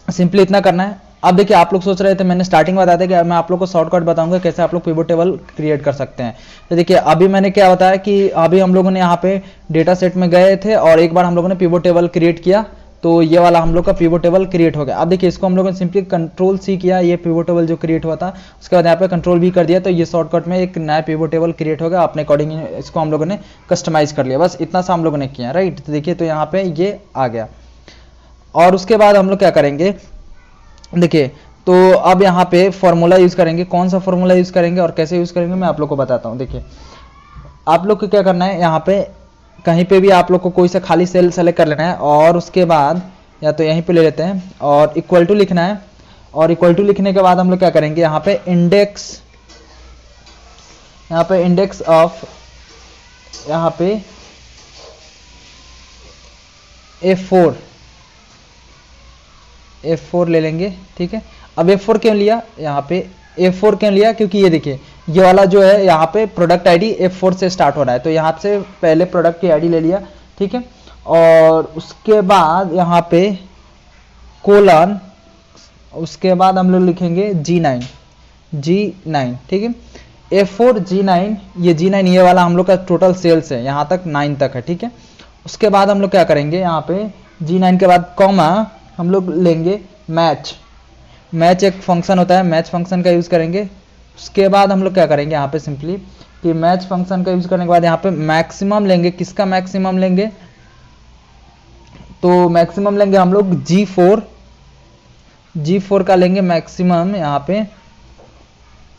सिंपली इतना करना है। अब देखिए आप लोग सोच रहे थे, मैंने स्टार्टिंग में बताया था कि मैं आप लोग को शॉर्टकट बताऊंगा कैसे आप लोग पिवट टेबल क्रिएट कर सकते हैं। तो देखिए अभी मैंने क्या बताया कि अभी हम लोगों ने यहाँ पे डेटा सेट में गए थे, और एक बार हम लोगों ने पिवट टेबल क्रिएट किया, तो ये वाला हम लोग का पिवट टेबल क्रिएट हो गया। अब देखिए इसको हम लोगों ने सिंपली कंट्रोल सी किया, ये पिवट टेबल जो क्रिएट हुआ था, उसके बाद यहाँ पे कंट्रोल भी कर दिया, तो ये शॉर्टकट में एक नया पिवट टेबल क्रिएट हो गया। अपने अकॉर्डिंग इसको हम लोगों ने कस्टमाइज कर लिया, बस इतना सा हम लोगों ने किया, राइट। तो देखिए तो यहाँ पे ये आ गया, और उसके बाद हम लोग क्या करेंगे, देखिए तो अब यहाँ पे फॉर्मूला यूज करेंगे। कौन सा फॉर्मूला यूज करेंगे और कैसे यूज करेंगे मैं आप लोग को बताता हूँ। देखिए आप लोग को क्या करना है, यहाँ पे कहीं पे भी आप लोग को कोई सा खाली सेल सेलेक्ट कर लेना है, और उसके बाद या तो यहीं पे ले लेते हैं, और इक्वल टू लिखना है, और इक्वल टू लिखने के बाद हम लोग क्या करेंगे, यहाँ पे इंडेक्स ऑफ यहाँ पे F4 ले लेंगे। ठीक है, अब F4 क्यों लिया, यहाँ पे F4 क्यों लिया, क्योंकि ये देखिए ये वाला जो है यहाँ पे प्रोडक्ट आईडी F4 से स्टार्ट हो रहा है, तो यहाँ से पहले प्रोडक्ट की आईडी ले लिया। ठीक है, और उसके बाद यहाँ पे कोलन, उसके बाद हम लोग लिखेंगे G9। ठीक है, F4 G9, ये G9 ये वाला हम लोग का टोटल सेल्स है, यहाँ तक 9 तक है। ठीक है, उसके बाद हम लोग क्या करेंगे, यहाँ पे G9 के बाद कॉमा हम लोग लेंगे मैच एक फंक्शन होता है, मैच फंक्शन का यूज करेंगे। उसके बाद हम लोग क्या करेंगे, यहाँ पे सिंपली कि मैच फंक्शन का यूज करने के बाद यहाँ पे मैक्सिमम लेंगे। किसका मैक्सिमम लेंगे, तो मैक्सिमम लेंगे हम लोग G4 का लेंगे मैक्सिमम यहाँ पे,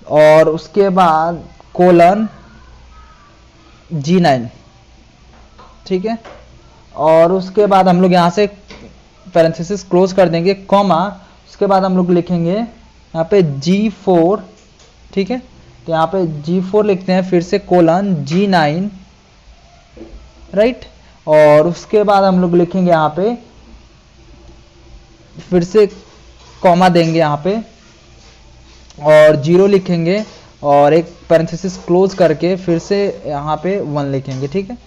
और उसके बाद कोलन G9। ठीक है, और उसके बाद हम लोग यहाँ से पैरेंथेसिस क्लोज कर देंगे, कॉमा, उसके बाद हम लोग लिखेंगे यहाँ पे G4। ठीक है, तो यहाँ पे G4 लिखते हैं, फिर से कोलन G9, राइट, और उसके बाद हम लोग लिखेंगे यहाँ पे फिर से कॉमा देंगे यहाँ पे, और 0 लिखेंगे, और एक पैरेंथेसिस क्लोज करके फिर से यहाँ पे 1 लिखेंगे, ठीक है,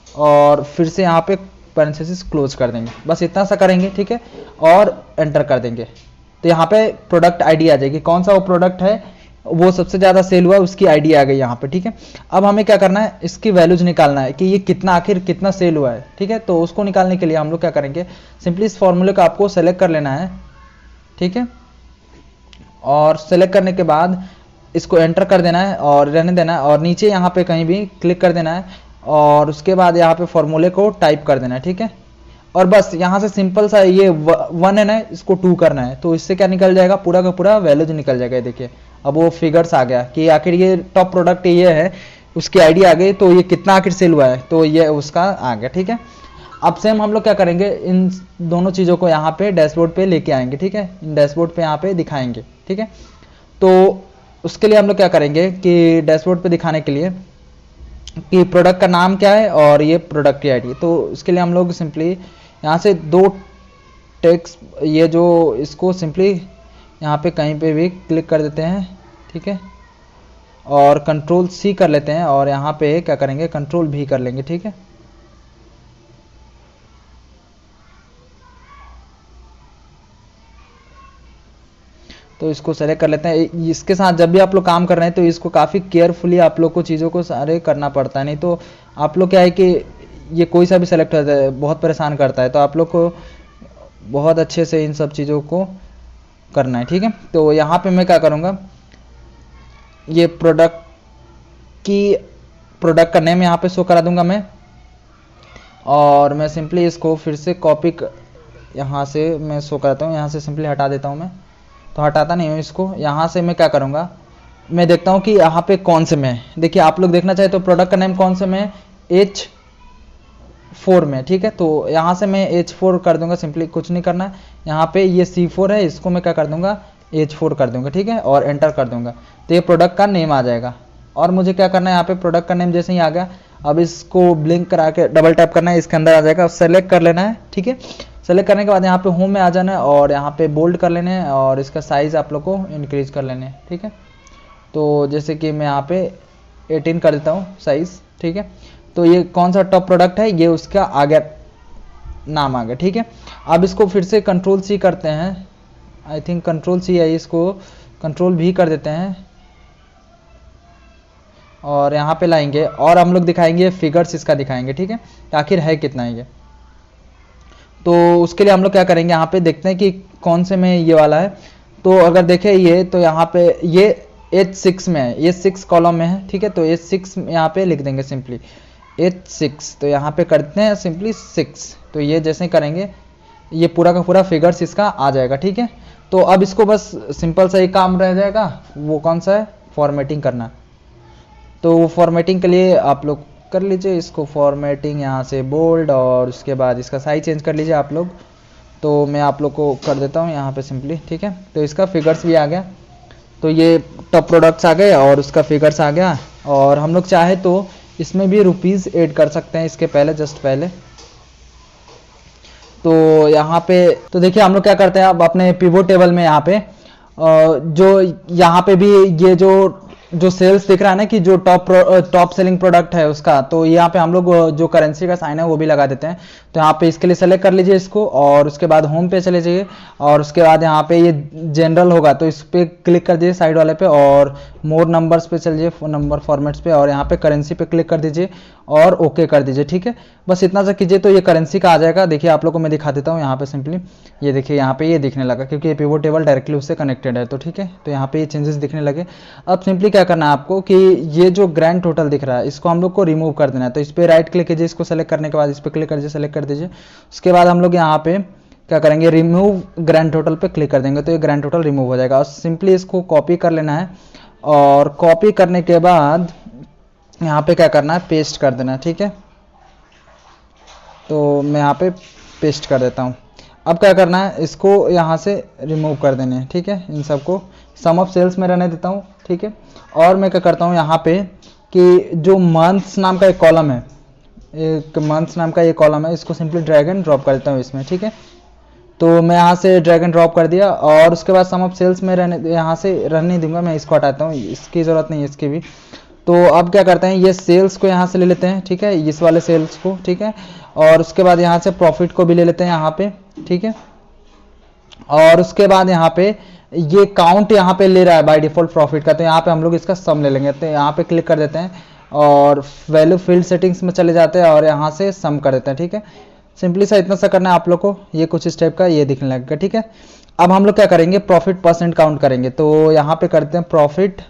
और फिर से यहाँ पे पैरेंथेसिस क्लोज कर देंगे, बस इतना सा करेंगे, ठीक है, और एंटर कर देंगे। तो यहाँ पे प्रोडक्ट आईडी आ जाएगी, कौन सा वो प्रोडक्ट है वो सबसे ज़्यादा सेल हुआ है उसकी आईडी आ गई यहाँ पे, ठीक है। अब हमें क्या करना है, इसकी वैल्यूज निकालना है कि ये कितना आखिर कितना सेल हुआ है, ठीक है। तो उसको निकालने के लिए हम लोग क्या करेंगे, सिंपली इस फॉर्मूले को आपको सेलेक्ट कर लेना है, ठीक है, और सेलेक्ट करने के बाद इसको एंटर कर देना है और रहने देना है, और नीचे यहाँ पे कहीं भी क्लिक कर देना है और उसके बाद यहाँ पे फॉर्मूले को टाइप कर देना है, ठीक है। और बस यहाँ से सिंपल सा ये 1 है ना, इसको 2 करना है, तो इससे क्या निकल जाएगा, पूरा का पूरा वैल्यूज निकल जाएगा। ये देखिए अब वो फिगर्स आ गया कि आखिर ये टॉप प्रोडक्ट ये है, उसकी आईडी आ गई, तो ये कितना आखिर सेल हुआ है, तो ये उसका आ गया, ठीक है। अब सेम हम लोग क्या करेंगे, इन दोनों चीज़ों को यहाँ पे डैशबोर्ड पे लेके आएंगे, ठीक है, इन डैशबोर्ड पे यहाँ पे दिखाएंगे, ठीक है। तो उसके लिए हम लोग क्या करेंगे कि डैशबोर्ड पे दिखाने के लिए कि प्रोडक्ट का नाम क्या है और ये प्रोडक्ट की आईडी, तो उसके लिए हम लोग सिंपली यहाँ से 2 टेक्स्ट, ये जो इसको सिंपली यहाँ पे कहीं पे भी क्लिक कर देते हैं, ठीक है, और कंट्रोल C कर लेते हैं और यहाँ पे क्या करेंगे, कंट्रोल V कर लेंगे, ठीक है। तो इसको सेलेक्ट कर लेते हैं। इसके साथ जब भी आप लोग काम कर रहे हैं तो इसको काफ़ी केयरफुली आप लोग को चीज़ों को सारे करना पड़ता है, नहीं तो आप लोग क्या है कि ये कोई सा भी सेलेक्ट होता है बहुत परेशान करता है, तो आप लोग को बहुत अच्छे से इन सब चीज़ों को करना है, ठीक है। तो यहाँ पे मैं क्या करूँगा, ये प्रोडक्ट का नेम यहाँ पे शो करा दूंगा मैं, और मैं सिंपली इसको फिर से कॉपी यहाँ से मैं शो कराता हूँ, यहाँ से सिंपली हटा देता हूँ मैं, तो हटाता नहीं हूँ इसको। यहाँ से मैं क्या करूँगा, मैं देखता हूँ कि यहाँ पे कौन से में है, देखिए आप लोग देखना चाहे तो प्रोडक्ट का नेम कौन से में है, H4 में, ठीक है। तो यहाँ से मैं H4 कर दूंगा, सिंपली कुछ नहीं करना है, यहाँ पे ये C4 है, इसको मैं क्या कर दूंगा, H4 कर दूंगा, ठीक है, और एंटर कर दूंगा, तो ये प्रोडक्ट का नेम आ जाएगा। और मुझे क्या करना है, यहाँ पे प्रोडक्ट का नेम जैसे ही आ गया, अब इसको ब्लिंक करा के डबल टैप करना है, इसके अंदर आ जाएगा, सेलेक्ट कर लेना है, ठीक है। सेलेक्ट करने के बाद यहाँ पे होम में आ जाना है और यहाँ पे बोल्ड कर लेने हैं और इसका साइज़ आप लोग को इंक्रीज कर लेने हैं, ठीक है। तो जैसे कि मैं यहाँ पे 18 कर देता हूँ साइज़, ठीक है। तो ये कौन सा टॉप प्रोडक्ट है, ये उसका आ गया, नाम आ गया, ठीक है। अब इसको फिर से कंट्रोल C करते हैं, आई थिंक कंट्रोल C है, इसको कंट्रोल V कर देते हैं और यहाँ पे लाएंगे और हम लोग दिखाएंगे फिगर्स इसका दिखाएंगे, ठीक है, आखिर है कितना है ये। तो उसके लिए हम लोग क्या करेंगे, यहाँ पे देखते हैं कि कौन से में ये वाला है। तो अगर देखें ये, तो यहाँ पे ये H6 में है, ये 6 कॉलम में है, ठीक है। तो H6 यहाँ पे लिख देंगे सिंपली H6, तो यहाँ पे करते हैं सिंपली 6, तो ये जैसे ही करेंगे ये पूरा का पूरा फिगर्स इसका आ जाएगा, ठीक है। तो अब इसको बस सिंपल सा ही काम रह जाएगा, वो कौन सा है, फॉर्मेटिंग करना। तो वो फॉर्मेटिंग के लिए आप लोग कर लीजिए इसको फॉर्मेटिंग, यहाँ से बोल्ड, और उसके बाद इसका साइज चेंज कर लीजिए आप लोग। तो मैं आप लोग को कर देता हूँ यहाँ पे सिंपली, ठीक है। तो इसका फिगर्स भी आ गया, तो ये टॉप प्रोडक्ट्स आ गए और उसका फिगर्स आ गया। और हम लोग चाहे तो इसमें भी रुपीज़ ऐड कर सकते हैं इसके पहले, जस्ट पहले। तो यहाँ पे तो देखिए हम लोग क्या करते हैं, अब अपने पिवोट टेबल में यहाँ पे जो यहाँ पे भी ये जो सेल्स दिख रहा है ना कि जो टॉप सेलिंग प्रोडक्ट है उसका, तो यहाँ पे हम लोग जो करेंसी का साइन है वो भी लगा देते हैं। तो यहाँ पे इसके लिए सेलेक्ट कर लीजिए इसको और उसके बाद होम पे चले जाइए और उसके बाद यहाँ पे ये जनरल होगा तो इस पर क्लिक कर दीजिए साइड वाले पे और मोर नंबर्स पे चल जाइए, नंबर फॉर्मेट्स पे, और यहाँ पे करेंसी पे क्लिक कर दीजिए और ओके कर दीजिए, ठीक है। बस इतना सा कीजिए तो ये करेंसी का आ जाएगा। देखिए आप लोग को मैं दिखा देता हूँ यहाँ पे सिंपली, ये देखिए यहाँ पे ये दिखने लगा क्योंकि ये पिवोट टेबल डायरेक्टली उससे कनेक्टेड है, तो ठीक है। तो यहाँ पे ये चेंजेस दिखने लगे। अब सिंपली क्या करना है आपको कि ये जो ग्रैंड टोटल दिख रहा है इसको हम लोग को रिमूव कर देना है। तो इस पर राइट क्लिक कीजिए, इसको सेलेक्ट करने के बाद इस पर क्लिक कर सेलेक्ट कर दीजिए। उसके बाद हम लोग यहाँ पे क्या करेंगे, रिमूव ग्रैंड टोटल पे क्लिक कर देंगे तो ये ग्रैंड टोटल रिमूव हो जाएगा। और सिंपली इसको कॉपी कर लेना है और कॉपी करने के बाद यहाँ पे क्या करना है, पेस्ट कर देना है, ठीक है। तो मैं यहाँ पे पेस्ट कर देता हूँ। अब क्या करना है, इसको यहाँ से रिमूव कर देने हैं, ठीक है। इन सबको सम ऑफ सेल्स में रहने देता हूँ, ठीक है। और मैं क्या करता हूँ यहाँ पे कि जो मंथ्स नाम का एक कॉलम है, एक मंथ्स नाम का ये कॉलम है, इसको सिंपली ड्रैग एंड ड्रॉप कर देता हूँ इसमें, ठीक है। तो मैं यहाँ से ड्रैग एंड ड्रॉप कर दिया, और उसके बाद सम ऑफ सेल्स में रहने यहाँ से रहने दूंगा, मैं इसको हटाता हूँ, इसकी ज़रूरत नहीं है इसकी भी। तो अब क्या करते हैं, ये सेल्स को यहाँ से ले लेते हैं, ठीक है, इस वाले सेल्स को, ठीक है, और उसके बाद यहाँ से प्रॉफिट को भी ले लेते हैं यहाँ पे, ठीक है, और उसके बाद यहाँ पे ये काउंट यहाँ पे ले रहा है बाय डिफॉल्ट प्रॉफिट का, तो यहाँ पे हम लोग इसका सम ले लेंगे। तो यहाँ पे क्लिक कर देते हैं और वैल्यू फील्ड सेटिंग्स में चले जाते हैं और यहाँ से सम कर देते हैं, ठीक है। सिंपली सा इतना सा करना है आप लोग को, ये कुछ स्टेप का ये दिखने लगेगा, ठीक है। अब हम लोग क्या करेंगे, प्रॉफिट परसेंट काउंट करेंगे, तो यहाँ पे करते हैं प्रॉफिट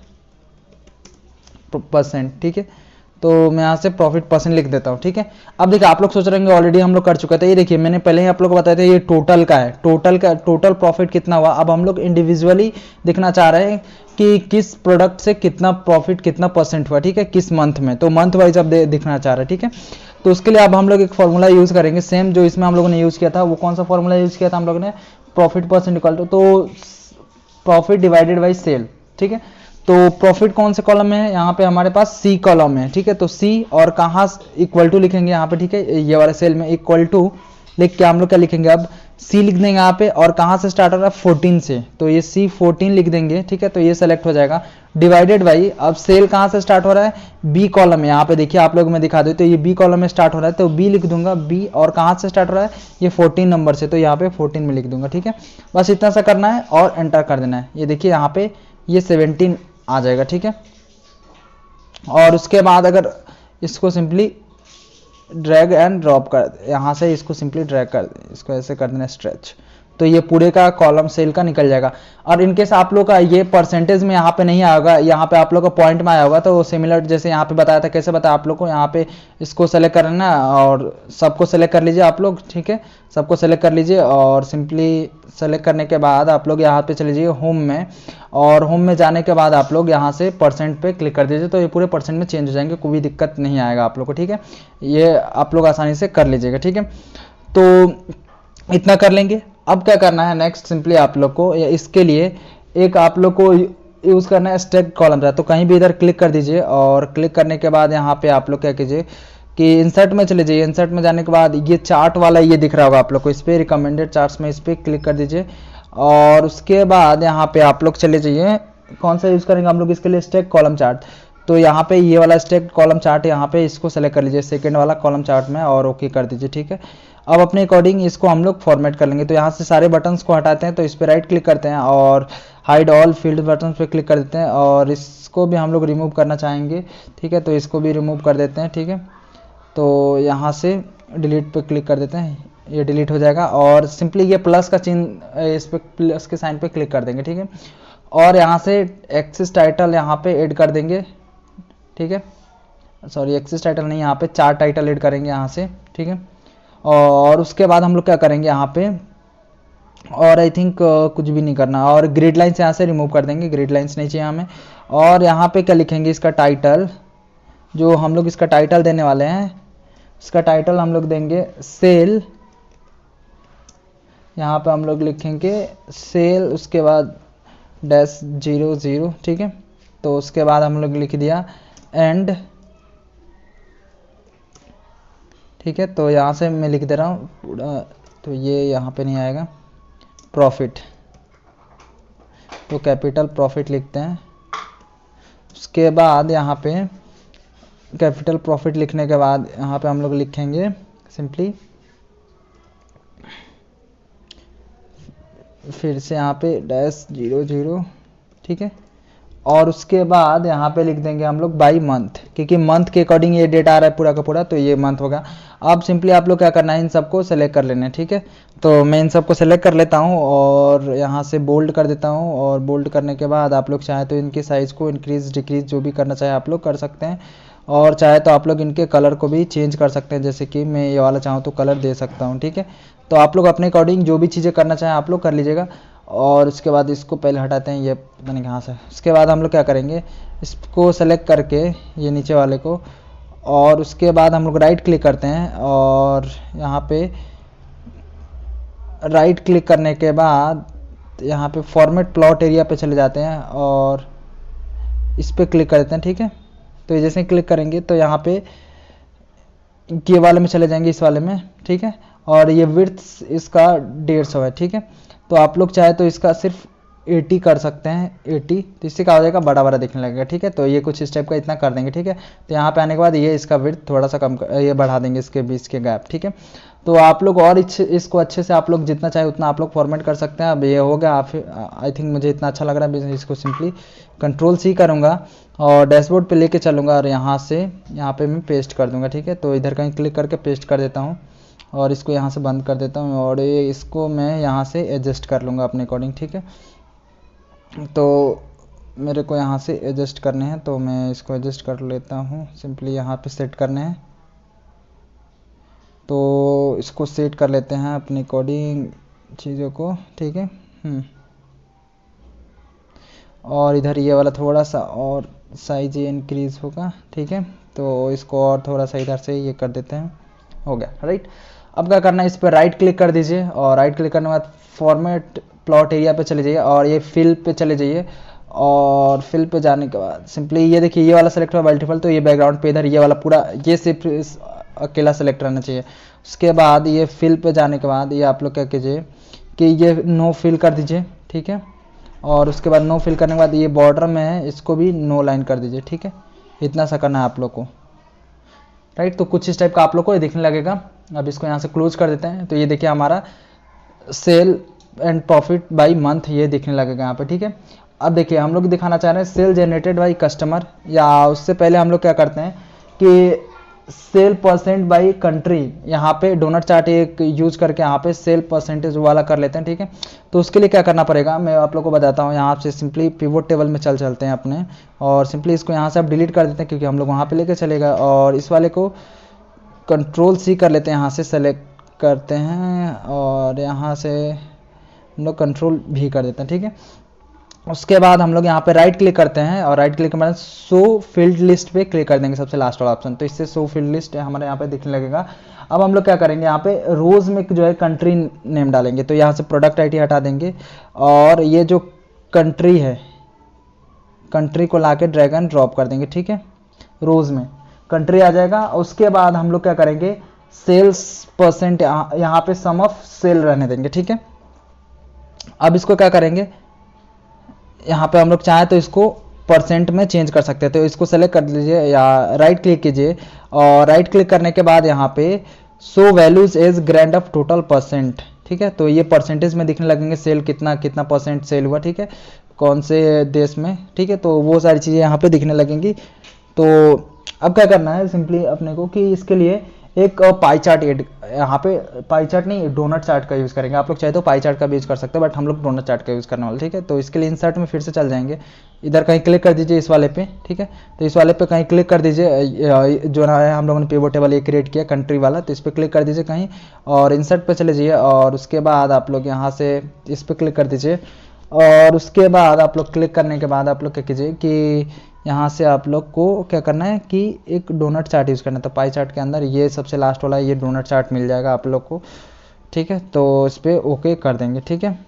परसेंट, ठीक है। तो मैं यहाँ से प्रॉफिट परसेंट लिख देता हूँ, ठीक है। अब देखिए आप लोग सोच रहे हैं ऑलरेडी हम लोग कर चुके थे, ये देखिए मैंने पहले ही आप लोग को बताया था ये टोटल का है, टोटल प्रॉफिट कितना हुआ। अब हम लोग इंडिविजुअली दिखना चाह रहे हैं कि किस प्रोडक्ट से कितना प्रॉफिट कितना परसेंट हुआ, ठीक है, किस मंथ में, तो मंथ वाइज अब दिखना चाह रहे हैं, ठीक है। तो उसके लिए अब हम लोग एक फॉर्मूला यूज करेंगे, सेम जो इसमें हम लोगों ने यूज किया था। वो कौन सा फॉर्मूला यूज किया था हम लोगों ने, प्रॉफिट परसेंट इक्वल टू, तो प्रॉफिट डिवाइडेड बाई सेल, ठीक है। तो प्रॉफिट कौन से कॉलम में है, यहाँ पे हमारे पास सी कॉलम है, ठीक है। तो सी और कहाँ इक्वल टू लिखेंगे यहाँ पे, ठीक है, ये वाले सेल में इक्वल टू लिख के हम लोग क्या लिखेंगे, अब सी लिख देंगे यहाँ पे, और कहाँ से स्टार्ट हो रहा है 14 से, तो ये सी 14 लिख देंगे, ठीक है। तो ये सेलेक्ट हो जाएगा, डिवाइडेड बाई, अब सेल कहाँ से स्टार्ट हो रहा है, बी कॉलम में, यहाँ पे देखिए आप लोग मैं दिखा दूँ, तो ये बी कॉलम में स्टार्ट हो रहा है, तो बी लिख दूंगा बी, और कहाँ से स्टार्ट हो रहा है, ये 14 नंबर से, तो यहाँ पे 14 में लिख दूंगा, ठीक है। बस इतना सा करना है और एंटर कर देना है। ये देखिए यहाँ पे ये 17 आ जाएगा, ठीक है। और उसके बाद अगर इसको सिंपली ड्रैग एंड ड्रॉप कर, यहाँ से इसको सिंपली ड्रैग कर, इसको ऐसे कर देना स्ट्रेच, तो ये पूरे का कॉलम सेल का निकल जाएगा। और इनकेस आप लोग का ये परसेंटेज में यहाँ पे नहीं आएगा, यहाँ पे आप लोग का पॉइंट में आया होगा, तो सिमिलर जैसे यहाँ पे बताया था, कैसे बताया आप लोग को, यहाँ पे इसको सेलेक्ट करना और सबको सेलेक्ट कर लीजिए आप लोग, ठीक है, सबको सेलेक्ट कर लीजिए, और सिंपली सेलेक्ट करने के बाद आप लोग यहाँ पे चले जाइए होम में, और होम में जाने के बाद आप लोग यहाँ से परसेंट पे क्लिक कर दीजिए, तो ये पूरे परसेंट में चेंज हो जाएंगे, कोई भी दिक्कत नहीं आएगा आप लोग को, ठीक है। ये आप लोग आसानी से कर लीजिएगा, ठीक है। तो इतना कर लेंगे। अब क्या करना है नेक्स्ट, सिंपली आप लोग को इसके लिए एक आप लोग को यूज़ करना है स्टैक कॉलम का, तो कहीं भी इधर क्लिक कर दीजिए, और क्लिक करने के बाद यहाँ पे आप लोग क्या कीजिए कि इंसर्ट में चले जाइए। इंसर्ट में जाने के बाद ये चार्ट वाला ये दिख रहा होगा आप लोग को, इस पर रिकमेंडेड चार्ट्स में इस पर क्लिक कर दीजिए, और उसके बाद यहाँ पे आप लोग चले जाइए, कौन सा यूज़ करेंगे हम लोग इसके लिए, स्टैक कॉलम चार्ट। तो यहाँ पे ये वाला स्टैक कॉलम चार्ट, यहाँ पे इसको सेलेक्ट कर लीजिए सेकंड वाला कॉलम चार्ट में, और ओके कर दीजिए, ठीक है। अब अपने अकॉर्डिंग इसको हम लोग फॉर्मेट कर लेंगे। तो यहाँ से सारे बटन्स को हटाते हैं, तो इस पर राइट क्लिक करते हैं और हाइड ऑल फील्ड बटन पे क्लिक कर देते हैं, और इसको भी हम लोग रिमूव करना चाहेंगे, ठीक है, तो इसको भी रिमूव कर देते हैं, ठीक है। तो यहाँ से डिलीट पे क्लिक कर देते हैं, ये डिलीट हो जाएगा, और सिंपली ये प्लस का चिन्ह, इस पे प्लस के साइन पे क्लिक कर देंगे, ठीक है। और यहाँ से एक्सिस टाइटल यहाँ पे ऐड कर देंगे, ठीक है, सॉरी एक्सिस टाइटल नहीं, यहाँ पे चार टाइटल ऐड करेंगे यहाँ से, ठीक है। और उसके बाद हम लोग क्या करेंगे यहाँ पे, और आई थिंक कुछ भी नहीं करना, और ग्रिड लाइन्स यहाँ से रिमूव कर देंगे, ग्रिड लाइन्स नहीं चाहिए हमें। और यहाँ पे क्या लिखेंगे, इसका टाइटल, जो हम लोग इसका टाइटल देने वाले हैं, इसका टाइटल हम लोग देंगे सेल, यहाँ पे हम लोग लिखेंगे सेल, उसके बाद -00, ठीक है। तो उसके बाद हम लोग लिख दिया एंड, ठीक है। तो यहाँ से मैं लिख दे रहा हूँ पूरा, तो ये यहाँ पे नहीं आएगा, प्रॉफिट, तो कैपिटल प्रॉफिट लिखते हैं। उसके बाद यहाँ पे कैपिटल प्रॉफिट लिखने के बाद यहाँ पे हम लोग लिखेंगे सिंपली, फिर से यहाँ पे -00, ठीक है। और उसके बाद यहाँ पे लिख देंगे हम लोग बाई मंथ, क्योंकि मंथ के अकॉर्डिंग ये डेटा आ रहा है पूरा का पूरा, तो ये मंथ होगा। अब सिंपली आप लोग क्या करना है, इन सबको सेलेक्ट कर लेना है, ठीक है। तो मैं इन सबको सेलेक्ट कर लेता हूँ और यहाँ से बोल्ड कर देता हूँ, और बोल्ड करने के बाद आप लोग चाहे तो इनके साइज़ को इंक्रीज डिक्रीज जो भी करना चाहे आप लोग कर सकते हैं, और चाहे तो आप लोग इनके कलर को भी चेंज कर सकते हैं, जैसे कि मैं ये वाला चाहूँ तो कलर दे सकता हूँ, ठीक है। तो आप लोग अपने अकॉर्डिंग जो भी चीज़ें करना चाहें आप लोग कर लीजिएगा। और उसके बाद इसको पहले हटाते हैं, ये पता नहीं कहाँ से। उसके बाद हम लोग क्या करेंगे, इसको सेलेक्ट करके ये नीचे वाले को, और उसके बाद हम लोग राइट क्लिक करते हैं, और यहाँ पे राइट क्लिक करने के बाद यहाँ पे फॉर्मेट प्लॉट एरिया पे चले जाते हैं, और इस पर क्लिक कर देते हैं, ठीक है। तो जैसे क्लिक करेंगे तो यहाँ पे ये वाले में चले जाएंगे, इस वाले में, ठीक है। और ये विड्थ इसका 150 है, ठीक है। तो आप लोग चाहे तो इसका सिर्फ 80 कर सकते हैं, 80, तो इससे क्या हो जाएगा, बड़ा बड़ा दिखने लगेगा, ठीक है। तो ये कुछ इस टाइप का इतना कर देंगे, ठीक है। तो यहाँ पे आने के बाद ये इसका विड्थ थोड़ा सा कम ये बढ़ा देंगे इसके बीच के गैप, ठीक है। तो आप लोग और इसको अच्छे से आप लोग जितना चाहे उतना आप लोग फॉर्मेट कर सकते हैं। अब ये हो गया, आई थिंक मुझे इतना अच्छा लग रहा है। इसको सिंपली कंट्रोल C करूँगा और डैशबोर्ड पे लेके चलूँगा और यहाँ से यहाँ पे मैं पेस्ट कर दूँगा, ठीक है। तो इधर कहीं क्लिक करके पेस्ट कर देता हूँ और इसको यहाँ से बंद कर देता हूँ और ये इसको मैं यहाँ से एडजस्ट कर लूँगा अपने अकॉर्डिंग, ठीक है। तो मेरे को यहाँ से एडजस्ट करने हैं तो मैं इसको एडजस्ट कर लेता हूँ, सिंपली यहाँ पे सेट करने हैं। तो इसको सेट कर लेते हैं अपने अकॉर्डिंग चीज़ों को, ठीक है। और इधर ये वाला थोड़ा सा और साइज इंक्रीज होगा, ठीक है। तो इसको और थोड़ा सा इधर से ये कर देते हैं, हो गया, राइट। अब क्या करना है, इस पर राइट क्लिक कर दीजिए और राइट क्लिक करने के बाद फॉर्मेट प्लॉट एरिया पे चले जाइए और ये फिल पे चले जाइए। और फिल पे जाने के बाद सिंपली ये देखिए ये वाला सेलेक्ट हुआ मल्टीपल, तो ये बैकग्राउंड पे इधर ये वाला पूरा ये सिर्फ अकेला सेलेक्ट रहना चाहिए। उसके बाद ये फिल पे जाने के बाद ये आप लोग क्या कीजिए कि ये नो फिल कर दीजिए, ठीक है। और उसके बाद नो फिल करने के बाद ये बॉर्डर में है इसको भी नो लाइन कर दीजिए, ठीक है। इतना सा करना है आप लोग को, राइट। तो कुछ इस टाइप का आप लोग को ये दिखने लगेगा। अब इसको यहाँ से क्लोज कर देते हैं। तो ये देखिए हमारा sale and profit by month ये दिखने लगेगा यहाँ पे, ठीक है। अब देखिए हम लोग दिखाना चाह रहे हैं सेल जनरेटेड बाय कस्टमर, या उससे पहले हम लोग क्या करते हैं कि सेल परसेंट बाय कंट्री, यहाँ पे डोनट चार्ट एक यूज करके यहाँ पे सेल परसेंटेज वाला कर लेते हैं, ठीक है। तो उसके लिए क्या करना पड़ेगा मैं आप लोग को बताता हूँ। यहाँ से सिंपली पिवोट टेबल में चलते हैं अपने और सिंपली इसको यहाँ से आप डिलीट कर देते हैं क्योंकि हम लोग वहाँ पे लेके चलेगा। और इस वाले को कंट्रोल C कर लेते हैं, यहाँ से सेलेक्ट करते हैं और यहाँ से हम लोग कंट्रोल V कर देते हैं, ठीक है। उसके बाद हम लोग यहाँ पे राइट क्लिक करते हैं और राइट क्लिक के बाद शो फील्ड लिस्ट पे क्लिक कर देंगे, सबसे लास्ट वाला ऑप्शन। तो इससे शो फील्ड लिस्ट हमारे यहाँ पे दिखने लगेगा। अब हम लोग क्या करेंगे, यहाँ पे रोज में जो है कंट्री नेम डालेंगे। तो यहाँ से प्रोडक्ट ID हटा देंगे और ये जो कंट्री है, कंट्री को ला के ड्रैग एंड ड्रॉप कर देंगे, ठीक है। रोज में कंट्री आ जाएगा। उसके बाद हम लोग क्या करेंगे, सेल्स परसेंट यहाँ पे सम ऑफ सेल रहने देंगे, ठीक है। अब इसको क्या करेंगे, यहाँ पे हम लोग चाहे तो इसको परसेंट में चेंज कर सकते हैं। तो इसको सेलेक्ट कर लीजिए या राइट क्लिक कीजिए और राइट क्लिक करने के बाद यहाँ पे show values as grand of total percent, ठीक है। तो ये परसेंटेज में दिखने लगेंगे सेल कितना कितना परसेंट सेल हुआ, ठीक है, कौन से देश में, ठीक है। तो वो सारी चीज़ें यहाँ पे दिखने लगेंगी। तो अब क्या करना है सिंपली अपने को कि इसके लिए एक पाई चार्ट एड, यहाँ पे पाई चार्ट नहीं डोनट चार्ट का यूज़ करेंगे। आप लोग चाहे तो पाई चार्ट का भी यूज़ कर सकते हैं बट हम लोग डोनट चार्ट का यूज़ करने वाले, ठीक है। तो इसके लिए इंसर्ट में फिर से चल जाएंगे, इधर कहीं क्लिक कर दीजिए इस वाले पे, ठीक है। तो इस वाले पे कहीं क्लिक कर दीजिए, जो ना है हम लोगों ने पिवोट टेबल ये क्रिएट किया कंट्री वाला, तो इस पर क्लिक कर दीजिए कहीं और इंसर्ट पे चले जाइए और उसके बाद आप लोग यहाँ से इस पर क्लिक कर दीजिए। और उसके बाद आप लोग क्लिक करने के बाद आप लोग क्या कीजिए कि यहाँ से आप लोग को क्या करना है कि एक डोनट चार्ट यूज़ करना है। तो पाई चार्ट के अंदर ये सबसे लास्ट वाला ये डोनट चार्ट मिल जाएगा आप लोग को, ठीक है। तो इस पर ओके कर देंगे, ठीक है।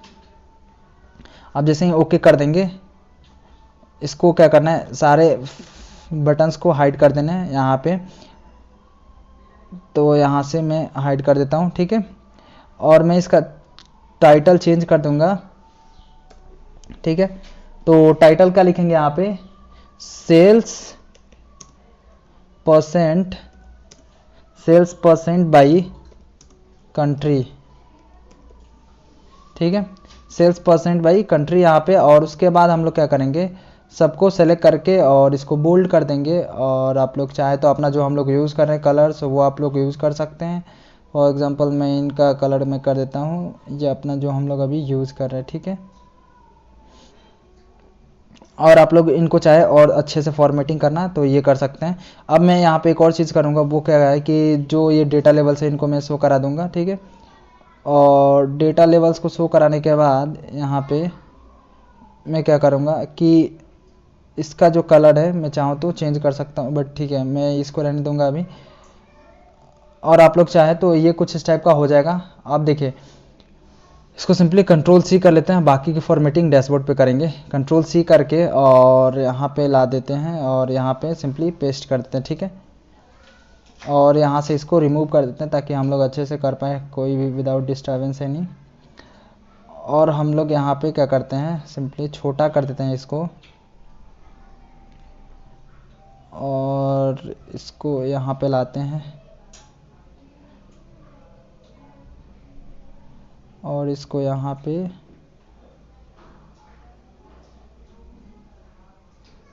अब जैसे ही ओके कर देंगे इसको क्या करना है, सारे बटन्स को हाइड कर देना है यहाँ पे। तो यहाँ से मैं हाइड कर देता हूँ, ठीक है। और मैं इसका टाइटल चेंज कर दूंगा, ठीक है। तो टाइटल क्या लिखेंगे यहाँ पे, सेल्स परसेंट बाई कंट्री, ठीक है, सेल्स परसेंट बाई कंट्री यहाँ पे। और उसके बाद हम लोग क्या करेंगे, सबको सेलेक्ट करके और इसको बोल्ड कर देंगे। और आप लोग चाहे तो अपना जो हम लोग यूज़ कर रहे हैं कलर्स वो आप लोग यूज़ कर सकते हैं। फॉर एग्जांपल मैं इनका कलर में कर देता हूँ, ये अपना जो हम लोग अभी यूज़ कर रहे हैं, ठीक है। और आप लोग इनको चाहे और अच्छे से फॉर्मेटिंग करना तो ये कर सकते हैं। अब मैं यहाँ पे एक और चीज़ करूँगा, वो क्या है कि जो ये डेटा लेवल्स है इनको मैं शो करा दूँगा, ठीक है। और डेटा लेवल्स को शो कराने के बाद यहाँ पे मैं क्या करूँगा कि इसका जो कलर है मैं चाहूँ तो चेंज कर सकता हूँ बट ठीक है मैं इसको रहने दूँगा अभी। और आप लोग चाहे तो ये कुछ इस टाइप का हो जाएगा। आप देखिए इसको सिंपली कंट्रोल C कर लेते हैं, बाकी की फॉर्मेटिंग डैशबोर्ड पे करेंगे। कंट्रोल C करके और यहाँ पे ला देते हैं और यहाँ पे सिंपली पेस्ट कर देते हैं, ठीक है। और यहाँ से इसको रिमूव कर देते हैं ताकि हम लोग अच्छे से कर पाएँ कोई भी विदाउट डिस्टर्बेंस एनी। और हम लोग यहाँ पे क्या करते हैं, सिंपली छोटा कर देते हैं इसको और इसको यहाँ पे लाते हैं और इसको यहाँ पे,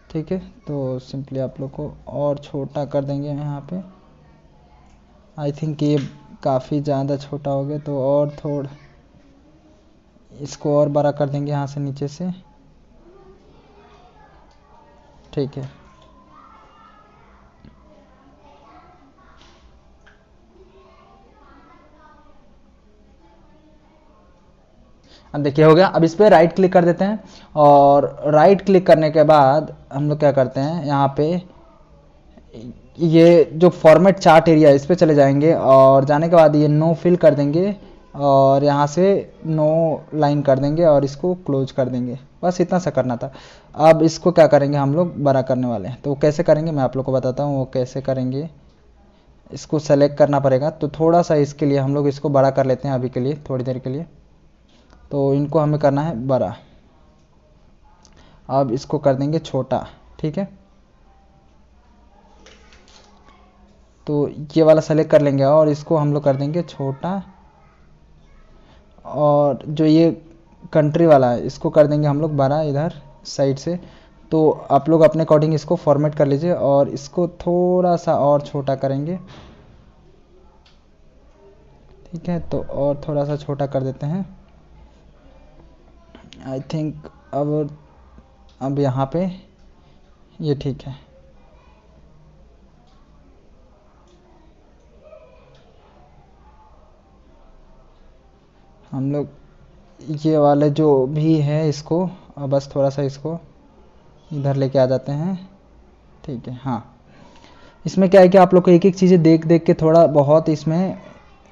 ठीक है। तो सिंपली आप लोग को और छोटा कर देंगे यहाँ पे। आई थिंक ये काफ़ी ज़्यादा छोटा हो गया, तो और थोड़ा इसको और बड़ा कर देंगे यहाँ से नीचे से, ठीक है। अब देखिए हो गया। अब इस पर राइट क्लिक कर देते हैं और राइट क्लिक करने के बाद हम लोग क्या करते हैं, यहाँ पे ये जो फॉर्मेट चार्ट एरिया इस पे चले जाएंगे और जाने के बाद ये नो फिल कर देंगे और यहाँ से नो लाइन कर देंगे और इसको क्लोज कर देंगे। बस इतना सा करना था। अब इसको क्या करेंगे, हम लोग बड़ा करने वाले हैं। तो कैसे करेंगे मैं आप लोग को बताता हूँ वो कैसे करेंगे। इसको सेलेक्ट करना पड़ेगा, तो थोड़ा सा इसके लिए हम लोग इसको बड़ा कर लेते हैं अभी के लिए, थोड़ी देर के लिए। तो इनको हमें करना है बड़ा। अब इसको कर देंगे छोटा, ठीक है। तो ये वाला सेलेक्ट कर लेंगे और इसको हम लोग कर देंगे छोटा। और जो ये कंट्री वाला है इसको कर देंगे हम लोग बड़ा इधर साइड से। तो आप लोग अपने अकॉर्डिंग इसको फॉर्मेट कर लीजिए और इसको थोड़ा सा और छोटा करेंगे, ठीक है। तो और थोड़ा सा छोटा कर देते हैं। आई थिंक अब यहाँ पे ये ठीक है। हम लोग ये वाले जो भी है इसको बस थोड़ा सा इसको इधर लेके आ जाते हैं, ठीक है। हाँ, इसमें क्या है कि आप लोग को एक एक चीज़ें देख देख के थोड़ा बहुत इसमें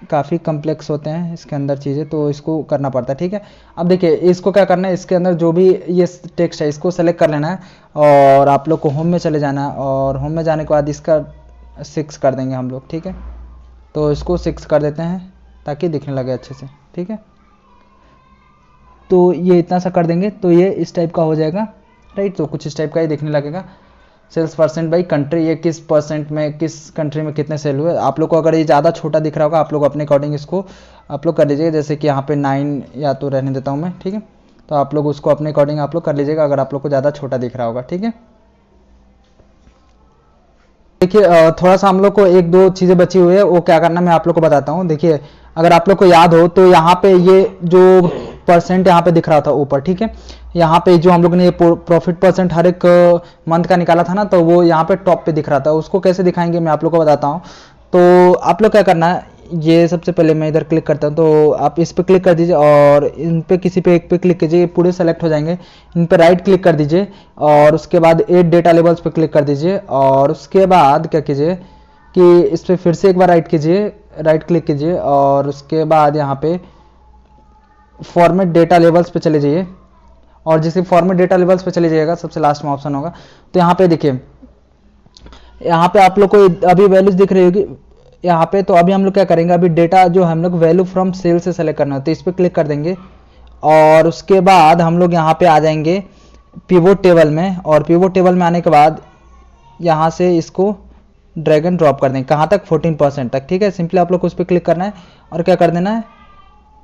काफ़ी कम्प्लेक्स होते हैं इसके अंदर चीज़ें, तो इसको करना पड़ता है, ठीक है। अब देखिए इसको क्या करना है, इसके अंदर जो भी ये टेक्स्ट है इसको सेलेक्ट कर लेना है और आप लोग को होम में चले जाना है और होम में जाने के बाद इसका 6 कर देंगे हम लोग, ठीक है। तो इसको 6 कर देते हैं ताकि दिखने लगे अच्छे से, ठीक है। तो ये इतना सा कर देंगे तो ये इस टाइप का हो जाएगा, राइट। तो कुछ इस टाइप का ही दिखने लगेगा। सेल्स परसेंट बाई कंट्री, ये किस परसेंट में किस कंट्री में कितने सेल हुए। आप लोग को अगर ये ज़्यादा छोटा दिख रहा होगा आप लोग अपने अकॉर्डिंग इसको आप लोग कर लीजिएगा। जैसे कि यहाँ पे 9 या तो रहने देता हूँ मैं, ठीक है। तो आप लोग उसको अपने अकॉर्डिंग आप लोग कर लीजिएगा अगर आप लोग को ज़्यादा छोटा दिख रहा होगा, ठीक है। देखिए थोड़ा सा हम लोग को एक दो चीज़ें बची हुई है, वो क्या करना मैं आप लोग को बताता हूँ। देखिए अगर आप लोग को याद हो तो यहाँ पे ये जो परसेंट यहाँ पे दिख रहा था ऊपर, ठीक है। यहाँ पे जो हम लोग ने ये प्रॉफिट परसेंट हर एक मंथ का निकाला था ना, तो वो यहाँ पे टॉप पे दिख रहा था। उसको कैसे दिखाएंगे मैं आप लोग को बताता हूँ। तो आप लोग क्या करना है, ये सबसे पहले मैं इधर क्लिक करता हूँ, तो आप इस पे क्लिक कर दीजिए और इन पे किसी पे एक पे क्लिक कीजिए, पूरे सेलेक्ट हो जाएंगे। इन पे राइट क्लिक कर दीजिए और उसके बाद 8 डेटा लेबल्स पे क्लिक कर दीजिए और उसके बाद क्या कीजिए कि इस पे फिर से एक बार राइट क्लिक कीजिए और उसके बाद यहाँ पे फॉर्मेट डेटा लेबल्स पे चले जाइए और जैसे फॉर्मेट डेटा लेबल्स पे चले जाइएगा सबसे लास्ट में ऑप्शन होगा। तो यहाँ पे देखिए, यहाँ पे आप लोग को अभी वैल्यूज दिख रही होगी यहाँ पे। तो अभी हम लोग क्या करेंगे, अभी डेटा जो हम लोग वैल्यू फ्रॉम सेल से सेलेक्ट करना है, तो इस पर क्लिक कर देंगे और उसके बाद हम लोग यहाँ पे आ जाएंगे पिवोट टेबल में और पिवोट टेबल में आने के बाद यहाँ से इसको ड्रैग एंड ड्रॉप कर देंगे कहाँ तक, 14% तक, ठीक है। सिंपली आप लोग को उस पर क्लिक करना है और क्या कर देना है,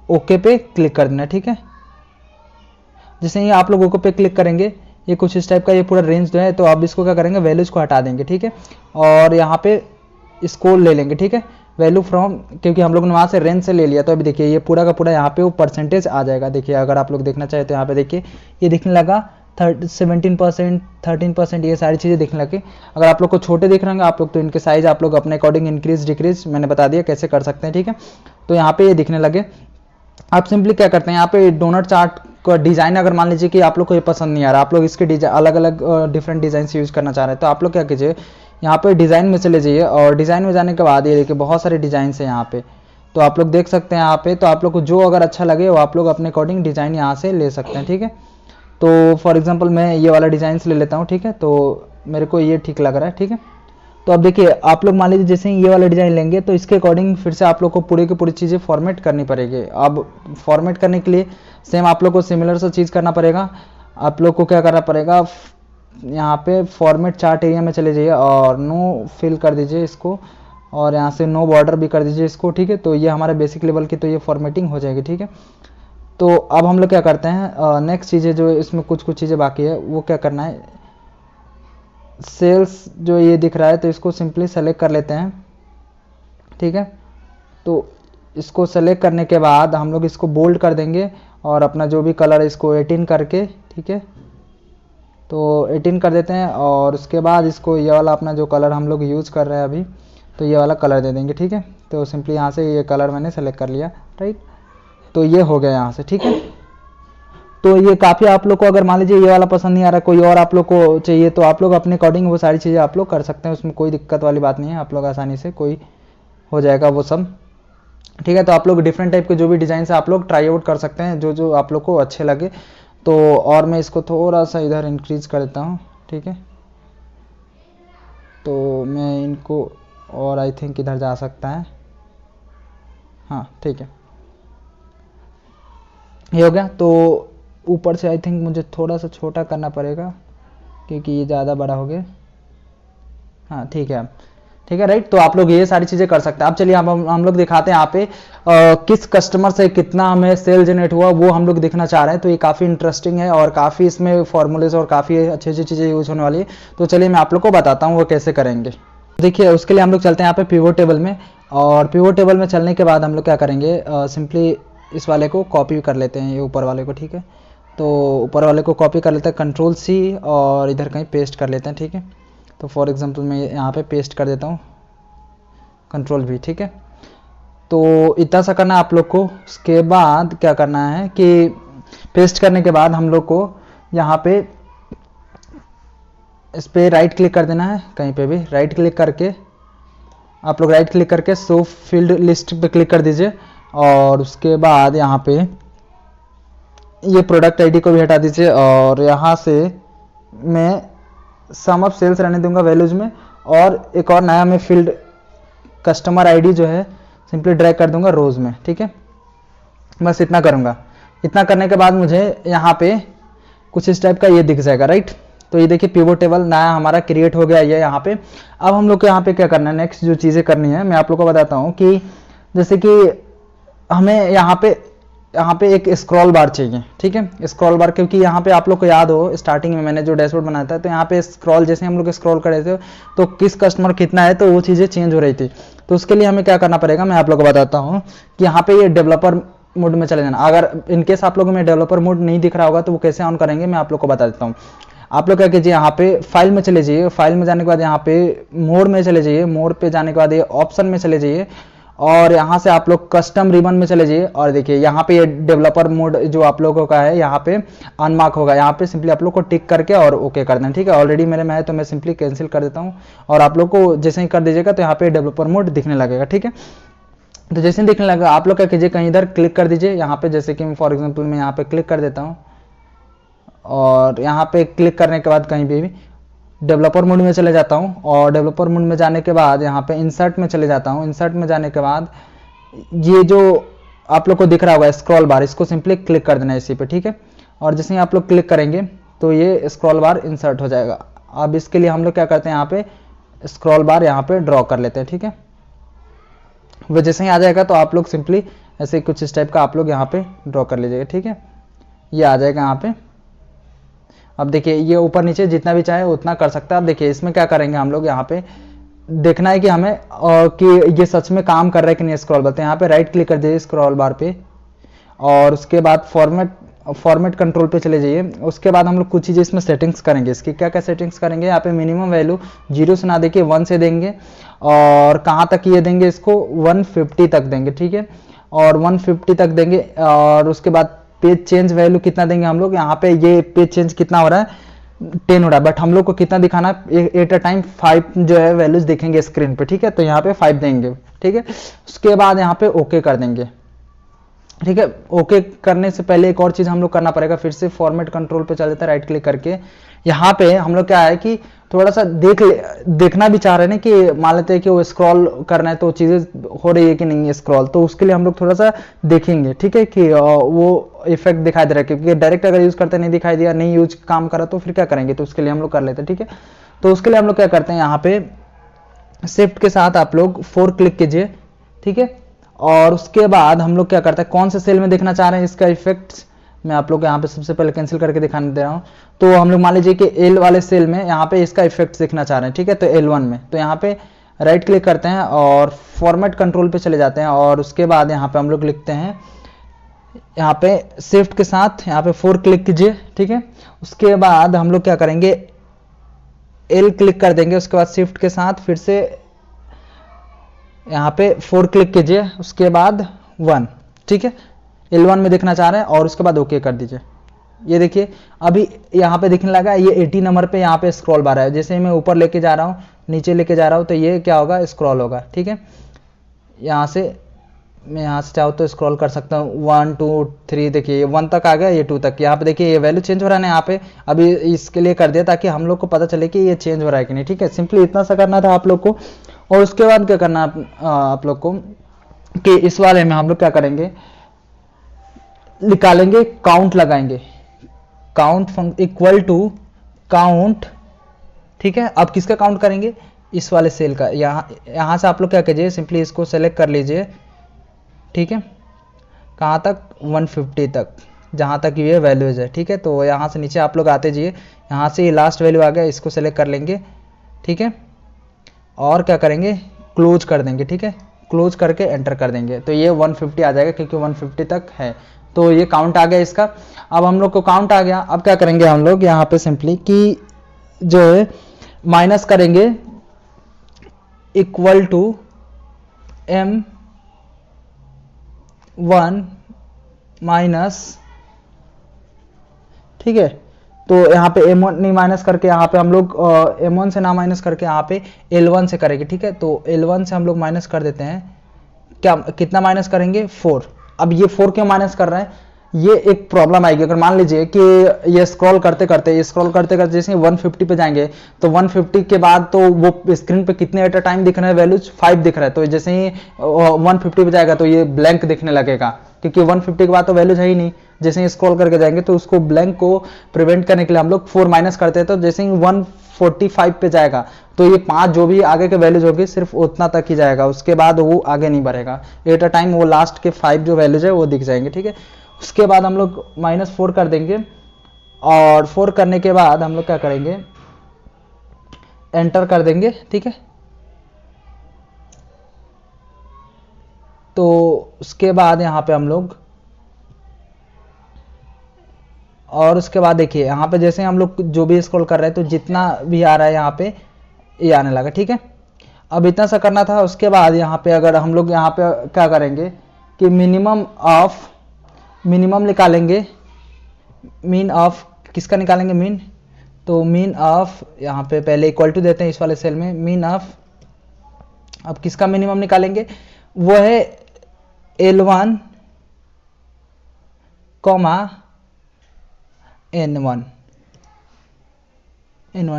ओके पे क्लिक कर देना है, ठीक है। जैसे ही आप लोग ओके पे क्लिक करेंगे ये कुछ इस टाइप का ये पूरा रेंज जो है, तो अब इसको क्या करेंगे, वैल्यूज को हटा देंगे, ठीक है। और यहाँ पे इसको ले लेंगे, ठीक है, वैल्यू फ्रॉम, क्योंकि हम लोग ने वहाँ से रेंज से ले लिया। तो अभी देखिए ये पूरा का पूरा यहाँ पे वो परसेंटेज आ जाएगा। देखिए अगर आप लोग देखना चाहे तो यहाँ पे देखिए ये दिखने लगा 17%, 13%, ये सारी चीज़ें दिखने लगी। अगर आप लोग को छोटे दिख रहे होंगे आप लोग तो इनके साइज आप लोग अपने अकॉर्डिंग इंक्रीज डिक्रीज मैंने बता दिया कैसे कर सकते हैं, ठीक है। तो यहाँ पे ये दिखने लगे। आप सिंपली क्या करते हैं, यहाँ पे डोनट चार्ट का डिज़ाइन अगर मान लीजिए कि आप लोग को ये पसंद नहीं आ रहा, आप लोग इसके डिजाइन अलग अलग डिफरेंट डिज़ाइन यूज़ करना चाह रहे हैं, तो आप लोग क्या कीजिए, यहाँ पे डिज़ाइन में चले जाइए और डिज़ाइन में जाने के बाद ये देखिए बहुत सारे डिज़ाइन है यहाँ पे। तो आप लोग देख सकते हैं यहाँ पे। तो आप लोग को जो अगर अच्छा लगे वो आप लोग अपने अकॉर्डिंग डिज़ाइन यहाँ से ले सकते हैं, ठीक है। तो फॉर एग्जांपल मैं ये वाला डिज़ाइन ले लेता हूँ, ठीक है। तो मेरे को ये ठीक लग रहा है, ठीक है। तो अब देखिए आप लोग मान लीजिए जैसे ही ये वाला डिज़ाइन लेंगे तो इसके अकॉर्डिंग फिर से आप लोग को पूरी की पूरी चीज़ें फॉर्मेट करनी पड़ेगी। अब फॉर्मेट करने के लिए सेम आप लोग को सिमिलर सा चीज़ करना पड़ेगा। आप लोग को क्या करना पड़ेगा, यहाँ पे फॉर्मेट चार्ट एरिया में चले जाइए और नो फिल कर दीजिए इसको, और यहाँ से नो बॉर्डर भी कर दीजिए इसको, ठीक है। तो ये हमारे बेसिक लेवल की तो ये फॉर्मेटिंग हो जाएगी, ठीक है। तो अब हम लोग क्या करते हैं, नेक्स्ट चीज़ें जो इसमें कुछ चीज़ें बाकी है वो क्या करना है, सेल्स जो ये दिख रहा है तो इसको सिंपली सेलेक्ट कर लेते हैं, ठीक है। तो इसको सेलेक्ट करने के बाद हम लोग इसको बोल्ड कर देंगे और अपना जो भी कलर है इसको 18 करके, ठीक है। तो 18 कर देते हैं और उसके बाद इसको ये वाला अपना जो कलर हम लोग यूज़ कर रहे हैं अभी, तो ये वाला कलर दे देंगे, ठीक है। तो सिंपली यहाँ से ये कलर मैंने सेलेक्ट कर लिया, राइट। तो ये हो गया यहाँ से, ठीक है। तो ये काफ़ी आप लोग को अगर मान लीजिए ये वाला पसंद नहीं आ रहा, कोई और आप लोग को चाहिए, तो आप लोग अपने अकॉर्डिंग वो सारी चीज़ें आप लोग कर सकते हैं, उसमें कोई दिक्कत वाली बात नहीं है। आप लोग आसानी से कोई हो जाएगा वो सब, ठीक है। तो आप लोग डिफरेंट टाइप के जो भी डिज़ाइन से आप लोग ट्राई आउट कर सकते हैं, जो जो आप लोग को अच्छे लगे। तो और मैं इसको थोड़ा सा इधर इंक्रीज कर देता हूँ, ठीक है। तो मैं इनको और आई थिंक इधर जा सकता है, हाँ ठीक है, ये हो गया। तो ऊपर से आई थिंक मुझे थोड़ा सा छोटा करना पड़ेगा क्योंकि ये ज़्यादा बड़ा हो गया, हाँ ठीक है, ठीक है, राइट। तो आप लोग ये सारी चीज़ें कर सकते हैं। अब चलिए हम लोग दिखाते हैं यहाँ पे किस कस्टमर से कितना हमें सेल जनरेट हुआ वो हम लोग देखना चाह रहे हैं। तो ये काफ़ी इंटरेस्टिंग है और काफ़ी इसमें फॉर्मूलेज और काफ़ी अच्छी अच्छी चीज़ें यूज होने वाली है। तो चलिए मैं आप लोग को बताता हूँ वो कैसे करेंगे। देखिए उसके लिए हम लोग चलते हैं यहाँ पे पिवोट टेबल में, और पिवोट टेबल में चलने के बाद हम लोग क्या करेंगे, सिंपली इस वाले को कॉपी कर लेते हैं, ये ऊपर वाले को, ठीक है। तो ऊपर वाले को कॉपी कर लेते हैं, Ctrl+C और इधर कहीं पेस्ट कर लेते हैं, ठीक है। तो फॉर एग्जांपल मैं यहाँ पे पेस्ट कर देता हूँ, Ctrl+V, ठीक है। तो इतना सा करना है आप लोग को। उसके बाद क्या करना है कि पेस्ट करने के बाद हम लोग को यहाँ पे इस पर राइट क्लिक कर देना है, कहीं पे भी राइट क्लिक करके आप लोग राइट क्लिक करके शो फील्ड लिस्ट पे क्लिक कर दीजिए, और उसके बाद यहाँ पे ये प्रोडक्ट आईडी को भी हटा दीजिए, और यहाँ से मैं सम ऑफ सेल्स रहने दूंगा वैल्यूज में, और एक और नया मैं फील्ड कस्टमर आईडी जो है सिंपली ड्रैग कर दूंगा रोज में, ठीक है। बस इतना करूंगा। इतना करने के बाद मुझे यहाँ पे कुछ इस टाइप का ये दिख जाएगा, राइट। तो ये देखिए पिवोट टेबल नया हमारा क्रिएट हो गया ये यहाँ पे। अब हम लोग को यहाँ पे क्या करना है, नेक्स्ट जो चीज़ें करनी है मैं आप लोग को बताता हूँ कि जैसे कि हमें यहाँ पे एक स्क्रॉल बार चाहिए, ठीक है, स्क्रॉल बार। क्योंकि यहाँ पे आप लोग को याद हो स्टार्टिंग में मैंने जो डैशबोर्ड बनाया था, तो यहाँ पे स्क्रॉल जैसे हम लोग स्क्रॉल कर रहे थे तो किस कस्टमर कितना है तो वो चीज़ें चेंज हो रही थी। तो उसके लिए हमें क्या करना पड़ेगा, मैं आप लोग को बताता हूँ कि यहाँ पे ये डेवलपर मोड में चले जाना। अगर इनकेस आप लोगों में डेवलपर मोड नहीं दिख रहा होगा तो वो कैसे ऑन करेंगे मैं आप लोग को बता देता हूँ। आप लोग क्या कीजिए, यहाँ पे फाइल में चले जाइए, फाइल में जाने के बाद यहाँ पे मोड में चले जाइए, मोड पे जाने के बाद ये ऑप्शन में चले जाइए, और यहाँ से आप लोग कस्टम रिबन में चले जाइए, और देखिए यहाँ पे ये डेवलपर मोड जो आप लोगों का है यहाँ पे अनमार्क होगा। यहाँ पे सिंपली आप लोग को टिक करके और ओके कर देना, ठीक है। ऑलरेडी मेरे में है तो मैं सिंपली कैंसिल कर देता हूँ, और आप लोग को जैसे ही कर दीजिएगा तो यहाँ पे डेवलपर मोड दिखने लगेगा, ठीक है। तो जैसे ही दिखने लगेगा आप लोग क्या कीजिए, कहीं इधर क्लिक कर दीजिए यहाँ पे, जैसे कि फॉर एग्जाम्पल मैं यहाँ पे क्लिक कर देता हूँ, और यहाँ पे क्लिक करने के बाद कहीं भी डेवलपर मोड में चले जाता हूँ, और डेवलपर मोड में जाने के बाद यहाँ पे इंसर्ट में चले जाता हूँ। इंसर्ट में जाने के बाद ये जो आप लोग को दिख रहा होगा स्क्रॉल बार, इसको सिंपली क्लिक कर देना है इसी पे, ठीक है। और जैसे ही आप लोग क्लिक करेंगे तो ये स्क्रॉल बार इंसर्ट हो जाएगा। अब इसके लिए हम लोग क्या करते हैं, यहाँ पे स्क्रॉल बार यहाँ पे ड्रॉ कर लेते हैं, ठीक है। वो जैसे ही आ जाएगा तो आप लोग सिंपली ऐसे कुछ इस टाइप का आप लोग यहाँ पे ड्रॉ कर लीजिएगा, ठीक है। ये आ जाएगा यहाँ पे। अब देखिए ये ऊपर नीचे जितना भी चाहे उतना कर सकता है। अब देखिए इसमें क्या करेंगे हम लोग, यहाँ पे देखना है कि हमें कि ये सच में काम कर रहा है कि नहीं स्क्रॉल बार। तो यहाँ पे राइट क्लिक कर दीजिए स्क्रॉल बार पे, और उसके बाद फॉर्मेट कंट्रोल पे चले जाइए। उसके बाद हम लोग कुछ चीज़ें इसमें सेटिंग्स करेंगे। इसकी क्या क्या सेटिंग्स करेंगे, यहाँ पे मिनिमम वैल्यू 0 से ना देके 1 से देंगे, और कहाँ तक ये देंगे, इसको 150 तक देंगे, ठीक है, और 150 तक देंगे। और उसके बाद पेज चेंज वैल्यू कितना देंगे हम लोग, यहाँ पे ये पेज चेंज कितना हो रहा है 10 हो रहा है, बट हम लोग को कितना दिखाना है, एट अ टाइम 5 जो है वैल्यूज दिखेंगे स्क्रीन पे, ठीक है। तो यहाँ पे 5 देंगे, ठीक है। उसके बाद यहाँ पे ओके कर देंगे, ठीक है। ओके करने से पहले एक और चीज हम लोग करना पड़ेगा, फिर से फॉर्मेट कंट्रोल पे चल देता है राइट क्लिक करके, यहाँ पे हम लोग क्या है कि थोड़ा सा देखना भी चाह रहे हैं कि मान लेते हैं कि वो स्क्रॉल करना है तो चीजें हो रही है कि नहीं है स्क्रॉल, तो उसके लिए हम लोग थोड़ा सा देखेंगे, ठीक है, कि वो इफेक्ट दिखाई दे रहा है, क्योंकि डायरेक्ट अगर यूज करते नहीं दिखाई दिया, नहीं यूज काम करा तो फिर क्या करेंगे, तो उसके लिए हम लोग कर लेते हैं, ठीक है। तो उसके लिए हम लोग क्या करते हैं, यहाँ पे शिफ्ट के साथ आप लोग 4 क्लिक कीजिए, ठीक है। और उसके बाद हम लोग क्या करते हैं, कौन से सेल में देखना चाह रहे हैं इसका इफेक्ट्स, मैं आप लोग को यहाँ पे सबसे पहले कैंसिल करके दिखाने दे रहा हूँ। तो हम लोग मान लीजिए कि एल वाले सेल में यहाँ पे इसका इफेक्ट देखना चाह रहे हैं, ठीक है, तो L1 में, तो यहाँ पे राइट क्लिक करते हैं और फॉर्मेट कंट्रोल पे चले जाते हैं, और उसके बाद यहाँ पे हम लोग लिखते हैं, यहाँ पे शिफ्ट के साथ यहाँ पे 4 क्लिक कीजिए, ठीक है। उसके बाद हम लोग क्या करेंगे, L क्लिक कर देंगे, उसके बाद शिफ्ट के साथ फिर से यहाँ पे 4 क्लिक कीजिए, उसके बाद 1, ठीक है, L1 में देखना चाह रहे हैं, और उसके बाद ओके कर दीजिए। ये देखिए अभी यहाँ पे दिखने लगा, ये 80 नंबर पे यहाँ पे स्क्रॉल बार है, जैसे ही मैं ऊपर लेके जा रहा हूँ, नीचे लेके जा रहा हूँ, तो ये क्या होगा, स्क्रॉल होगा, ठीक है। यहाँ से मैं यहाँ से चाहूँ तो स्क्रॉल कर सकता हूँ, 1 2 3, देखिए ये 1 तक आ गया, ये 2 तक, यहाँ पे देखिए ये वैल्यू चेंज हो रहा है ना, यहाँ पे अभी इसके लिए कर दिया ताकि हम लोग को पता चले कि ये चेंज हो रहा है कि नहीं, ठीक है। सिंपली इतना सा करना था आप लोग को। और उसके बाद क्या करना आप लोग को, कि इस वाले में हम लोग क्या करेंगे, निकालेंगे, काउंट लगाएंगे, काउंट इक्वल टू काउंट, ठीक है। अब किसका काउंट करेंगे, इस वाले सेल का। यहाँ से आप लोग क्या कीजिए, सिंपली इसको सेलेक्ट कर लीजिए, ठीक है, कहाँ तक, 150 तक, जहाँ तक ये वैल्यूज है, ठीक है। तो यहाँ से नीचे आप लोग आते जाइए, यहाँ से ये लास्ट वैल्यू आ गया, इसको सेलेक्ट कर लेंगे, ठीक है, और क्या करेंगे, क्लोज कर देंगे, ठीक है, क्लोज करके एंटर कर देंगे, तो ये 150 आ जाएगा, क्योंकि 150 तक है, तो ये काउंट आ गया इसका। अब हम लोग को काउंट आ गया, अब क्या करेंगे हम लोग यहाँ पे सिंपली कि जो है माइनस करेंगे, इक्वल टू M1 माइनस, ठीक है। तो यहाँ पे M1 नहीं माइनस करके, यहाँ पे हम लोग M1 से ना माइनस करके यहाँ पे L1 से करेंगे, ठीक है। तो L1 से हम लोग माइनस कर देते हैं, क्या कितना माइनस करेंगे, 4। अब ये 4 क्यों माइनस कर रहे हैं, ये एक प्रॉब्लम आएगी। अगर मान लीजिए कि ये स्क्रॉल करते करते जैसे 150 पे जाएंगे, तो 150 के बाद तो वो स्क्रीन पे कितने एट अ टाइम दिख रहे हैं, वैल्यूज 5 दिख रहा है, तो जैसे ही 150 पे जाएगा तो ये ब्लैंक दिखने लगेगा, क्योंकि 150 के बाद तो वैल्यूज है ही नहीं। जैसे ही स्क्रॉल करके जाएंगे तो उसको ब्लैंक को प्रिवेंट करने के लिए हम लोग 4 माइनस करते हैं, तो जैसे ही 145 पे जाएगा तो ये 5 जो भी आगे के वैल्यूज होगी सिर्फ उतना तक ही जाएगा, उसके बाद वो आगे नहीं बढ़ेगा। एट अ टाइम वो लास्ट के 5 जो वैल्यूज है वो दिख जाएंगे, ठीक है। उसके बाद हम लोग -4 कर देंगे, और 4 करने के बाद हम लोग क्या करेंगे, एंटर कर देंगे, ठीक है। तो उसके बाद यहाँ पे हम लोग, और उसके बाद देखिए यहाँ पे जैसे हम लोग जो भी स्क्रॉल कर रहे हैं तो जितना भी आ रहा है यहाँ पे ये आने लगा, ठीक है। अब इतना सा करना था। उसके बाद यहाँ पे अगर हम लोग यहाँ पे क्या करेंगे कि मिनिमम निकालेंगे, मीन ऑफ किसका निकालेंगे, मीन, तो मीन ऑफ यहाँ पे पहले इक्वल टू देते हैं इस वाले सेल में, मीन ऑफ, अब किसका मिनिमम निकालेंगे, वो है L1 कॉमा N1,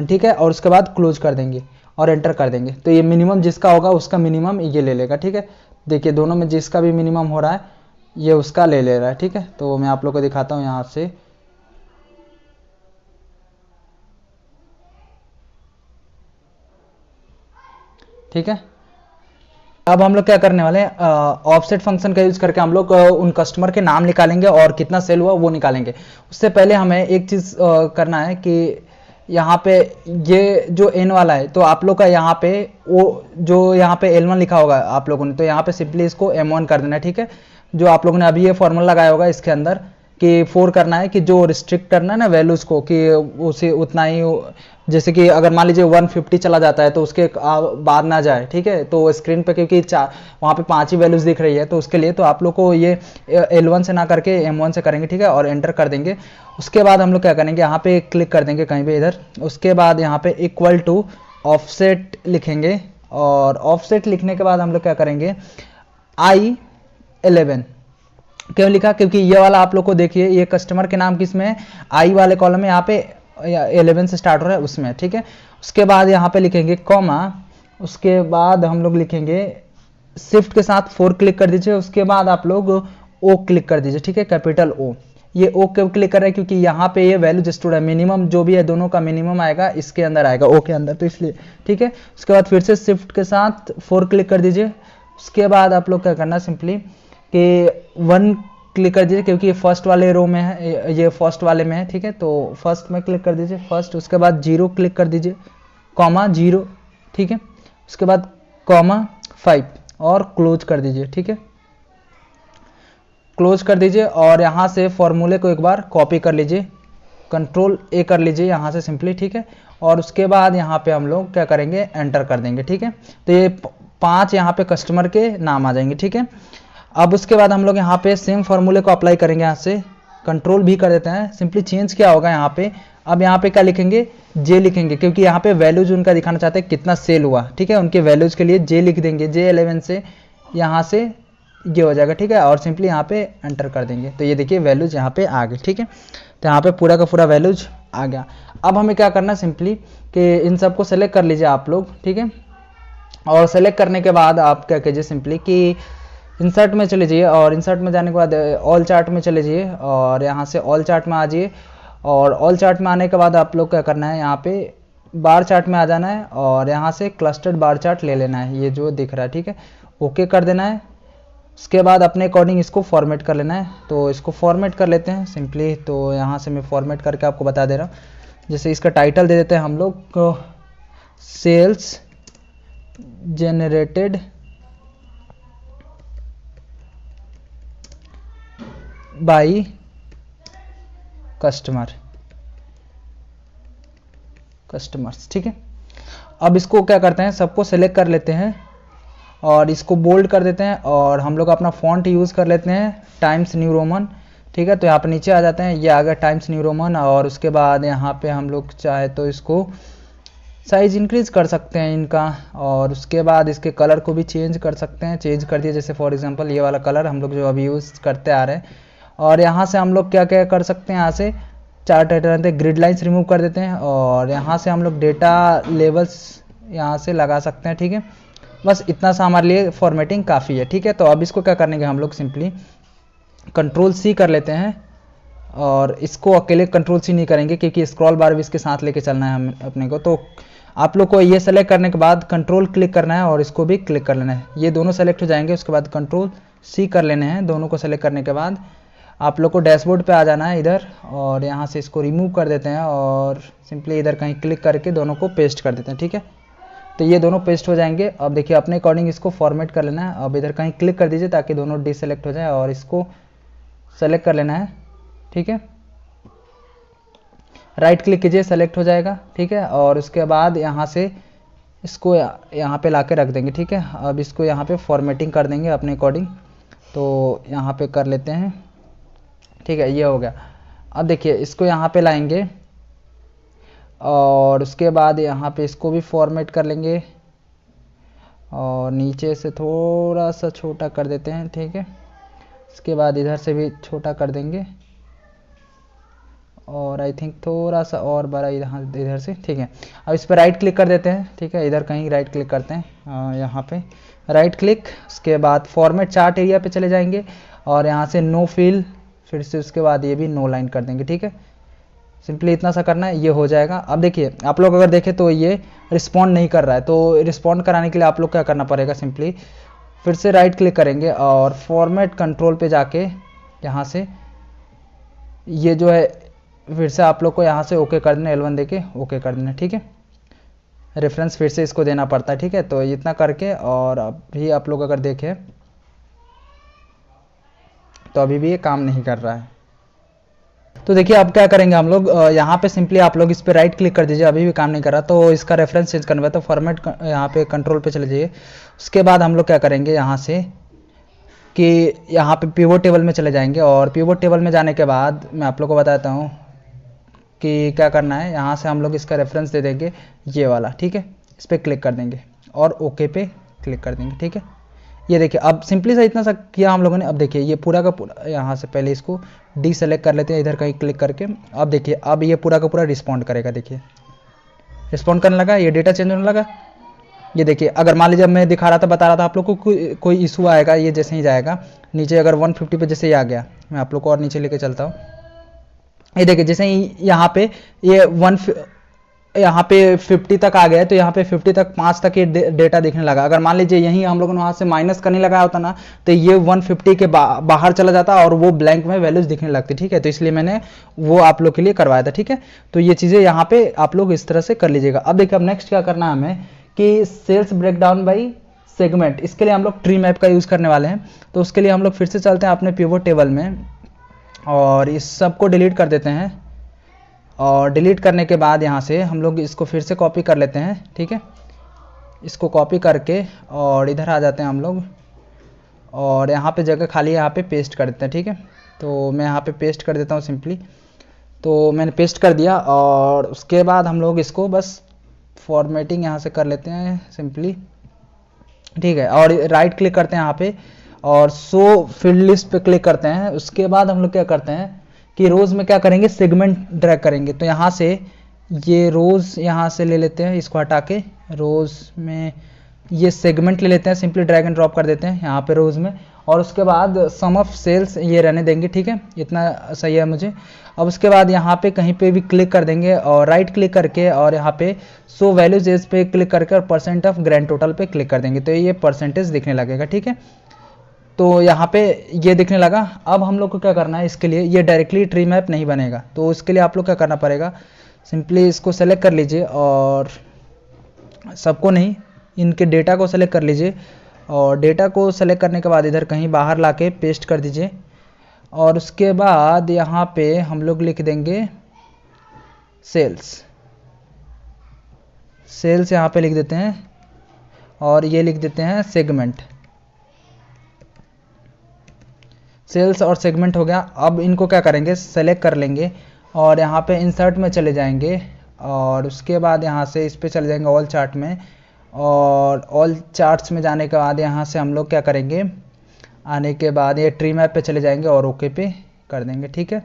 ठीक है। और उसके बाद क्लोज कर देंगे और एंटर कर देंगे, तो ये मिनिमम जिसका होगा उसका मिनिमम ये ले लेगा, ठीक है। देखिए दोनों में जिसका भी मिनिमम हो रहा है ये उसका ले ले रहा है, ठीक है। तो मैं आप लोग को दिखाता हूँ यहाँ से, ठीक है। अब हम लोग क्या करने वाले हैं, ऑफसेट फंक्शन का यूज करके हम लोग उन कस्टमर के नाम निकालेंगे और कितना सेल हुआ वो निकालेंगे। उससे पहले हमें एक चीज करना है कि यहाँ पे ये जो n वाला है, तो आप लोग का यहाँ पे वो जो यहाँ पे L1 लिखा होगा आप लोगों ने, तो यहाँ पे सिंपली इसको M1 कर देना है, ठीक है। जो आप लोगों ने अभी ये फॉर्मूला लगाया होगा इसके अंदर कि 4 करना है, कि जो रिस्ट्रिक्ट करना है ना वैल्यूज को, कि उसे उतना ही, जैसे कि अगर मान लीजिए 150 चला जाता है तो उसके बाद ना जाए, ठीक है। तो स्क्रीन पे क्योंकि वहाँ पे 5 ही वैल्यूज दिख रही है, तो उसके लिए तो आप लोग को ये L1 से ना करके M1 से करेंगे, ठीक है, और एंटर कर देंगे। उसके बाद हम लोग क्या करेंगे, यहाँ पे क्लिक कर देंगे कहीं भी इधर, उसके बाद यहाँ पे इक्वल टू ऑफसेट लिखेंगे, और ऑफसेट लिखने के बाद हम लोग क्या करेंगे, I11 क्यों लिखा, क्योंकि ये वाला आप लोग को देखिए ये कस्टमर के नाम किस में है, आई वाले कॉलम में, यहाँ पे या 11 से स्टार्ट हो रहा है उसमें, ठीक है। उसके बाद यहाँ पे लिखेंगे कॉमा, उसके बाद हम लोग लिखेंगे शिफ्ट के साथ 4 क्लिक कर दीजिए, उसके बाद आप लोग ओ क्लिक कर दीजिए, ठीक है, कैपिटल ओ। ये ओ क्यों क्लिक कर रहे हैं, क्योंकि यहाँ पे ये वैल्यू स्टोर है, मिनिमम जो भी है दोनों का मिनिमम आएगा इसके अंदर आएगा, ओ के अंदर, तो इसलिए, ठीक है। उसके बाद फिर से शिफ्ट के साथ 4 क्लिक कर दीजिए, उसके बाद आप लोग क्या करना सिंपली कि 1 क्लिक कर दीजिए, क्योंकि ये फर्स्ट वाले रो में है, ये फर्स्ट वाले में है, ठीक है, तो फर्स्ट में क्लिक कर दीजिए फर्स्ट। उसके बाद 0 क्लिक कर दीजिए, कॉमा 0, ठीक है। उसके बाद कॉमा 5 और क्लोज कर दीजिए, ठीक है, क्लोज कर दीजिए। और यहाँ से फॉर्मूले को एक बार कॉपी कर लीजिए, कंट्रोल ए कर लीजिए यहाँ से सिंपली, ठीक है। और उसके बाद यहाँ पे हम लोग क्या करेंगे, एंटर कर देंगे, ठीक है। तो ये 5 यहाँ पे कस्टमर के नाम आ जाएंगे, ठीक है। अब उसके बाद हम लोग यहाँ पे सेम फॉर्मूले को अप्लाई करेंगे, यहाँ से कंट्रोल भी कर देते हैं, सिंपली चेंज क्या होगा यहाँ पे, अब यहाँ पे क्या लिखेंगे, जे लिखेंगे, क्योंकि यहाँ पे वैल्यूज उनका दिखाना चाहते हैं कितना सेल हुआ, ठीक है। उनके वैल्यूज के लिए जे लिख देंगे, J11 से यहाँ से ये हो जाएगा, ठीक है। और सिंपली यहाँ पे एंटर कर देंगे, तो ये देखिए वैल्यूज यहाँ पे आ गए, ठीक है। तो यहाँ पे पूरा का पूरा वैल्यूज आ गया। अब हमें क्या करना है सिंपली कि इन सबको सेलेक्ट कर लीजिए आप लोग, ठीक है। और सेलेक्ट करने के बाद आप क्या कीजिए सिंपली कि इंसर्ट में चले जाइए, और इंसर्ट में जाने के बाद ऑल चार्ट में चले जाइए, और यहाँ से ऑल चार्ट में आ जाइए। और ऑल चार्ट में आने के बाद आप लोग क्या करना है, यहाँ पे बार चार्ट में आ जाना है, और यहाँ से क्लस्टर्ड बार चार्ट ले लेना है, ये जो दिख रहा है, ठीक है, ओके कर देना है। उसके बाद अपने अकॉर्डिंग इसको फॉर्मेट कर लेना है, तो इसको फॉर्मेट कर लेते हैं सिंपली। तो यहाँ से मैं फॉर्मेट करके आपको बता दे रहा हूँ, जैसे इसका टाइटल दे देते हैं हम लोग, सेल्स जनरेटेड बाई कस्टमर्स, ठीक है। अब इसको क्या करते हैं, सबको सेलेक्ट कर लेते हैं और इसको बोल्ड कर देते हैं, और हम लोग अपना फॉन्ट यूज़ कर लेते हैं टाइम्स न्यू रोमन, ठीक है। तो यहाँ पे नीचे आ जाते हैं, ये आ गया टाइम्स न्यू रोमन। और उसके बाद यहाँ पे हम लोग चाहे तो इसको साइज इंक्रीज कर सकते हैं इनका, और उसके बाद इसके कलर को भी चेंज कर सकते हैं, चेंज कर दिए, जैसे फॉर एग्जांपल ये वाला कलर हम लोग जो अभी यूज़ करते आ रहे हैं। और यहाँ से हम लोग क्या क्या कर सकते हैं, यहाँ से 4 टाइटल रहते हैं, ग्रिड लाइन्स रिमूव कर देते हैं, और यहाँ से हम लोग डेटा लेवल्स यहाँ से लगा सकते हैं, ठीक है। बस इतना सा हमारे लिए फॉर्मेटिंग काफ़ी है, ठीक है। तो अब इसको क्या करने के हम लोग सिंपली कंट्रोल C कर लेते हैं, और इसको अकेले कंट्रोल C नहीं करेंगे, क्योंकि स्क्रॉल बार भी इसके साथ लेके चलना है हम अपने को। तो आप लोग को ये सेलेक्ट करने के बाद कंट्रोल क्लिक करना है, और इसको भी क्लिक कर लेना है, ये दोनों सेलेक्ट हो जाएंगे। उसके बाद कंट्रोल C कर लेने हैं, दोनों को सेलेक्ट करने के बाद आप लोग को डैशबोर्ड पे आ जाना है इधर, और यहाँ से इसको रिमूव कर देते हैं, और सिंपली इधर कहीं क्लिक करके दोनों को पेस्ट कर देते हैं, ठीक है। तो ये दोनों पेस्ट हो जाएंगे। अब देखिए अपने अकॉर्डिंग इसको फॉर्मेट कर लेना है। अब इधर कहीं क्लिक कर दीजिए ताकि दोनों डिसेलेक्ट हो जाए, और इसको सेलेक्ट कर लेना है, ठीक है। राइट क्लिक कीजिए, सेलेक्ट हो जाएगा, ठीक है। और उसके बाद यहाँ से इसको यहाँ पे लाके रख देंगे, ठीक है। अब इसको यहाँ पे फॉर्मेटिंग कर देंगे अपने अकॉर्डिंग, तो यहाँ पे कर लेते हैं, ठीक है, ये हो गया। अब देखिए इसको यहाँ पे लाएंगे, और उसके बाद यहाँ पे इसको भी फॉर्मेट कर लेंगे, और नीचे से थोड़ा सा छोटा कर देते हैं, ठीक है। इसके बाद इधर से भी छोटा कर देंगे, और आई थिंक थोड़ा सा और बड़ा इधर से, ठीक है। अब इस पर राइट क्लिक कर देते हैं, ठीक है, इधर कहीं राइट क्लिक करते हैं, यहाँ पे राइट क्लिक। उसके बाद फॉर्मेट चार्ट एरिया पे चले जाएंगे, और यहाँ से नो फिल, फिर से उसके बाद ये भी नो लाइन कर देंगे, ठीक है। सिंपली इतना सा करना है, ये हो जाएगा। अब देखिए आप लोग अगर देखें तो ये रिस्पॉन्ड नहीं कर रहा है, तो रिस्पॉन्ड कराने के लिए आप लोग क्या करना पड़ेगा, सिंपली फिर से राइट क्लिक करेंगे, और फॉर्मेट कंट्रोल पे जाके यहाँ से ये जो है फिर से आप लोग को यहाँ से ओके कर देना, L1 देके ओके कर देना, ठीक है। रेफरेंस फिर से इसको देना पड़ता है, ठीक है। तो इतना करके, और अभी आप लोग अगर देखें तो अभी भी ये काम नहीं कर रहा है। तो देखिए अब क्या करेंगे हम लोग, यहाँ पे सिंपली आप लोग इस पर राइट क्लिक कर दीजिए, अभी भी काम नहीं कर रहा, तो इसका रेफरेंस चेंज करना है, तो फॉर्मेट यहाँ पे कंट्रोल पे चले जाइए। उसके बाद हम लोग क्या करेंगे यहाँ से कि यहाँ पे पिवोट टेबल में चले जाएंगे, और पिवोट टेबल में जाने के बाद मैं आप लोग को बताता हूँ कि क्या करना है। यहाँ से हम लोग इसका रेफरेंस दे देंगे ये वाला, ठीक है। इस पर क्लिक कर देंगे और ओके पे क्लिक कर देंगे, ठीक है। ये देखिए अब सिंपली सा इतना सा किया हम लोगों ने। अब देखिए ये पूरा का पूरा यहाँ से पहले इसको डी सेलेक्ट कर लेते हैं इधर कहीं क्लिक करके। अब देखिए अब ये पूरा का पूरा रिस्पॉन्ड करेगा, देखिए रिस्पॉन्ड करने लगा, ये डेटा चेंज होने लगा। ये देखिए अगर मान लीजिए मैं दिखा रहा था बता रहा था आप लोग को कोई इशू आएगा, ये जैसे ही जाएगा नीचे अगर 150 पे जैसे ही आ गया, मैं आप लोग को और नीचे लेके चलता हूँ। ये देखिए जैसे ही यहाँ पे ये यहाँ पे 50 तक आ गया है, तो यहाँ पे 50 तक 5 तक ये डेटा दिखने लगा। अगर मान लीजिए यहीं हम लोगों ने वहाँ से माइनस करने लगाया होता ना, तो ये 150 के बाहर चला जाता और वो ब्लैंक में वैल्यूज दिखने लगती। ठीक है, तो इसलिए मैंने वो आप लोग के लिए करवाया था। ठीक है, तो ये चीज़ें यहाँ पे आप लोग इस तरह से कर लीजिएगा। अब देखिए अब नेक्स्ट क्या करना है हमें कि सेल्स ब्रेकडाउन बाई सेगमेंट, इसके लिए हम लोग ट्री मैप का यूज़ करने वाले हैं। तो उसके लिए हम लोग फिर से चलते हैं अपने पिवोट टेबल में और इस सब को डिलीट कर देते हैं। और डिलीट करने के बाद यहाँ से हम लोग इसको फिर से कॉपी कर लेते हैं। ठीक है, इसको कॉपी करके और इधर आ जाते हैं हम लोग और यहाँ पे जगह खाली यहाँ पे पेस्ट कर देते हैं। ठीक है, तो मैं यहाँ पे पेस्ट कर देता हूँ सिंपली। तो मैंने पेस्ट कर दिया और उसके बाद हम लोग इसको बस फॉर्मेटिंग यहाँ से कर लेते हैं सिंपली। ठीक है, और राइट क्लिक करते हैं यहाँ पे और शो फील्ड लिस्ट पे क्लिक करते हैं। उसके बाद हम लोग क्या करते हैं कि रोज में क्या करेंगे, सेगमेंट ड्रैग करेंगे। तो यहाँ से ये रोज यहाँ से ले लेते हैं, इसको हटा के रोज में ये सेगमेंट ले लेते हैं, सिंपली ड्रैग एंड ड्रॉप कर देते हैं यहाँ पे रोज में। और उसके बाद सम ऑफ सेल्स ये रहने देंगे। ठीक है, इतना सही है मुझे। अब उसके बाद यहाँ पे कहीं पे भी क्लिक कर देंगे और राइट क्लिक करके और यहाँ पे सो वैल्यूज एज पे क्लिक करके और परसेंट ऑफ ग्रैंड टोटल पे क्लिक कर देंगे, तो ये परसेंटेज दिखने लगेगा। ठीक है, तो यहाँ पे ये दिखने लगा। अब हम लोग को क्या करना है, इसके लिए ये डायरेक्टली ट्री मैप नहीं बनेगा, तो इसके लिए आप लोग क्या करना पड़ेगा, सिंपली इसको सेलेक्ट कर लीजिए और सबको नहीं, इनके डेटा को सेलेक्ट कर लीजिए और डेटा को सेलेक्ट करने के बाद इधर कहीं बाहर लाके पेस्ट कर दीजिए। और उसके बाद यहाँ पे हम लोग लिख देंगे सेल्स, सेल्स यहाँ पे लिख देते हैं और ये लिख देते हैं सेगमेंट। सेल्स और सेगमेंट हो गया। अब इनको क्या करेंगे, सेलेक्ट कर लेंगे और यहाँ पे इंसर्ट में चले जाएंगे और उसके बाद यहाँ से इस पे चले जाएंगे ऑल चार्ट में। और ऑल चार्ट्स में जाने के बाद यहाँ से हम लोग क्या करेंगे, आने के बाद ये ट्री मैप पे चले जाएंगे और ओके पे कर देंगे। ठीक है,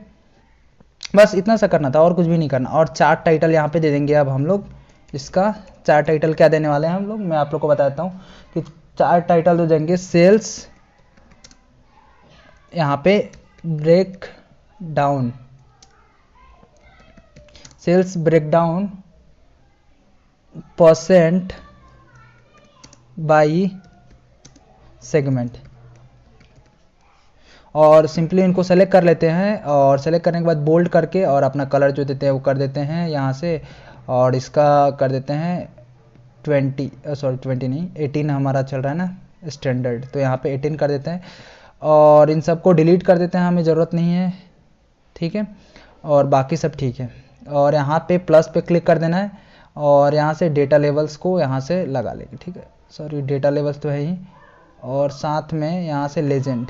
बस इतना सा करना था और कुछ भी नहीं करना। और चार्ट टाइटल यहाँ पे दे देंगे। अब हम लोग इसका चार्ट टाइटल क्या देने वाले हैं हम लोग, मैं आप लोग को बताता हूँ कि चार्ट टाइटल दे देंगे सेल्स यहाँ पे break down, sales breakdown percent by segment. और सिंपली इनको सेलेक्ट कर लेते हैं और सेलेक्ट करने के बाद बोल्ड करके और अपना कलर जो देते हैं वो कर देते हैं यहाँ से। और इसका कर देते हैं 20 नहीं 18 हमारा चल रहा है ना स्टैंडर्ड, तो यहाँ पे 18 कर देते हैं। और इन सब को डिलीट कर देते हैं, हमें ज़रूरत नहीं है। ठीक है, और बाकी सब ठीक है। और यहाँ पे प्लस पे क्लिक कर देना है और यहाँ से डेटा लेवल्स को यहाँ से लगा लेंगे। ठीक है, सॉरी डेटा लेवल्स तो है ही, और साथ में यहाँ से लेजेंड,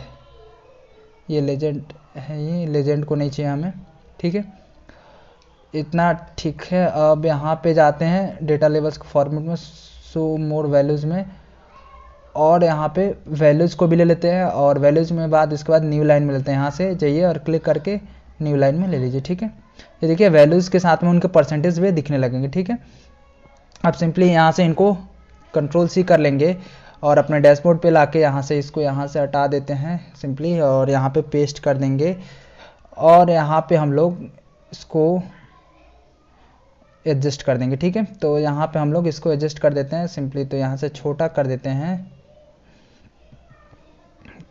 ये लेजेंड है, ये लेजेंड को नहीं चाहिए हमें। ठीक है, इतना ठीक है। अब यहाँ पे जाते हैं डेटा लेवल्स के फॉर्मेट में, सो मोर वैल्यूज़ में, और यहाँ पे वैल्यूज़ को भी ले लेते हैं और वैल्यूज़ में बाद इसके बाद न्यू लाइन में लेते हैं। यहाँ से जाइए और क्लिक करके न्यू लाइन में ले लीजिए। ठीक है, ये देखिए वैल्यूज़ के साथ में उनके परसेंटेज भी दिखने लगेंगे। ठीक है, अब सिंपली यहाँ से इनको कंट्रोल सी कर लेंगे और अपने डैशबोर्ड पे लाके यहाँ से इसको यहाँ से हटा देते हैं सिंपली और यहाँ पे पेस्ट कर देंगे। और यहाँ पे हम लोग इसको एडजस्ट कर देंगे। ठीक है, तो यहाँ पे हम लोग इसको एडजस्ट कर देते हैं सिंपली, तो यहाँ से छोटा कर देते हैं।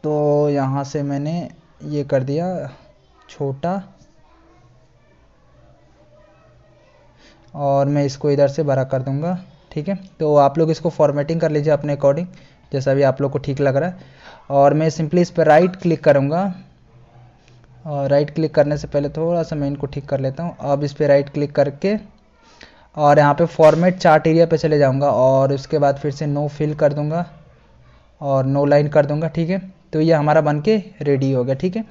तो यहाँ से मैंने ये कर दिया छोटा और मैं इसको इधर से बड़ा कर दूंगा। ठीक है, तो आप लोग इसको फॉर्मेटिंग कर लीजिए अपने अकॉर्डिंग, जैसा भी आप लोग को ठीक लग रहा है। और मैं सिंपली इस पर राइट क्लिक करूँगा और राइट क्लिक करने से पहले थोड़ा सा मैं इनको ठीक कर लेता हूँ। अब इस पर राइट क्लिक करके और यहाँ पे फॉर्मेट चार्ट एरिया पे चले जाऊँगा और उसके बाद फिर से नो फिल कर दूँगा और नो लाइन कर दूँगा। ठीक है, तो ये हमारा बन के रेडी हो गया। ठीक है,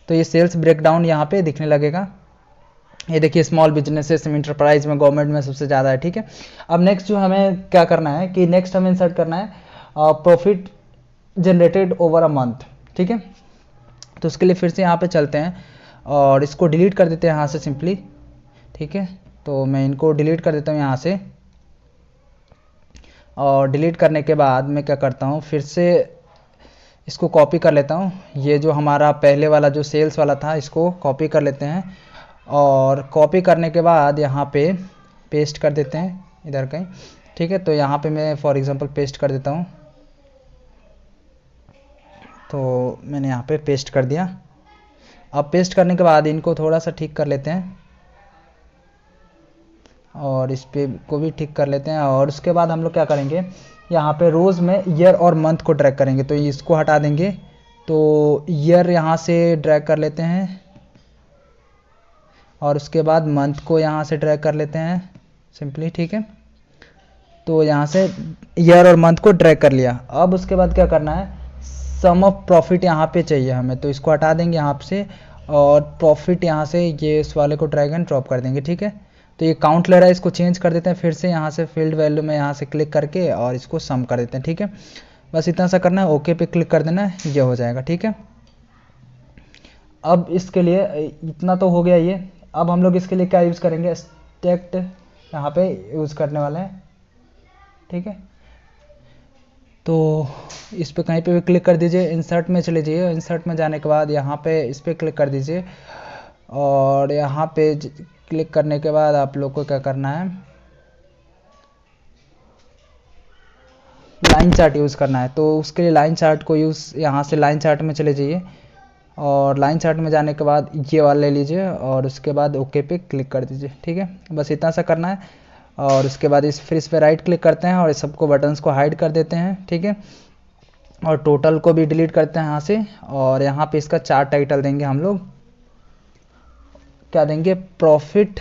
तो ये सेल्स ब्रेकडाउन यहाँ पे दिखने लगेगा। ये देखिए स्मॉल बिजनेसेस में, इंटरप्राइज में, गवर्नमेंट में सबसे ज़्यादा है। ठीक है, अब नेक्स्ट जो हमें क्या करना है कि नेक्स्ट हमें इंसर्ट करना है profit generated over a month, ठीक है। तो उसके लिए फिर से यहाँ पे चलते हैं और इसको डिलीट कर देते हैं यहाँ से सिंपली, ठीक है। तो मैं इनको डिलीट कर देता हूँ यहाँ से, और डिलीट करने के बाद मैं क्या करता हूँ, फिर से इसको कॉपी कर लेता हूँ। ये जो हमारा पहले वाला जो सेल्स वाला था, इसको कॉपी कर लेते हैं, और कॉपी करने के बाद यहाँ पे पेस्ट कर देते हैं इधर कहीं, ठीक है। तो यहाँ पे मैं फॉर एग्जांपल पेस्ट कर देता हूँ, तो मैंने यहाँ पे पेस्ट कर दिया। अब पेस्ट करने के बाद इनको थोड़ा सा ठीक कर लेते हैं, और इस पे को भी ठीक कर लेते हैं। और उसके बाद हम लोग क्या करेंगे, यहाँ पे रोज़ में ईयर और मंथ को ड्रैग करेंगे। तो इसको हटा देंगे, तो ईयर यहाँ से ड्रैग कर लेते हैं, और उसके बाद मंथ को यहाँ से ड्रैग कर लेते हैं सिंपली, ठीक है। तो यहाँ से ईयर और मंथ को ड्रैग कर लिया। अब उसके बाद क्या करना है, सम ऑफ प्रॉफिट यहाँ पे चाहिए हमें, तो इसको हटा देंगे यहाँ से, और प्रॉफिट यहाँ से ये इस वाले को ड्रैग एंड ड्रॉप कर देंगे, ठीक है। तो ये काउंट ले रहा है, इसको चेंज कर देते हैं फिर से यहाँ से फील्ड वैल्यू में यहाँ से क्लिक करके, और इसको सम कर देते हैं, ठीक है। बस इतना सा करना है, ओके पे क्लिक कर देना है, ये हो जाएगा, ठीक है। अब इसके लिए इतना तो हो गया ये। अब हम लोग इसके लिए क्या यूज़ करेंगे, स्टैक्ड यहाँ पे यूज़ करने वाले हैं, ठीक है। तो इस पे कहीं पे भी क्लिक कर दीजिए, इंसर्ट में चले जाइए, इंसर्ट में जाने के बाद यहाँ पे इस पे क्लिक कर दीजिए, और यहाँ पे क्लिक करने के बाद आप लोग को क्या करना है, लाइन चार्ट यूज़ करना है। तो उसके लिए लाइन चार्ट को यहाँ से लाइन चार्ट में चले जाइए, और लाइन चार्ट में जाने के बाद ये वाला ले लीजिए, और उसके बाद ओके पे क्लिक कर दीजिए, ठीक है। बस इतना सा करना है, और उसके बाद फिर इस पे राइट क्लिक करते हैं, और इस सबको बटन्स को हाइड कर देते हैं, ठीक है। और टोटल को भी डिलीट करते हैं यहाँ से, और यहाँ पे इसका चार्ट टाइटल देंगे हम लोग, क्या देंगे, प्रॉफिट।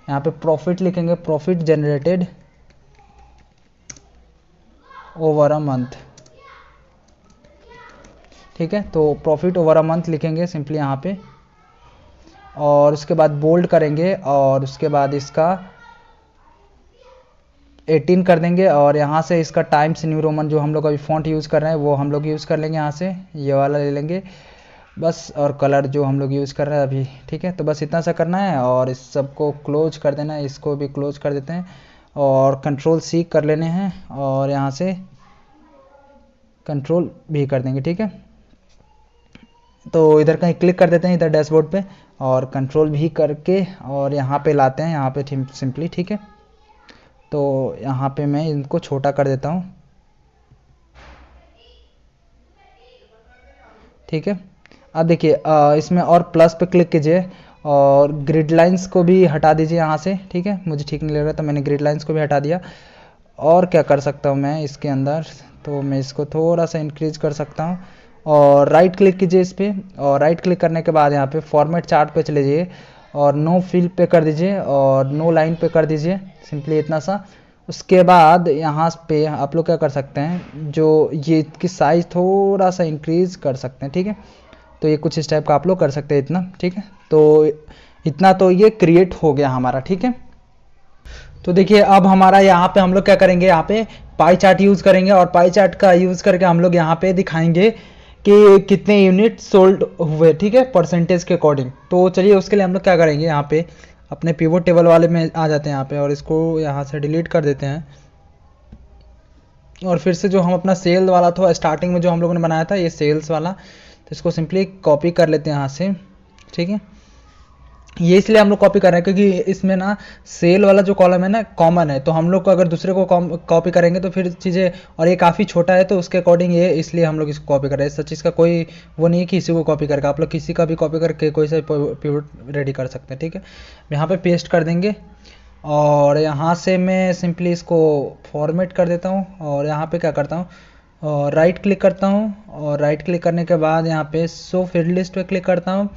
यहाँ पे प्रॉफिट लिखेंगे, profit generated over a month, ठीक है। तो प्रॉफिट ओवर अ मंथ लिखेंगे सिंपली यहाँ पे, और उसके बाद बोल्ड करेंगे, और उसके बाद इसका 18 कर देंगे, और यहाँ से इसका टाइम्स न्यू रोमन जो हम लोग अभी फॉन्ट यूज़ कर रहे हैं वो हम लोग यूज़ कर लेंगे, यहाँ से ये वाला ले लेंगे बस, और कलर जो हम लोग यूज़ कर रहे हैं अभी, ठीक है। तो बस इतना सा करना है, और इस सबको क्लोज कर देना है, इसको भी क्लोज कर देते हैं, और कंट्रोल सी कर लेने हैं, और यहाँ से कंट्रोल भी कर देंगे, ठीक है। तो इधर कहीं क्लिक कर देते हैं, इधर डैशबोर्ड पे, और कंट्रोल भी करके और यहाँ पे लाते हैं, यहाँ पे सिंपली, ठीक है। तो यहाँ पे मैं इनको छोटा कर देता हूँ, ठीक है। अब देखिए इसमें और प्लस पे क्लिक कीजिए, और ग्रिड लाइंस को भी हटा दीजिए यहाँ से, ठीक है। मुझे ठीक नहीं लग रहा था, मैंने ग्रिड लाइंस को भी हटा दिया। और क्या कर सकता हूँ मैं इसके अंदर, तो मैं इसको थोड़ा सा इंक्रीज कर सकता हूँ, और राइट क्लिक कीजिए इस पर, और राइट क्लिक करने के बाद यहाँ पे फॉर्मेट चार्ट पे चले जाइए, और नो फिल पे कर दीजिए, और नो लाइन पे कर दीजिए, सिंपली इतना सा। उसके बाद यहाँ पे आप लोग क्या कर सकते हैं, जो ये इसकी साइज़ थोड़ा सा इंक्रीज कर सकते हैं, ठीक है। तो ये कुछ इस टाइप का आप लोग कर सकते हैं, इतना, ठीक है। तो इतना तो ये क्रिएट हो गया हमारा, ठीक है। तो देखिए अब हमारा यहाँ पे हम लोग क्या करेंगे, यहाँ पे पाई चार्ट यूज़ करेंगे, और पाई चार्ट का यूज़ करके हम लोग यहाँ पे दिखाएंगे कि कितने यूनिट सोल्ड हुए, ठीक है, परसेंटेज के अकॉर्डिंग। तो चलिए उसके लिए हम लोग क्या करेंगे, यहाँ पे अपने पिवोट टेबल वाले में आ जाते हैं यहाँ पे, और इसको यहाँ से डिलीट कर देते हैं, और फिर से जो हम अपना सेल वाला था स्टार्टिंग में जो हम लोगों ने बनाया था, ये सेल्स वाला, तो इसको सिंपली कॉपी कर लेते हैं यहाँ से, ठीक है। ये इसलिए हम लोग कॉपी कर रहे हैं क्योंकि इसमें ना सेल वाला जो कॉलम है ना कॉमन है, तो हम लोग को अगर दूसरे को कॉपी करेंगे तो फिर चीज़ें, और ये काफ़ी छोटा है तो उसके अकॉर्डिंग ये इसलिए हम लोग इसको कॉपी कर रहे हैं। सच इसका कोई वो नहीं है कि इसी को कॉपी करके आप लोग किसी का भी कॉपी करके कोई सा पिवट रेडी कर सकते हैं, ठीक है। यहाँ पे पेस्ट कर देंगे, और यहाँ से मैं सिंपली इसको फॉर्मेट कर देता हूँ, और यहाँ पे क्या करता हूँ, और राइट क्लिक करता हूँ, और राइट क्लिक करने के बाद यहाँ पे शो फील्ड लिस्ट पे क्लिक करता हूँ।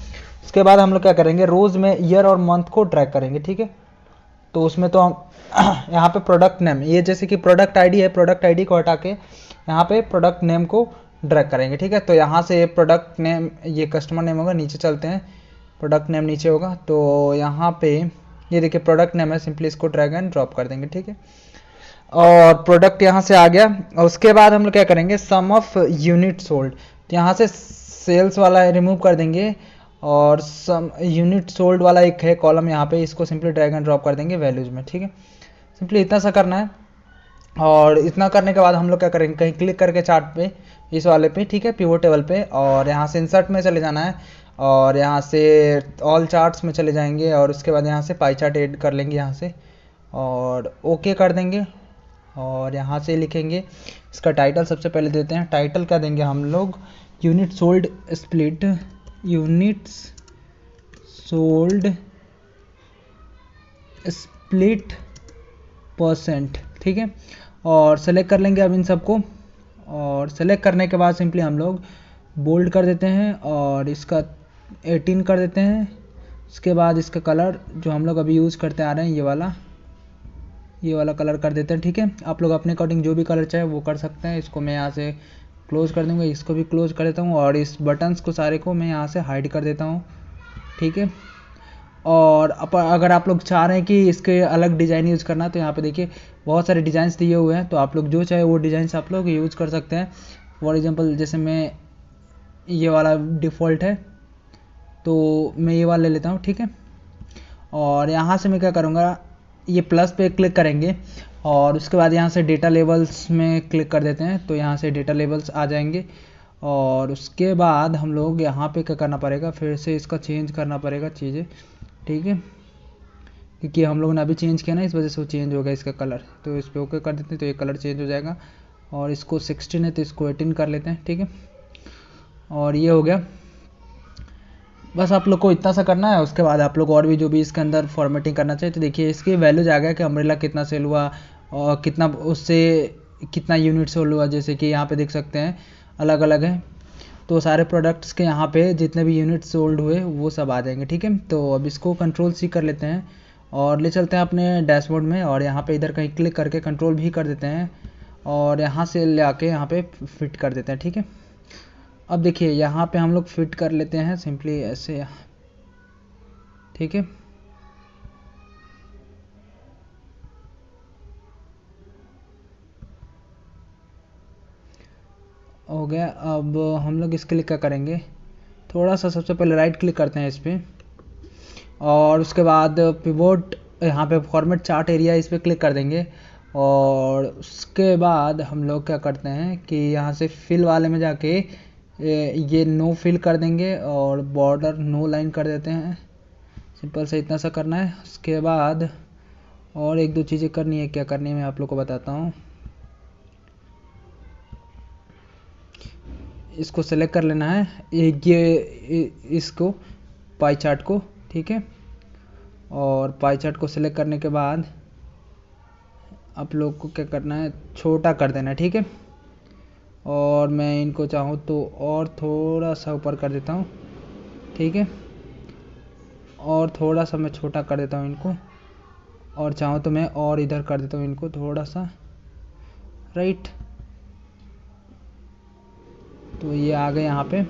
उसके बाद हम लोग क्या करेंगे, रोज़ में ईयर और मंथ को ट्रैक करेंगे, ठीक है। तो उसमें तो हम यहाँ पे प्रोडक्ट नेम, ये जैसे कि प्रोडक्ट आईडी है, प्रोडक्ट आईडी को हटा के यहाँ पे प्रोडक्ट नेम को ड्रैग करेंगे, ठीक है। तो यहाँ से प्रोडक्ट नेम, ये कस्टमर नेम होगा, नीचे चलते हैं, प्रोडक्ट नेम नीचे होगा, तो यहाँ पे ये देखिए प्रोडक्ट नेम है, सिंपली इसको ड्रैग एंड ड्रॉप कर देंगे, ठीक है। और प्रोडक्ट यहाँ से आ गया। और उसके बाद हम लोग क्या करेंगे, सम ऑफ यूनिट सोल्ड, तो यहाँ से सेल्स वाला रिमूव कर देंगे और सम यूनिट सोल्ड वाला एक है कॉलम यहाँ पे, इसको सिंपली ड्रैग एंड ड्रॉप कर देंगे वैल्यूज में, ठीक है। सिंपली इतना सा करना है। और इतना करने के बाद हम लोग क्या करेंगे, कहीं क्लिक करके चार्ट पे, इस वाले पे, ठीक है, पिवोट टेबल पे, और यहाँ से इंसर्ट में चले जाना है और यहाँ से ऑल चार्ट्स में चले जाएंगे और उसके बाद यहाँ से पाई चार्ट ऐड कर लेंगे यहाँ से और ओके कर देंगे। और यहाँ से लिखेंगे इसका टाइटल, सबसे पहले देते हैं टाइटल, क्या देंगे हम लोग, unit sold split, units sold split percent, ठीक है। और सेलेक्ट कर लेंगे अब इन सबको, और सेलेक्ट करने के बाद सिंपली हम लोग बोल्ड कर देते हैं और इसका 18 कर देते हैं। उसके बाद इसका कलर जो हम लोग अभी यूज़ करते आ रहे हैं, ये वाला कलर कर देते हैं, ठीक है। आप लोग अपने अकॉर्डिंग जो भी कलर चाहे वो कर सकते हैं। इसको मैं यहाँ से क्लोज कर दूँगा, इसको भी क्लोज कर देता हूँ और इस बटन्स को सारे को मैं यहाँ से हाइड कर देता हूँ, ठीक है। और अगर आप लोग चाह रहे हैं कि इसके अलग डिज़ाइन यूज़ करना, तो यहाँ पे देखिए बहुत सारे डिज़ाइंस दिए हुए हैं, तो आप लोग जो चाहे वो डिज़ाइंस आप लोग यूज़ कर सकते हैं। फॉर एग्जांपल जैसे मैं ये वाला डिफ़ॉल्ट है तो मैं ये वाला ले लेता हूँ, ठीक है। और यहाँ से मैं क्या करूँगा, ये प्लस पे क्लिक करेंगे और उसके बाद यहाँ से डेटा लेवल्स में क्लिक कर देते हैं, तो यहाँ से डेटा लेवल्स आ जाएंगे। और उसके बाद हम लोग यहाँ पे क्या करना पड़ेगा, फिर से इसका चेंज करना पड़ेगा चीज़ें, ठीक है, क्योंकि हम लोगों ने अभी चेंज किया ना, इस वजह से वो चेंज हो गया इसका कलर। तो इस पर ओके कर देते हैं तो ये कलर चेंज हो जाएगा। और इसको 16 है तो इसको 18 कर लेते हैं, ठीक है। और ये हो गया, बस आप लोग को इतना सा करना है। उसके बाद आप लोग और भी जो भी इसके अंदर फॉर्मेटिंग करना चाहिए, तो देखिए इसकी वैल्यूज आ गया कि अम्ब्रेला कितना सेल हुआ और कितना उससे कितना यूनिट सेल हुआ, जैसे कि यहाँ पे देख सकते हैं अलग अलग है। तो सारे प्रोडक्ट्स के यहाँ पे जितने भी यूनिट सोल्ड हुए वो सब आ जाएंगे, ठीक है। तो अब इसको कंट्रोल सी कर लेते हैं और ले चलते हैं अपने डैशबोर्ड में, और यहाँ पे इधर कहीं क्लिक करके कंट्रोल भी कर देते हैं और यहाँ से ले आके यहाँ पे फिट कर देते हैं, ठीक है। अब देखिए यहाँ पे हम लोग फिट कर लेते हैं सिंपली ऐसे, ठीक है। हो गया। अब हम लोग इसके लिए क्या करेंगे, थोड़ा सा सबसे पहले राइट क्लिक करते हैं इस पर और उसके बाद पिवोट, यहाँ पे फॉर्मेट चार्ट एरिया, इस पर क्लिक कर देंगे। और उसके बाद हम लोग क्या करते हैं कि यहाँ से फिल वाले में जाके ये नो फिल कर देंगे और बॉर्डर नो लाइन कर देते हैं। सिंपल से इतना सा करना है। उसके बाद और एक दो चीज़ें करनी है, क्या करनी है मैं आप लोग को बताता हूँ। इसको सेलेक्ट कर लेना है, इसको पाई चार्ट को, ठीक है। और पाई चार्ट को सिलेक्ट करने के बाद आप लोग को क्या करना है, छोटा कर देना है, ठीक है। और मैं इनको चाहूँ तो और थोड़ा सा ऊपर कर देता हूँ, ठीक है। और थोड़ा सा मैं छोटा कर देता हूँ इनको, और चाहूँ तो मैं और इधर कर देता हूँ इनको थोड़ा सा, राइट। तो ये आ गए यहाँ पे।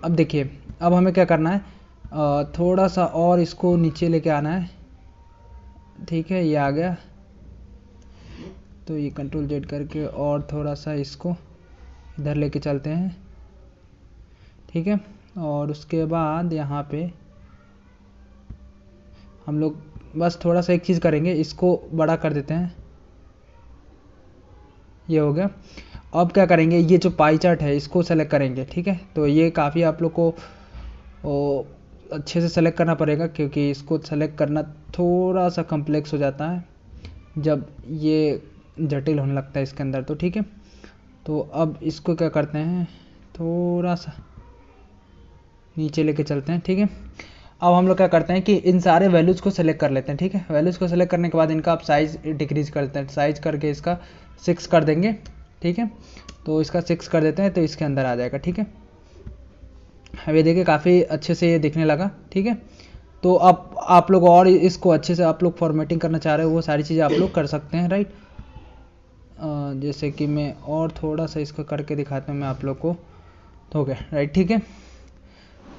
अब देखिए अब हमें क्या करना है, थोड़ा सा और इसको नीचे लेके आना है, ठीक है। ये आ गया, तो ये कंट्रोल जेड करके और थोड़ा सा इसको इधर लेके चलते हैं, ठीक है। और उसके बाद यहाँ पे हम लोग बस थोड़ा सा एक चीज़ करेंगे, इसको बड़ा कर देते हैं, ये हो गया। अब क्या करेंगे, ये जो पाई चार्ट है इसको सेलेक्ट करेंगे, ठीक है। तो ये काफ़ी आप लोग को अच्छे से सेलेक्ट करना पड़ेगा, क्योंकि इसको सेलेक्ट करना थोड़ा सा कम्प्लेक्स हो जाता है जब ये जटिल होने लगता है इसके अंदर, तो ठीक है। तो अब इसको क्या करते हैं, थोड़ा सा नीचे लेके चलते हैं, ठीक है। अब हम लोग क्या करते हैं कि इन सारे वैल्यूज़ को सेलेक्ट कर लेते हैं, ठीक है। वैल्यूज़ को सेलेक्ट करने के बाद इनका आप साइज़ डिक्रीज करते हैं, साइज़ करके इसका 6 कर देंगे, ठीक है। तो इसका 6 कर देते हैं तो इसके अंदर आ जाएगा, ठीक है। अब ये देखिए काफ़ी अच्छे से ये दिखने लगा, ठीक है। तो अब आप लोग और इसको अच्छे से आप लोग फॉर्मेटिंग करना चाह रहे हो वो सारी चीज़ें आप लोग कर सकते हैं, राइट। जैसे कि मैं और थोड़ा सा इसको करके दिखाता हूँ मैं आप लोग को, तो हो गया, राइट, ठीक है।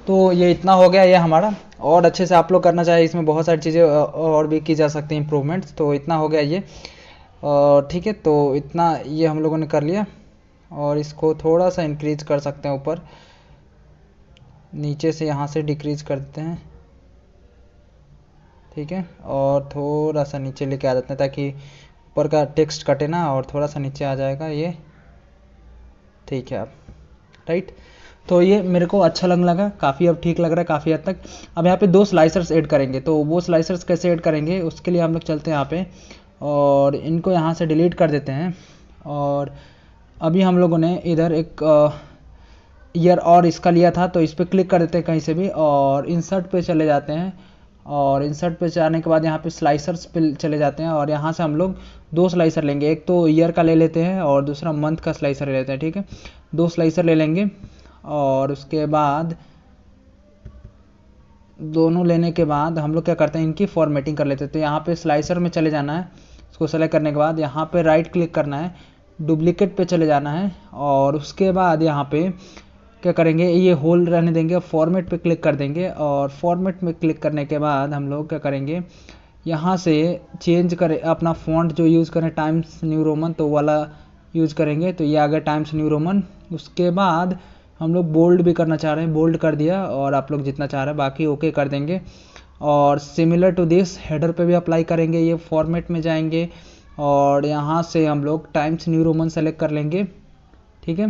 तो ये इतना हो गया ये हमारा, और अच्छे से आप लोग करना चाहिए, इसमें बहुत सारी चीज़ें और भी की जा सकती हैं इंप्रूवमेंट्स। तो इतना हो गया ये। और ठीक है, तो इतना ये हम लोगों ने कर लिया। और इसको थोड़ा सा इंक्रीज कर सकते हैं ऊपर, नीचे से यहाँ से डिक्रीज कर देते हैं, ठीक है। और थोड़ा सा नीचे लेके आ जाते हैं ताकि ऊपर का टेक्स्ट कटे ना, और थोड़ा सा नीचे आ जाएगा ये, ठीक है। अब राइट, तो ये मेरे को अच्छा लगने लगा, काफ़ी अब ठीक लग रहा है काफ़ी हद तक। अब यहाँ पे 2 स्लाइसर्स ऐड करेंगे, तो वो स्लाइसर्स कैसे ऐड करेंगे उसके लिए हम लोग चलते हैं यहाँ पे और इनको यहाँ से डिलीट कर देते हैं। और अभी हम लोगों ने इधर एक ईयर और इसका लिया था, तो इस पर क्लिक कर देते हैं कहीं से भी और इंसर्ट पे चले जाते हैं। और इंसर्ट पे जाने के बाद यहाँ पे स्लाइसर्स पे चले जाते हैं और यहाँ से हम लोग 2 स्लाइसर लेंगे, एक तो ईयर का ले लेते हैं और दूसरा मंथ का स्लाइसर ले लेते हैं, ठीक है। 2 स्लाइसर ले लेंगे और उसके बाद दोनों लेने के बाद हम लोग क्या करते हैं, इनकी फॉर्मेटिंग कर लेते हैं। तो यहाँ पे स्लाइसर में चले जाना है, इसको सेलेक्ट करने के बाद यहाँ पे राइट क्लिक करना है, डुप्लीकेट पे चले जाना है और उसके बाद यहाँ पे क्या करेंगे, ये होल रहने देंगे, फॉर्मेट पे क्लिक कर देंगे। और फॉर्मेट में क्लिक करने के बाद हम लोग क्या करेंगे, यहाँ से चेंज करें अपना फ़ॉन्ट जो यूज़ करें टाइम्स न्यू रोमन, तो वाला यूज़ करेंगे। तो ये आ गया टाइम्स न्यू रोमन। उसके बाद हम लोग बोल्ड भी करना चाह रहे हैं, बोल्ड कर दिया और आप लोग जितना चाह रहे हैं बाकी ओके कर देंगे। और सिमिलर टू दिस हेडर पे भी अप्लाई करेंगे, ये फॉर्मेट में जाएंगे और यहाँ से हम लोग टाइम्स न्यू रोमन सेलेक्ट कर लेंगे, ठीक है।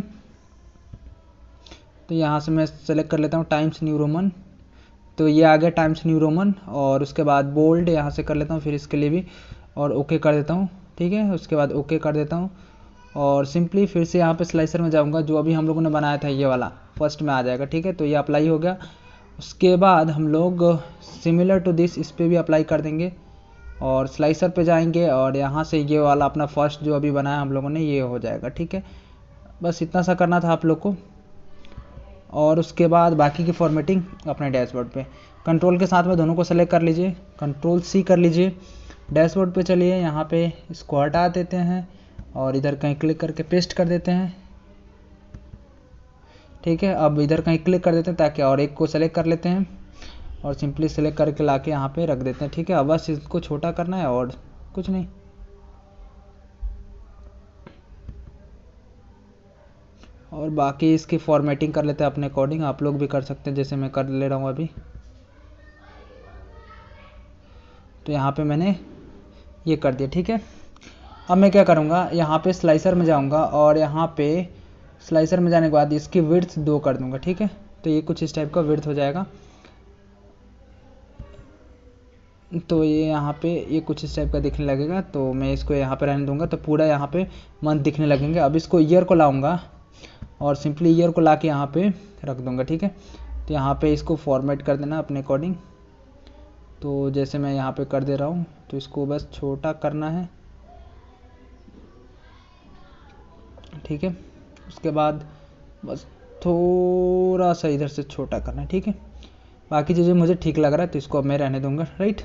तो यहाँ से मैं सेलेक्ट कर लेता हूँ टाइम्स न्यू रोमन, तो ये आ गया टाइम्स न्यू रोमन। और उसके बाद बोल्ड यहाँ से कर लेता हूँ फिर इसके लिए भी और ओके कर देता हूँ, ठीक है। उसके बाद ओके कर देता हूँ और सिंपली फिर से यहाँ पे स्लाइसर में जाऊँगा, जो अभी हम लोगों ने बनाया था ये वाला फर्स्ट में आ जाएगा, ठीक है। तो ये अप्लाई हो गया। उसके बाद हम लोग सिमिलर टू दिस इस पर भी अप्लाई कर देंगे और स्लाइसर पे जाएंगे और यहाँ से ये वाला अपना फर्स्ट जो अभी बनाया हम लोगों ने ये हो जाएगा, ठीक है। बस इतना सा करना था आप लोग को। और उसके बाद बाकी की फॉर्मेटिंग अपने डैशबोर्ड पे कंट्रोल के साथ में दोनों को सेलेक्ट कर लीजिए, कंट्रोल सी कर लीजिए, डैशबोर्ड पे चलिए, यहाँ पे इसको हटा देते हैं और इधर कहीं क्लिक करके पेस्ट कर देते हैं, ठीक है। अब इधर कहीं क्लिक कर देते हैं ताकि और एक को सेलेक्ट कर लेते हैं और सिंपली सेलेक्ट करके लाके यहाँ पे रख देते हैं, ठीक है। अब बस इसको छोटा करना है और कुछ नहीं। और बाकी इसकी फॉर्मेटिंग कर लेते हैं अपने अकॉर्डिंग, आप लोग भी कर सकते हैं जैसे मैं कर ले रहा हूँ अभी। तो यहाँ पे मैंने ये कर दिया, ठीक है। अब मैं क्या करूँगा, यहाँ पे स्लाइसर में जाऊँगा और यहाँ पे स्लाइसर में जाने के बाद इसकी विड्थ 2 कर दूँगा, ठीक है। तो ये कुछ इस टाइप का विड्थ हो जाएगा। तो ये यहाँ पे ये कुछ इस टाइप का दिखने लगेगा, तो मैं इसको यहाँ पे रहने दूँगा, तो पूरा यहाँ पे मंथ दिखने लगेंगे। अब इसको ईयर को लाऊँगा और सिंपली ईयर को ला के यहाँ पे रख दूँगा, ठीक है। तो यहाँ पे इसको फॉर्मेट कर देना अपने अकॉर्डिंग, तो जैसे मैं यहाँ पे कर दे रहा हूँ, तो इसको बस छोटा करना है, ठीक है। उसके बाद बस थोड़ा सा इधर से छोटा करना है, ठीक है। बाकी चीज़ें मुझे ठीक लग रहा है तो इसको अब मैं रहने दूँगा, राइट।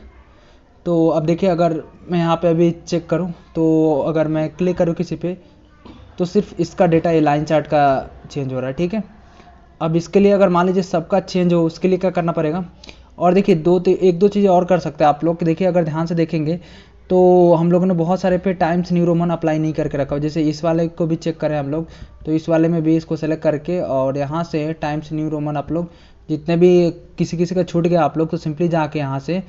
तो अब देखिए अगर मैं यहाँ पे अभी चेक करूँ, तो अगर मैं क्लिक करूँ किसी पे, तो सिर्फ इसका डेटा ये लाइन चार्ट का चेंज हो रहा है, ठीक है। अब इसके लिए अगर मान लीजिए सबका चेंज हो, उसके लिए क्या करना पड़ेगा। और देखिए एक दो चीज़ें और कर सकते हैं आप लोग, देखिए अगर ध्यान से देखेंगे तो हम लोगों ने बहुत सारे पे टाइम्स न्यू रोमन अप्लाई नहीं करके रखा हो। जैसे इस वाले को भी चेक करें हम लोग, तो इस वाले में भी इसको सेलेक्ट करके और यहाँ से टाइम्स न्यू रोमन आप लोग जितने भी किसी का छूट गया आप लोग, तो सिंपली जाके यहाँ से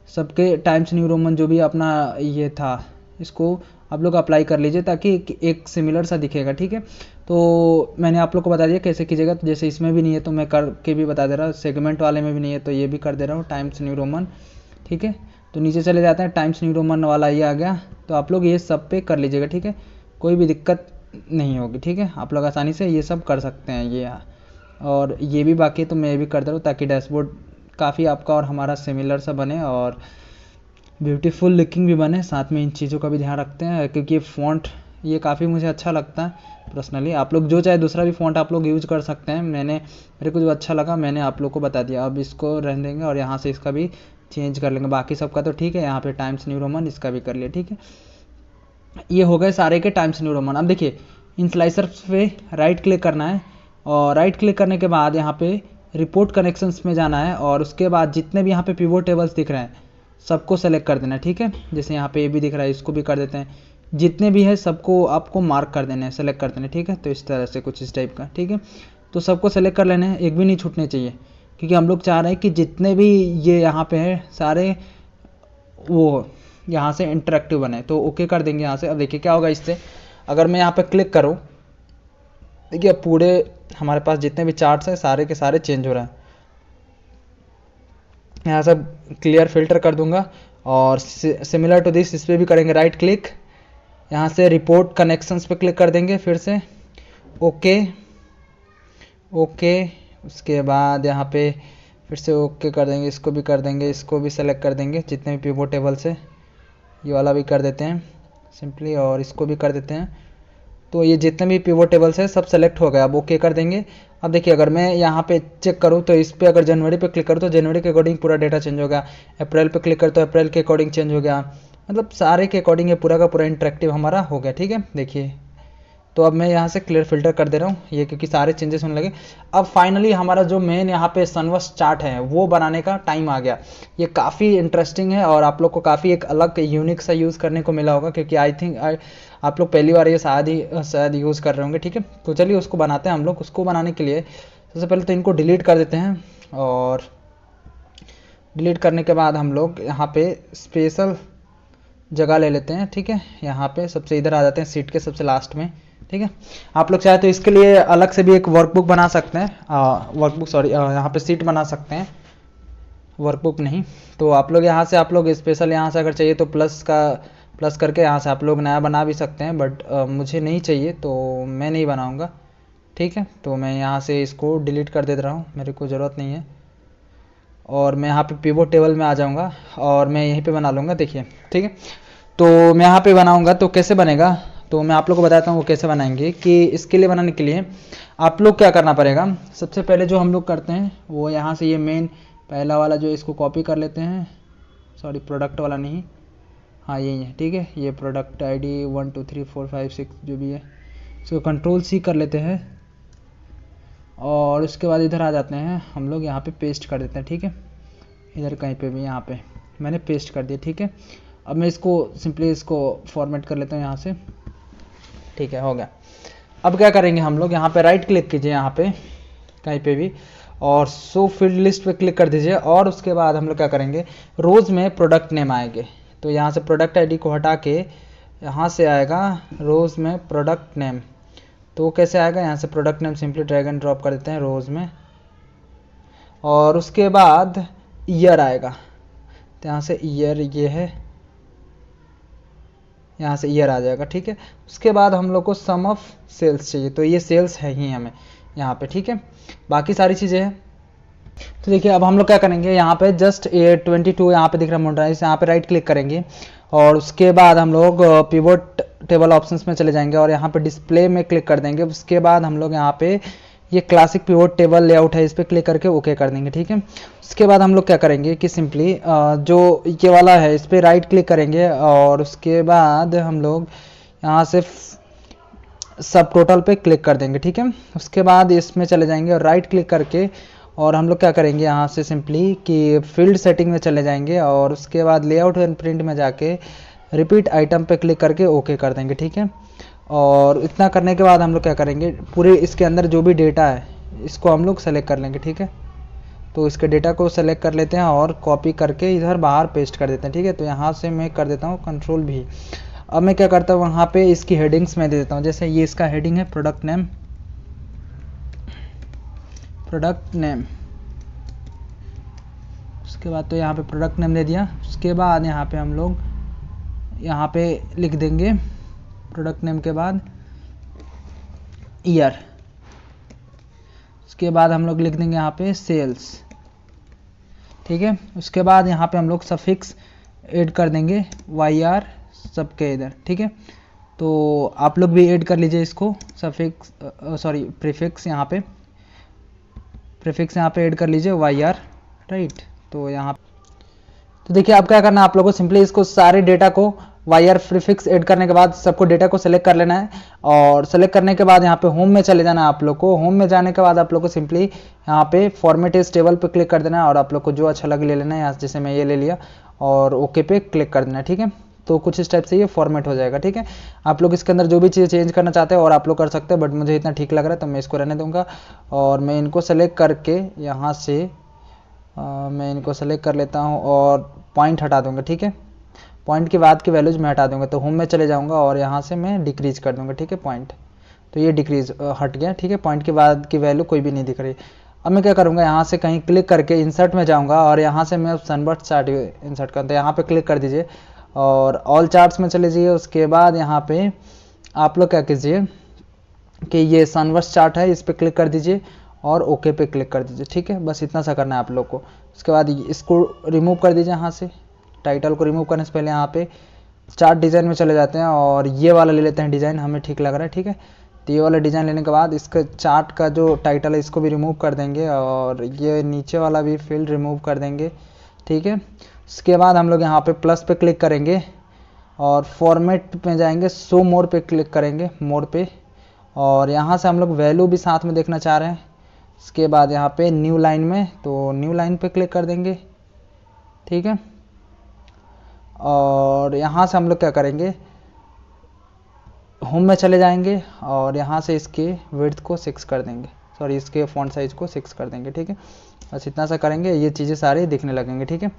सबके टाइम्स न्यू रोमन जो भी अपना ये था इसको आप लोग अप्लाई कर लीजिए ताकि एक सिमिलर सा दिखेगा, ठीक है। तो मैंने आप लोग को बता दिया कैसे कीजिएगा। तो जैसे इसमें भी नहीं है तो मैं करके भी बता दे रहा हूँ, सेगमेंट वाले में भी नहीं है तो ये भी कर दे रहा हूँ टाइम्स न्यू रोमन, ठीक है। तो नीचे चले जाते हैं, टाइम्स न्यू रोमन वाला ये आ गया, तो आप लोग ये सब पे कर लीजिएगा, ठीक है। कोई भी दिक्कत नहीं होगी, ठीक है। आप लोग आसानी से ये सब कर सकते हैं ये। और ये भी बाकी तो मैं भी कर दे रहा हूँ ताकि डैशबोर्ड काफ़ी आपका और हमारा सिमिलर सा बने और ब्यूटीफुल लुकिंग भी बने। साथ में इन चीज़ों का भी ध्यान रखते हैं क्योंकि ये फ़ॉन्ट ये काफ़ी मुझे अच्छा लगता है पर्सनली। आप लोग जो चाहे दूसरा भी फ़ॉन्ट आप लोग यूज़ कर सकते हैं, मेरे को जो अच्छा लगा मैंने आप लोग को बता दिया। अब इसको रहने देंगे और यहाँ से इसका भी चेंज कर लेंगे, बाकी सबका तो ठीक है। यहाँ पे टाइम्स न्यू रोमन इसका भी कर लिया, ठीक है। ये हो गए सारे के टाइम्स न्यू रोमन। अब देखिए इन स्लाइसर्स पे राइट क्लिक करना है और राइट क्लिक करने के बाद यहाँ पे रिपोर्ट कनेक्शंस में जाना है और उसके बाद जितने भी यहाँ पे पिवोट टेबल्स दिख रहे हैं सबको सेलेक्ट कर देना है, ठीक है। जैसे यहाँ पे ये भी दिख रहा है, इसको भी कर देते हैं, जितने भी है सबको आपको मार्क कर देना है, सेलेक्ट कर देना है, ठीक है। तो इस तरह से कुछ इस टाइप का, ठीक है। तो सबको सेलेक्ट कर लेना है, एक भी नहीं छूटने चाहिए, क्योंकि हम लोग चाह रहे हैं कि जितने भी ये यहाँ पे हैं सारे वो यहाँ से इंटरेक्टिव बने। तो ओके कर देंगे यहाँ से। अब देखिए क्या होगा इससे, अगर मैं यहाँ पे क्लिक करूँ, देखिए पूरे हमारे पास जितने भी चार्ट्स हैं सारे के सारे चेंज हो रहे हैं। यहाँ सब क्लियर फिल्टर कर दूंगा और सिमिलर टू दिस इस पर भी करेंगे राइट क्लिक, यहाँ से रिपोर्ट कनेक्शंस पे क्लिक कर देंगे फिर से, ओके ओके। उसके बाद यहाँ पे फिर से ओके कर देंगे, इसको भी कर देंगे, इसको भी सेलेक्ट कर देंगे, जितने भी पिवोट टेबल्स है ये वाला भी कर देते हैं सिंपली, और इसको भी कर देते हैं। तो ये जितने भी पिवोट टेबल्स है सब सेलेक्ट हो गया, अब ओके कर देंगे। अब देखिए अगर मैं यहाँ पे चेक करूँ तो इस पे अगर जनवरी पे क्लिक करूँ तो जनवरी के अकॉर्डिंग पूरा डेटा चेंज हो गया, अप्रैल पे क्लिक करूँ तो अप्रैल के अकॉर्डिंग चेंज हो गया, मतलब सारे के अकॉर्डिंग ये पूरा का पूरा इंटरेक्टिव हमारा हो गया, ठीक है। देखिए तो अब मैं यहाँ से क्लियर फिल्टर कर दे रहा हूँ ये, क्योंकि सारे चेंजेस होने लगे। अब फाइनली हमारा जो मेन यहाँ पे सनवर्स चार्ट है वो बनाने का टाइम आ गया। ये काफ़ी इंटरेस्टिंग है और आप लोग को काफ़ी एक अलग यूनिक सा यूज़ करने को मिला होगा, क्योंकि आई थिंक आप लोग पहली बार ये शायद यूज़ कर रहे होंगे, ठीक है। तो चलिए उसको बनाते हैं हम लोग। उसको बनाने के लिए सबसे पहले तो इनको डिलीट कर देते हैं, और डिलीट करने के बाद हम लोग यहाँ पे स्पेशल जगह ले लेते हैं, ठीक है। यहाँ पे सबसे इधर आ जाते हैं सीट के सबसे लास्ट में, ठीक है। आप लोग चाहे तो इसके लिए अलग से भी एक वर्कबुक बना सकते हैं, यहाँ पे सीट बना सकते हैं, वर्कबुक नहीं। तो आप लोग यहाँ से आप लोग स्पेशल यहाँ से अगर चाहिए तो प्लस करके यहाँ से आप लोग नया बना भी सकते हैं, बट मुझे नहीं चाहिए तो मैं नहीं बनाऊँगा, ठीक है। तो मैं यहाँ से इसको डिलीट कर दे रहा हूँ, मेरे को ज़रूरत नहीं है। और मैं यहाँ पे पिवोट टेबल में आ जाऊँगा और मैं यहीं पे बना लूँगा, देखिए, ठीक है। तो मैं यहाँ पे बनाऊँगा तो कैसे बनेगा, तो मैं आप लोग को बताता हूँ वो कैसे बनाएंगे। कि इसके लिए बनाने के लिए आप लोग क्या करना पड़ेगा, सबसे पहले जो हम लोग करते हैं वो यहाँ से ये मेन पहला वाला जो इसको कॉपी कर लेते हैं, सॉरी प्रोडक्ट वाला नहीं, हाँ यही है, ठीक है। ये प्रोडक्ट ID 1 2 3 4 5 6 जो भी है, इसको Ctrl+C कर लेते हैं और उसके बाद इधर आ जाते हैं हम लोग, यहाँ पे पेस्ट कर देते हैं, ठीक है। इधर कहीं पे भी यहाँ पे मैंने पेस्ट कर दिया, ठीक है। अब मैं इसको सिंपली इसको फॉर्मेट कर लेता हूँ यहाँ से, ठीक है, हो गया। अब क्या करेंगे हम लोग, यहाँ पे राइट क्लिक कीजिए यहाँ पे कहीं पे भी और शो फील्ड लिस्ट पे क्लिक कर दीजिए, और उसके बाद हम लोग क्या करेंगे, रोज़ में प्रोडक्ट नेम आएंगे। तो यहाँ से प्रोडक्ट ID को हटा के यहाँ से आएगा रोज़ में प्रोडक्ट नेम। तो वो कैसे आएगा, यहाँ से product name simply drag and drop कर देते हैं रोज़ में, और उसके बाद ईयर आएगा। तो यहाँ से ईयर ये है, यहाँ से ईयर आ जाएगा, ठीक है। उसके बाद हम लोग को सम ऑफ सेल्स चाहिए, तो ये सेल्स है ही हमें यहाँ पे, ठीक है। बाकी सारी चीज़ें हैं। तो देखिए अब हम लोग क्या करेंगे, यहाँ पे जस्ट 22 यहाँ पे दिख रहा है मोनेटाइज, यहाँ पे राइट क्लिक करेंगे और उसके बाद हम लोग पिवोट टेबल ऑप्शंस में चले जाएंगे और यहाँ पे डिस्प्ले में क्लिक कर देंगे। उसके बाद हम लोग यहाँ पे ये क्लासिक पिवोट टेबल लेआउट है, इस पर क्लिक करके ओके कर देंगे, ठीक है। उसके बाद हम लोग क्या करेंगे कि सिंपली जो ये वाला है इस पर राइट क्लिक करेंगे और उसके बाद हम लोग यहाँ से सब टोटल पे क्लिक कर देंगे, ठीक है। उसके बाद इसमें चले जाएंगे और राइट क्लिक करके और हम लोग क्या करेंगे यहाँ से सिंपली कि फील्ड सेटिंग में चले जाएंगे और उसके बाद लेआउट एंड प्रिंट में जाके रिपीट आइटम पे क्लिक करके ओके कर देंगे, ठीक है। और इतना करने के बाद हम लोग क्या करेंगे, पूरे इसके अंदर जो भी डेटा है इसको हम लोग सेलेक्ट कर लेंगे, ठीक है। तो इसके डेटा को सेलेक्ट कर लेते हैं और कॉपी करके इधर बाहर पेस्ट कर देते हैं, ठीक है। तो यहाँ से मैं कर देता हूँ Ctrl+V। अब मैं क्या करता हूँ, वहाँ पे इसकी हेडिंग्स में दे देता हूँ, जैसे ये इसका हेडिंग है प्रोडक्ट नेम। उसके बाद तो यहाँ पे प्रोडक्ट नेम दे दिया। उसके बाद यहाँ पे हम लोग यहाँ पे लिख देंगे प्रोडक्ट नेम के बाद ईयर। उसके बाद हम लोग लिख देंगे यहाँ पे सेल्स, ठीक है। उसके बाद यहाँ पे हम लोग सफिक्स ऐड कर देंगे YR सबके इधर, ठीक है। तो आप लोग भी ऐड कर लीजिए इसको, सफिक्स प्रीफिक्स यहाँ पे ऐड कर लीजिए YR, राइट। तो यहाँ तो देखिए अब क्या करना है आप लोगों को, सिंपली इसको सारे डेटा को YR प्रीफिक्स ऐड करने के बाद सबको डेटा को सेलेक्ट कर लेना है और सेलेक्ट करने के बाद यहाँ पे होम में चले जाना है आप लोग को। होम में जाने के बाद आप लोग को सिंपली यहाँ पे फॉर्मेट इस टेबल पे क्लिक कर देना है और आप लोग को जो अच्छा लगे ले लेना है। यहाँ जैसे मैं ये ले लिया और ओके पे क्लिक कर देना है, ठीक है। तो कुछ इस टाइप से ये फॉर्मेट हो जाएगा। ठीक है, आप लोग इसके अंदर जो भी चीज़ें चेंज करना चाहते हैं और आप लोग कर सकते हैं, बट मुझे इतना ठीक लग रहा है तो मैं इसको रहने दूंगा। और मैं इनको सेलेक्ट करके यहाँ से मैं इनको सेलेक्ट कर लेता हूँ और पॉइंट हटा दूंगा। ठीक है, पॉइंट के बाद की वैल्यूज मैं हटा दूंगा, तो होम में चले जाऊंगा और यहाँ से मैं डिक्रीज कर दूंगा। ठीक है, पॉइंट, तो ये डिक्रीज हट गया। ठीक है, पॉइंट के बाद की वैल्यू कोई भी नहीं दिख रही। अब मैं क्या करूँगा, यहाँ से कहीं क्लिक करके इंसर्ट में जाऊँगा और यहाँ से मैं सनबर्स्ट चार्ट इंसर्ट करूँ, तो यहाँ पे क्लिक कर दीजिए और ऑल चार्ट्स में चले जाइए। उसके बाद यहाँ पे आप लोग क्या कीजिए कि ये सनबर्स्ट चार्ट है, इस पर क्लिक कर दीजिए और ओके पे क्लिक कर दीजिए। ठीक है, बस इतना सा करना है आप लोग को। उसके बाद इसको रिमूव कर दीजिए यहाँ से। टाइटल को रिमूव करने से पहले यहाँ पे चार्ट डिज़ाइन में चले जाते हैं और ये वाला ले लेते हैं डिज़ाइन, हमें ठीक लग रहा है। ठीक है, तो ये वाला डिज़ाइन लेने के बाद इसका चार्ट का जो टाइटल है इसको भी रिमूव कर देंगे और ये नीचे वाला भी फील्ड रिमूव कर देंगे। ठीक है, उसके बाद हम लोग यहाँ पे प्लस पे क्लिक करेंगे और फॉर्मेट में जाएंगे, शो मोर पे क्लिक करेंगे, मोर पे, और यहाँ से हम लोग वैल्यू भी साथ में देखना चाह रहे हैं। इसके बाद यहाँ पे न्यू लाइन में, तो न्यू लाइन पे क्लिक कर देंगे। ठीक है, और यहाँ से हम लोग क्या करेंगे, होम में चले जाएंगे और यहाँ से इसके विड्थ को 6 कर देंगे, सॉरी इसके फॉन्ट साइज को 6 कर देंगे। ठीक है, बस इतना सा करेंगे, ये चीज़ें सारी दिखने लगेंगे। ठीक है,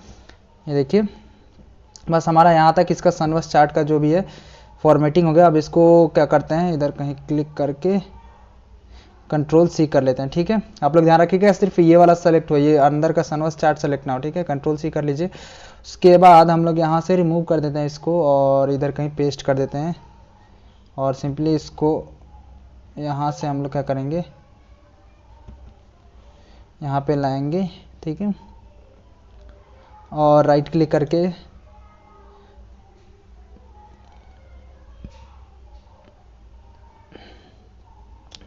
ये देखिए बस हमारा यहाँ तक इसका सनबर्स्ट चार्ट का जो भी है फॉर्मेटिंग हो गया। अब इसको क्या करते हैं, इधर कहीं क्लिक करके कंट्रोल सी कर लेते हैं। ठीक है, आप लोग ध्यान रखिएगा सिर्फ ये वाला सेलेक्ट हो, ये अंदर का सनबर्स्ट चार्ट सेलेक्ट ना हो। ठीक है, कंट्रोल सी कर लीजिए। उसके बाद हम लोग यहाँ से रिमूव कर देते हैं इसको और इधर कहीं पेस्ट कर देते हैं और सिंपली इसको यहाँ से हम लोग क्या करेंगे, यहाँ पे लाएंगे। ठीक है, और राइट क्लिक करके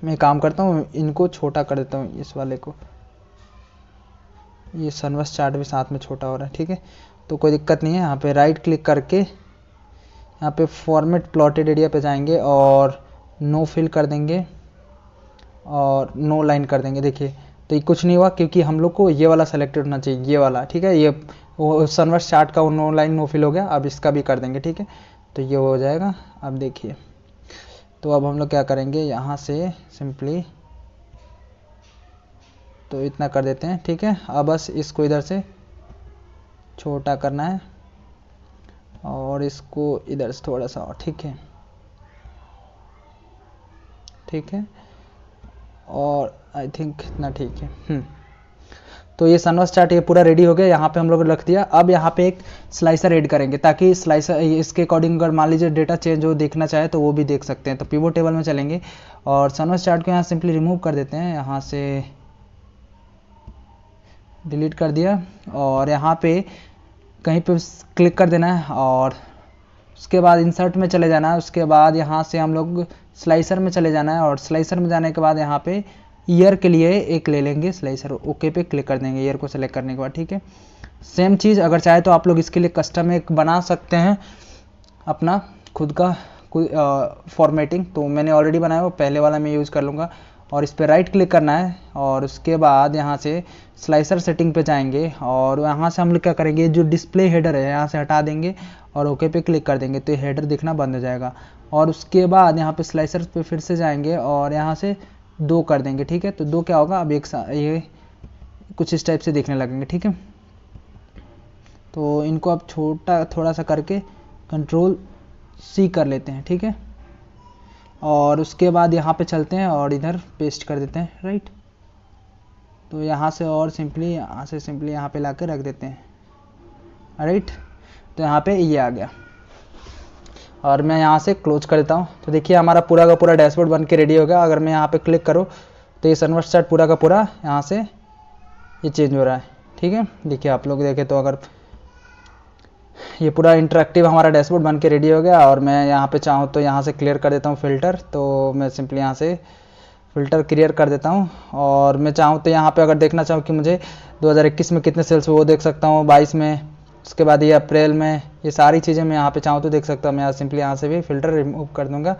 मैं काम करता हूँ, इनको छोटा कर देता हूँ, इस वाले को, ये सनबर्स्ट चार्ट भी साथ में छोटा हो रहा है। ठीक है, तो कोई दिक्कत नहीं है। यहाँ पे राइट क्लिक करके यहाँ पे फॉर्मेट प्लॉटेड एरिया पे जाएंगे और नो फिल कर देंगे और नो लाइन कर देंगे। देखिए तो ये कुछ नहीं हुआ क्योंकि हम लोग को ये वाला सेलेक्टेड होना चाहिए, ये वाला। ठीक है, ये वो सनबर्स्ट चार्ट का नो लाइन नो फिल हो गया। अब इसका भी कर देंगे। ठीक है, तो ये हो जाएगा। अब देखिए, तो अब हम लोग क्या करेंगे, यहाँ से सिंपली तो इतना कर देते हैं। ठीक है, अब बस इसको इधर से छोटा करना है और इसको इधर से थोड़ा सा और। ठीक है, ठीक है, और आई थिंक इतना ठीक है। तो ये सनबर्स्ट चार्ट ये पूरा रेडी हो गया, यहाँ पे हम लोग रख दिया। अब यहाँ पे एक स्लाइसर ऐड करेंगे ताकि स्लाइसर इसके अकॉर्डिंग अगर मान लीजिए डेटा चेंज हो देखना चाहे तो वो भी देख सकते हैं। तो पिवोट टेबल में चलेंगे और सनबर्स्ट चार्ट को यहाँ सिंपली रिमूव कर देते हैं, यहाँ से डिलीट कर दिया और यहाँ पे कहीं पे क्लिक कर देना है और उसके बाद इंसर्ट में चले जाना है। उसके बाद यहाँ से हम लोग स्लाइसर में चले जाना है और स्लाइसर में जाने के बाद यहाँ पे ईयर के लिए एक ले लेंगे स्लाइसर, ओके पे क्लिक कर देंगे ईयर को सेलेक्ट करने के बाद। ठीक है, सेम चीज़ अगर चाहे तो आप लोग इसके लिए कस्टम एक बना सकते हैं अपना खुद का फॉर्मेटिंग। तो मैंने ऑलरेडी बनाया, वो पहले वाला मैं यूज़ कर लूँगा और इस पर राइट क्लिक करना है और उसके बाद यहाँ से स्लाइसर सेटिंग पे जाएंगे और यहाँ से हम लोग क्या करेंगे, जो डिस्प्ले हेडर है यहाँ से हटा देंगे और ओके पे क्लिक कर देंगे, तो हेडर दिखना बंद हो जाएगा। और उसके बाद यहाँ पे स्लाइसर पे फिर से जाएंगे और यहाँ से 2 कर देंगे। ठीक है, तो 2 क्या होगा, अब ये कुछ इस टाइप से दिखने लगेंगे। ठीक है, तो इनको अब छोटा थोड़ा सा करके कंट्रोल सी कर लेते हैं। ठीक है, और उसके बाद यहाँ पे चलते हैं और इधर पेस्ट कर देते हैं। राइट, तो यहाँ से और सिंपली यहाँ से सिंपली यहाँ पे ला के रख देते हैं। राइट, तो यहाँ पे ये आ गया और मैं यहाँ से क्लोज कर देता हूँ। तो देखिए हमारा पूरा का पूरा डैशबोर्ड बन के रेडी हो गया। अगर मैं यहाँ पे क्लिक करूँ तो ये सनबर्स्ट चार्ट पूरा का पूरा यहाँ से ये चेंज हो रहा है। ठीक है, देखिए आप लोग देखें तो अगर ये पूरा इंटरेक्टिव हमारा डैशबोर्ड बन के रेडी हो गया और मैं यहाँ पे चाहूँ तो यहाँ से क्लियर कर देता हूँ फिल्टर। तो मैं सिंपली यहाँ से फ़िल्टर क्लियर कर देता हूँ और मैं चाहूँ तो यहाँ पे अगर देखना चाहूँ कि मुझे 2021 में कितने सेल्स हुए वो देख सकता हूँ, 22 में, उसके बाद ये अप्रैल में, ये सारी चीज़ें मैं यहाँ पे चाहूँ तो देख सकता हूँ। मैं सिंपली यहाँ से भी फ़िल्टर रिमूव कर दूँगा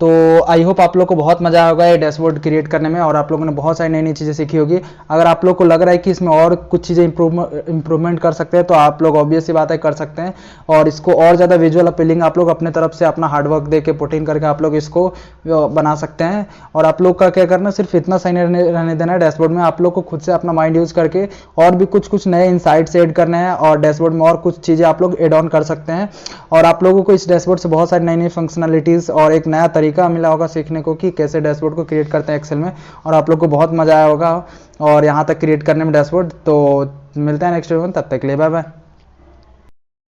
तो आई होप आप लोग को बहुत मजा आया होगा ये डैशबोर्ड क्रिएट करने में, और आप लोगों ने बहुत सारी नई नई चीज़ें सीखी होगी। अगर आप लोग को लग रहा है कि इसमें और कुछ चीज़ें इंप्रूवमेंट कर सकते हैं तो आप लोग ऑब्वियस सी बात है कर सकते हैं, और इसको और ज़्यादा विजुअल अपीलिंग आप लोग अपने तरफ से अपना हार्डवर्क दे के पुट इन करके आप लोग इसको बना सकते हैं। और आप लोग का क्या करना, सिर्फ इतना सही रहने देना है डैशबोर्ड में, आप लोग को खुद से अपना माइंड यूज़ करके और भी कुछ कुछ नए इंसाइट्स ऐड करने हैं, और डैशबोर्ड में और कुछ चीज़ें आप लोग एड ऑन कर सकते हैं। और आप लोगों को इस डैशबोर्ड से बहुत सारी नई नई फंक्शनलिटीज़ और एक नया तरीका मिला होगा सीखने को कि कैसे डैशबोर्ड को क्रिएट करते हैं एक्सेल में, और आप लोग को बहुत मज़ा आया होगा और यहाँ तक क्रिएट करने में डैशबोर्ड। तो मिलते हैं नेक्स्ट वीडियो में, तब तक के लिए बाय बाय।